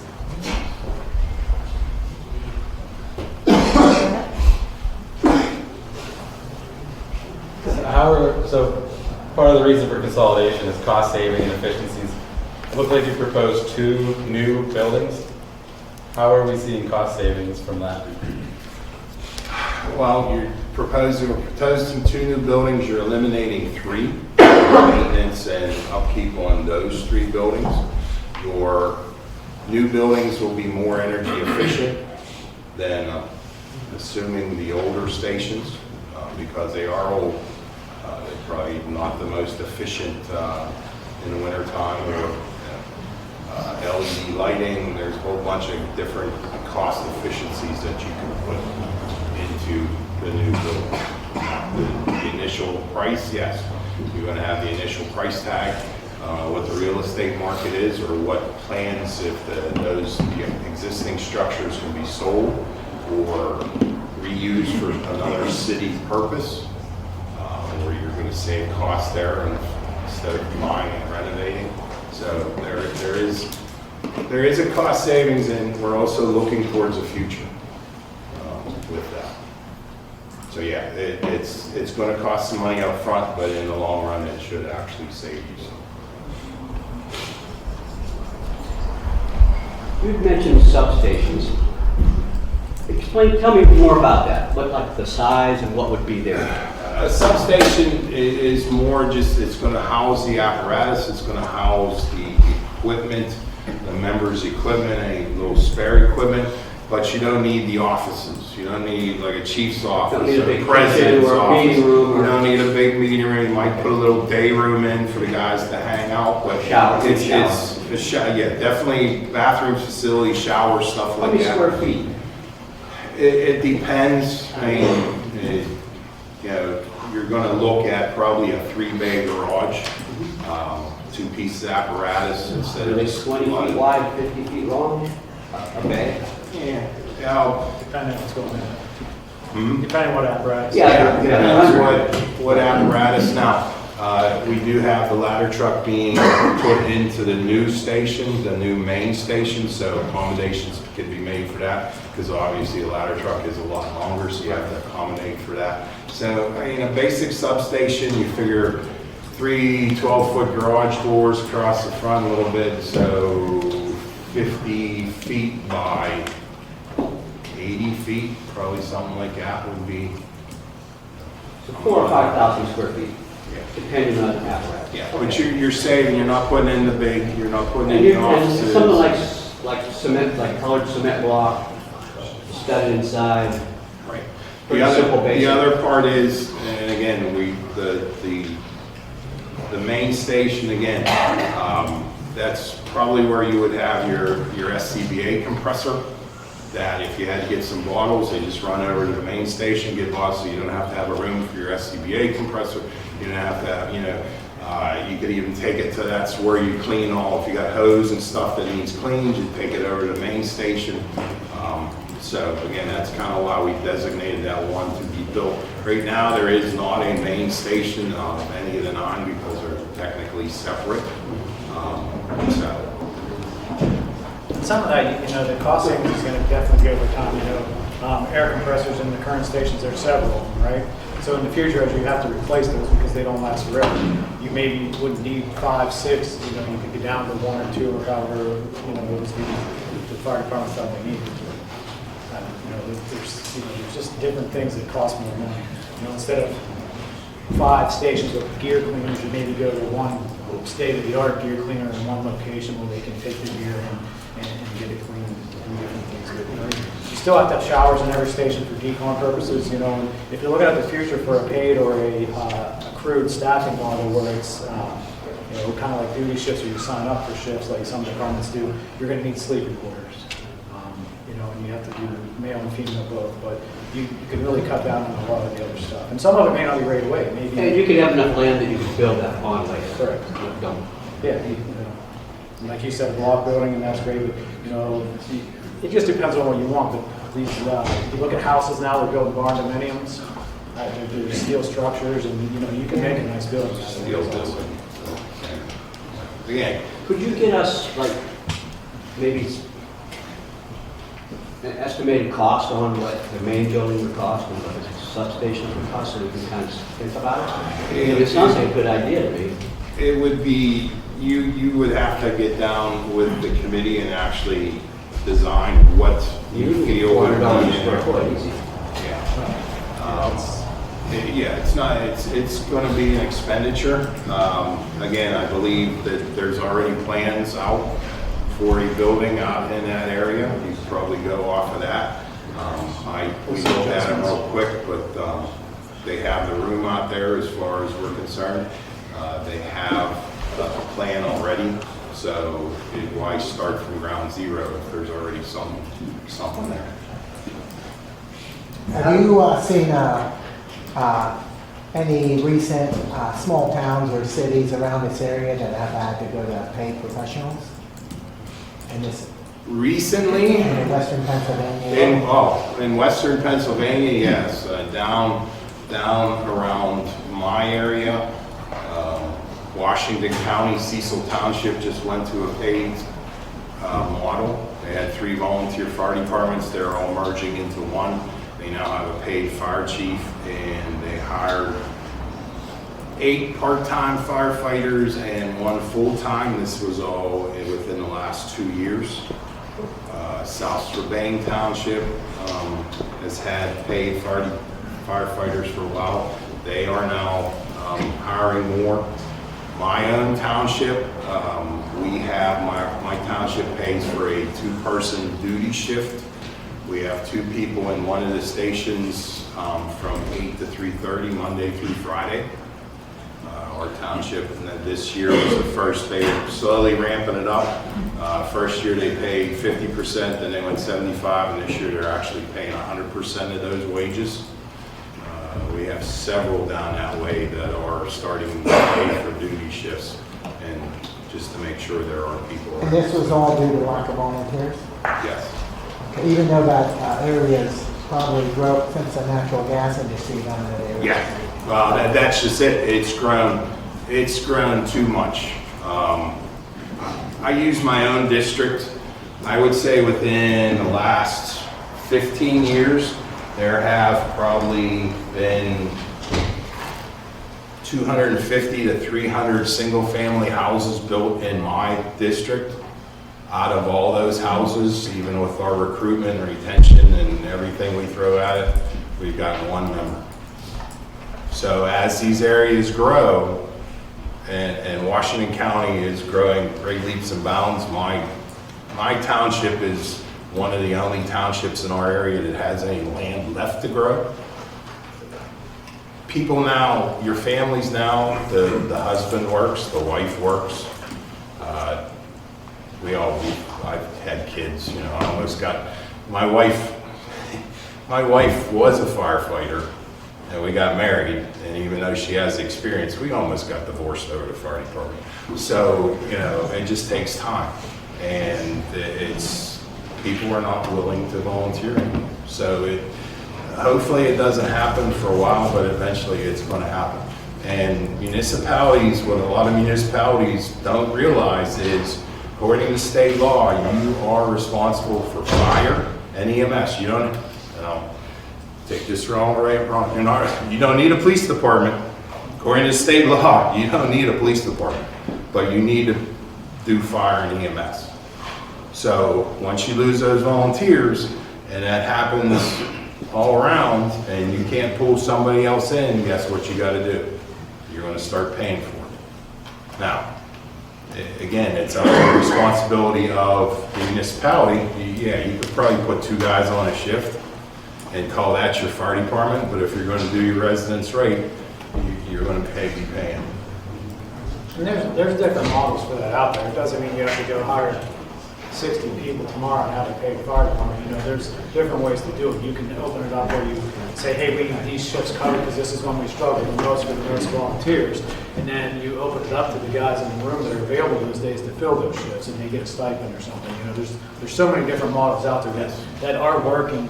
So part of the reason for consolidation is cost saving and efficiencies. It looks like you proposed 2 new buildings. How are we seeing cost savings from that? Well, you're proposing 2 new buildings, you're eliminating 3. Maintenance and upkeep on those 3 buildings. Your new buildings will be more energy efficient than assuming the older stations because they are old. They're probably not the most efficient in the wintertime or LED lighting. There's a whole bunch of different cost efficiencies that you can put into the new building. The initial price, yes, you're going to have the initial price tag, what the real estate market is, or what plans if those existing structures can be sold or reused for another city purpose, where you're going to save costs there instead of buying and renovating. So there is a cost savings, and we're also looking towards a future with that. So yeah, it's going to cost some money up front, but in the long run, it should actually save you some. You've mentioned substations. Tell me more about that. What, like the size and what would be there? A substation is more just, it's going to house the apparatus, it's going to house the equipment, the members' equipment, any little spare equipment, but you don't need the offices. You don't need like a chief's office or a president's office. You don't need a big meeting room. You might put a little day room in for the guys to hang out, but it's yeah, definitely bathroom facility, shower, stuff like that. How many square feet? It depends. I mean, you're going to look at probably a 3-bay garage, 2 pieces of apparatus instead of 20 feet wide, 50 feet long, a bay? Yeah. Depending on what's going on. Depending on what apparatus. What apparatus. Now, we do have the ladder truck being put into the new station, the new main station, so accommodations can be made for that, because obviously a ladder truck is a lot longer, so you have to accommodate for that. So, I mean, a basic substation, you figure 3 12-foot garage doors across the front a little bit, so 50 feet by 80 feet, probably something like that would be. So 4,000 or 5,000 square feet, depending on the apparatus. Yeah, but you're saving, you're not putting in the big, you're not putting in the offices. Something like cement, like colored cement block, studded inside. Right. The other part is, and again, the main station again, that's probably where you would have your SCBA compressor. That if you had to get some bottles, they just run over to the main station, get bottles, so you don't have to have a room for your SCBA compressor. You don't have to have, you could even take it to, that's where you clean all, if you got hose and stuff that needs cleaned, you take it over to the main station. So again, that's kind of why we designated that one to be built. Right now, there is not a main station of any of the 9 because they're technically separate. Some of that, the cost savings is going to definitely go over time. Air compressors in the current stations, there's several of them, right? So in the future, as you have to replace those because they don't last forever, you maybe wouldn't need 5, 6. You could get down to 1 or 2 or however it was the fire department felt they needed to. There's just different things that cost more money. Instead of 5 stations with gear cleaners, you maybe go to one state-of-the-art gear cleaner in one location where they can take the gear and get it cleaned and different things. You still have to have showers in every station for decon purposes. If you're looking at the future for a paid or a accrued staffing model where it's kind of like duty shifts or you sign up for shifts like some departments do, you're going to need sleeping quarters. you know, and you have to do male and female both, but you can really cut down on a lot of the other stuff. And some of it may not be right away, maybe. And you could have enough land that you could build that pond later. Correct. Don't. Yeah, you know, and like you said, block building, and that's great, but, you know, it just depends on what you want, but these, you look at houses now, they're building barn dominiums, there's steel structures, and, you know, you can make a nice building. Steel building. Again, Could you get us, like, maybe an estimated cost on what the main building would cost and what the substation would cost, so we can kind of think about it? It sounds like a good idea to me. it would be, you would have to get down with the committee and actually design what you feel would be in there. Yeah, it's not, it's going to be an expenditure. Again, I believe that there's already plans out for a building out in that area. You could probably go off of that. We looked at it real quick, but they have the room out there as far as we're concerned. They have a plan already, so why start from ground zero if there's already something there? Have you seen any recent small towns or cities around this area that have had to go to paid professionals? And this Recently? in Western Pennsylvania? In Western Pennsylvania, yes. Down around my area, Washington County, Cecil Township just went to a paid model. They had 3 volunteer fire departments. They're all merging into one. They now have a paid fire chief, and they hired 8 part-time firefighters and 1 full-time. This was all within the last 2 years. South Strabane Township has had paid firefighters for a while. They are now hiring more. My own township, we have, my township pays for a 2-person duty shift. We have 2 people in one of the stations from 8 to 3:30, Monday through Friday. Our township, and then this year was the first, they were slowly ramping it up. First year they paid 50%, then they went 75%, and this year they're actually paying 100% of those wages. We have several down that way that are starting to pay for duty shifts, and just to make sure there are people. And this was all due to lack of volunteers? Yes. Even though that area is probably broke since the natural gas industry down that area. Yeah, well, that's just it. It's grown too much. I use my own district. I would say within the last 15 years, there have probably been 250 to 300 single-family houses built in my district. Out of all those houses, even with our recruitment and retention and everything we throw at it, we've gotten 1 member. So as these areas grow, and Washington County is growing great leaps and bounds, my township is one of the only townships in our area that has any land left to grow. People now, your families now, the husband works, the wife works. I've had kids, you know, I almost got, my wife was a firefighter, and we got married, and even though she has experience, we almost got divorced over the fire department. So, you know, it just takes time, and people are not willing to volunteer anymore. So hopefully it doesn't happen for a while, but eventually it's going to happen. And municipalities, what a lot of municipalities don't realize is, according to state law, you are responsible for fire and EMS. You don't, take this wrong, right, wrong. You don't need a police department. According to state law, you don't need a police department, but you need to do fire and EMS. So once you lose those volunteers, and that happens all around, and you can't pull somebody else in, guess what you got to do? You're going to start paying for it. Now, again, it's a responsibility of the municipality. Yeah, you could probably put 2 guys on a shift and call that your fire department, but if you're going to do your residents right, you're going to be paying. And there's different models for that out there. It doesn't mean you have to go hire 60 people tomorrow and have a paid fire department. You know, there's different ways to do it. You can open it up where you say, hey, we need these shifts covered because this is when we struggle the most for the most volunteers. And then you open it up to the guys in the room that are available those days to fill those shifts, and they get a stipend or something. You know, there's so many different models out there that are working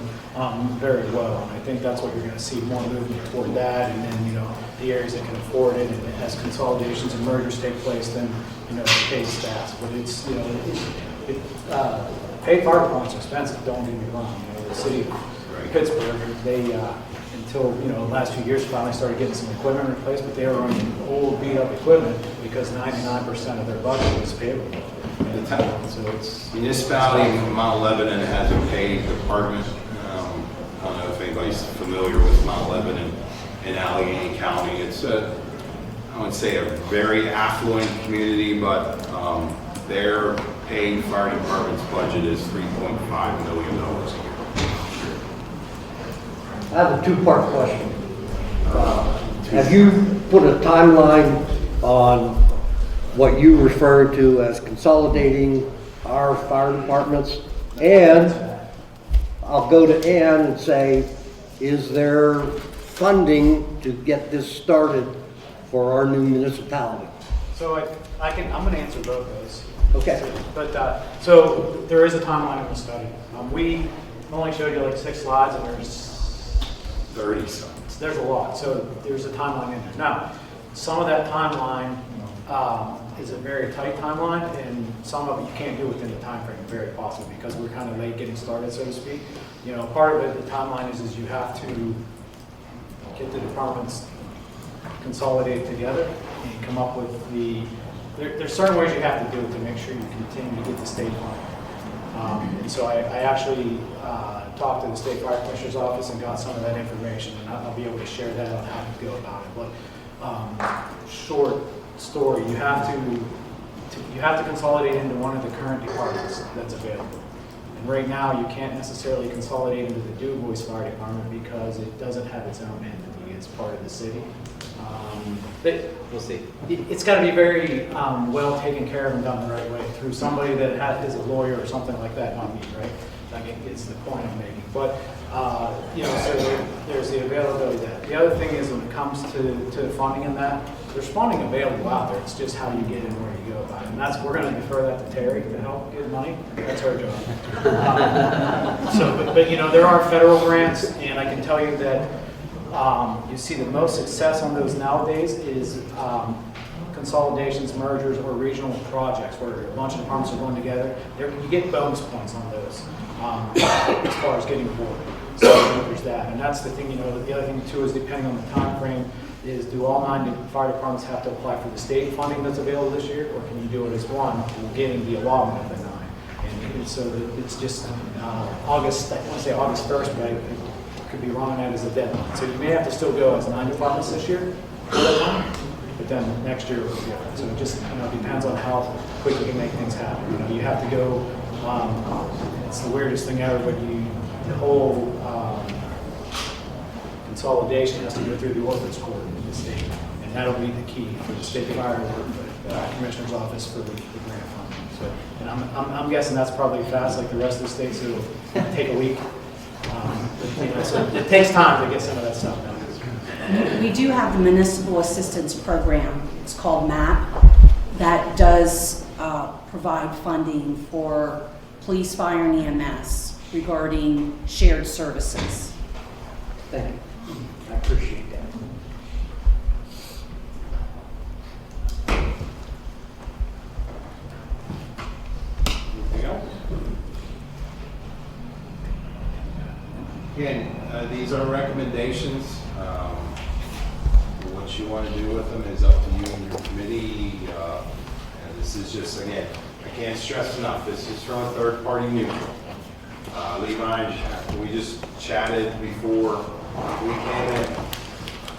very well. And I think that's what you're going to see more movement toward that. And then, you know, the areas that can afford it, and as consolidations and mergers take place, then, you know, the paid staff. But it's, you know, paid fire department's expensive, don't get me wrong. You know, the city of Pittsburgh, they, until, you know, the last few years finally started getting some equipment replaced, but they were running old beat up equipment because 99% of their budget was payroll. So it's Municipality in Mount Lebanon has a paid department. I don't know if anybody's familiar with Mount Lebanon in Allegheny County. It's a, I would say, a very affluent community, but their paid fire department's budget is $3.5 million a year. I have a two-part question. Have you put a timeline on what you refer to as consolidating our fire departments? And I'll go to Ann and say, is there funding to get this started for our new municipality? So I'm going to answer both those. Okay. But so there is a timeline in the study. We only showed you like 6 slides, and there's 30 some. There's a lot. So there's a timeline in there. Now, some of that timeline is a very tight timeline, and some of it you can't do within the time frame, very possibly, because we're kind of late getting started, so to speak. You know, part of it, the timeline is you have to get the departments consolidated together and come up with there's certain ways you have to do it to make sure you continue to get the state funding. And so I actually talked to the state fire commissioner's office and got some of that information, and I'll be able to share that on how to go about it. But short story, you have to consolidate into one of the current departments that's available. And right now, you can't necessarily consolidate into the Du Bois Fire Department because it doesn't have its own entity. It's part of the city. We'll see. It's got to be very well taken care of and done the right way through somebody that is a lawyer or something like that, not me, right? Like it's the point I'm making. But you know, so there's the availability of that. The other thing is when it comes to funding in that, there's funding available out there. It's just how you get it and where you go about it. And that's, we're going to defer that to Terry to help get money. That's her job. But you know, there are federal grants, and I can tell you that you see the most success on those nowadays is consolidations, mergers, or regional projects where a bunch of departments are going together. You get bonus points on those as far as getting forward. So there's that. And that's the thing, you know, the other thing too is depending on the time frame is do all 9 fire departments have to apply for the state funding that's available this year, or can you do it as one and getting the allotment of the 9? And so it's just August, I want to say August 1st, but I could be wrong on that as a deadline. So you may have to still go as 9 departments this year, but then next year will be different. So it just, you know, depends on how quick you can make things happen. You know, you have to go, it's the weirdest thing ever, but the whole consolidation has to go through the ordinance court in the state. And that'll be the key for the state fire commissioner's office for the grant funding. So, and I'm guessing that's probably fast like the rest of the states, so it'll take a week. You know, so it takes time to get some of that stuff done. We do have the Municipal Assistance Program. It's called MAP. That does provide funding for police, fire, and EMS regarding shared services. Thank you. I appreciate that. Anything else? Again, these are recommendations. What you want to do with them is up to you and your committee. And this is just, again, I can't stress enough, this is from a third-party neutral. Levi, we just chatted before we came in.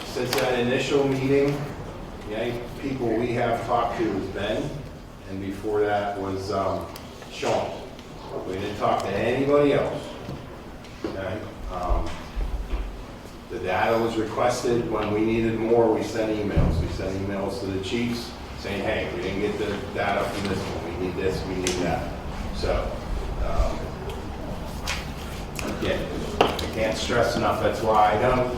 Since that initial meeting, the only people we have talked to was Ben, and before that was Sean. We didn't talk to anybody else. Okay? The data was requested. When we needed more, we sent emails. We sent emails to the chiefs saying, hey, we didn't get the data from this one. We need this, we need that. So Yeah, I can't stress enough, that's why I don't,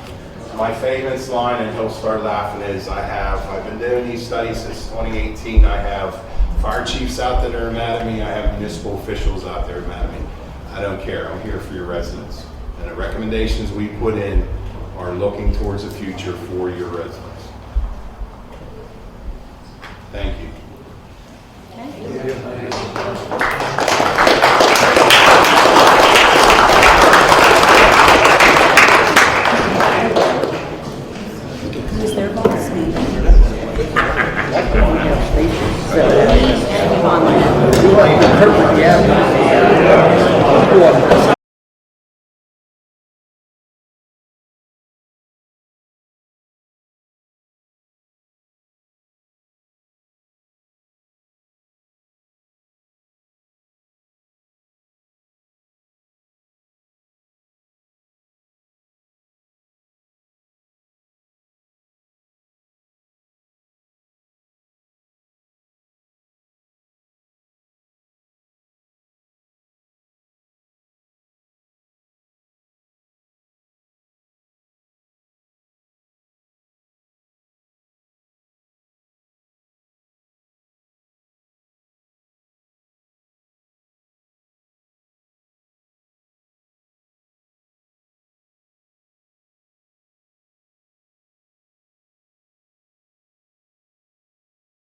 my famous line, and he'll start laughing, is I've been doing these studies since 2018, I have fire chiefs out that are mad at me, I have municipal officials out there mad at me. I don't care, I'm here for your residents. And the recommendations we put in are looking towards the future for your residents. Thank you. Who's their boss? Me. Yeah.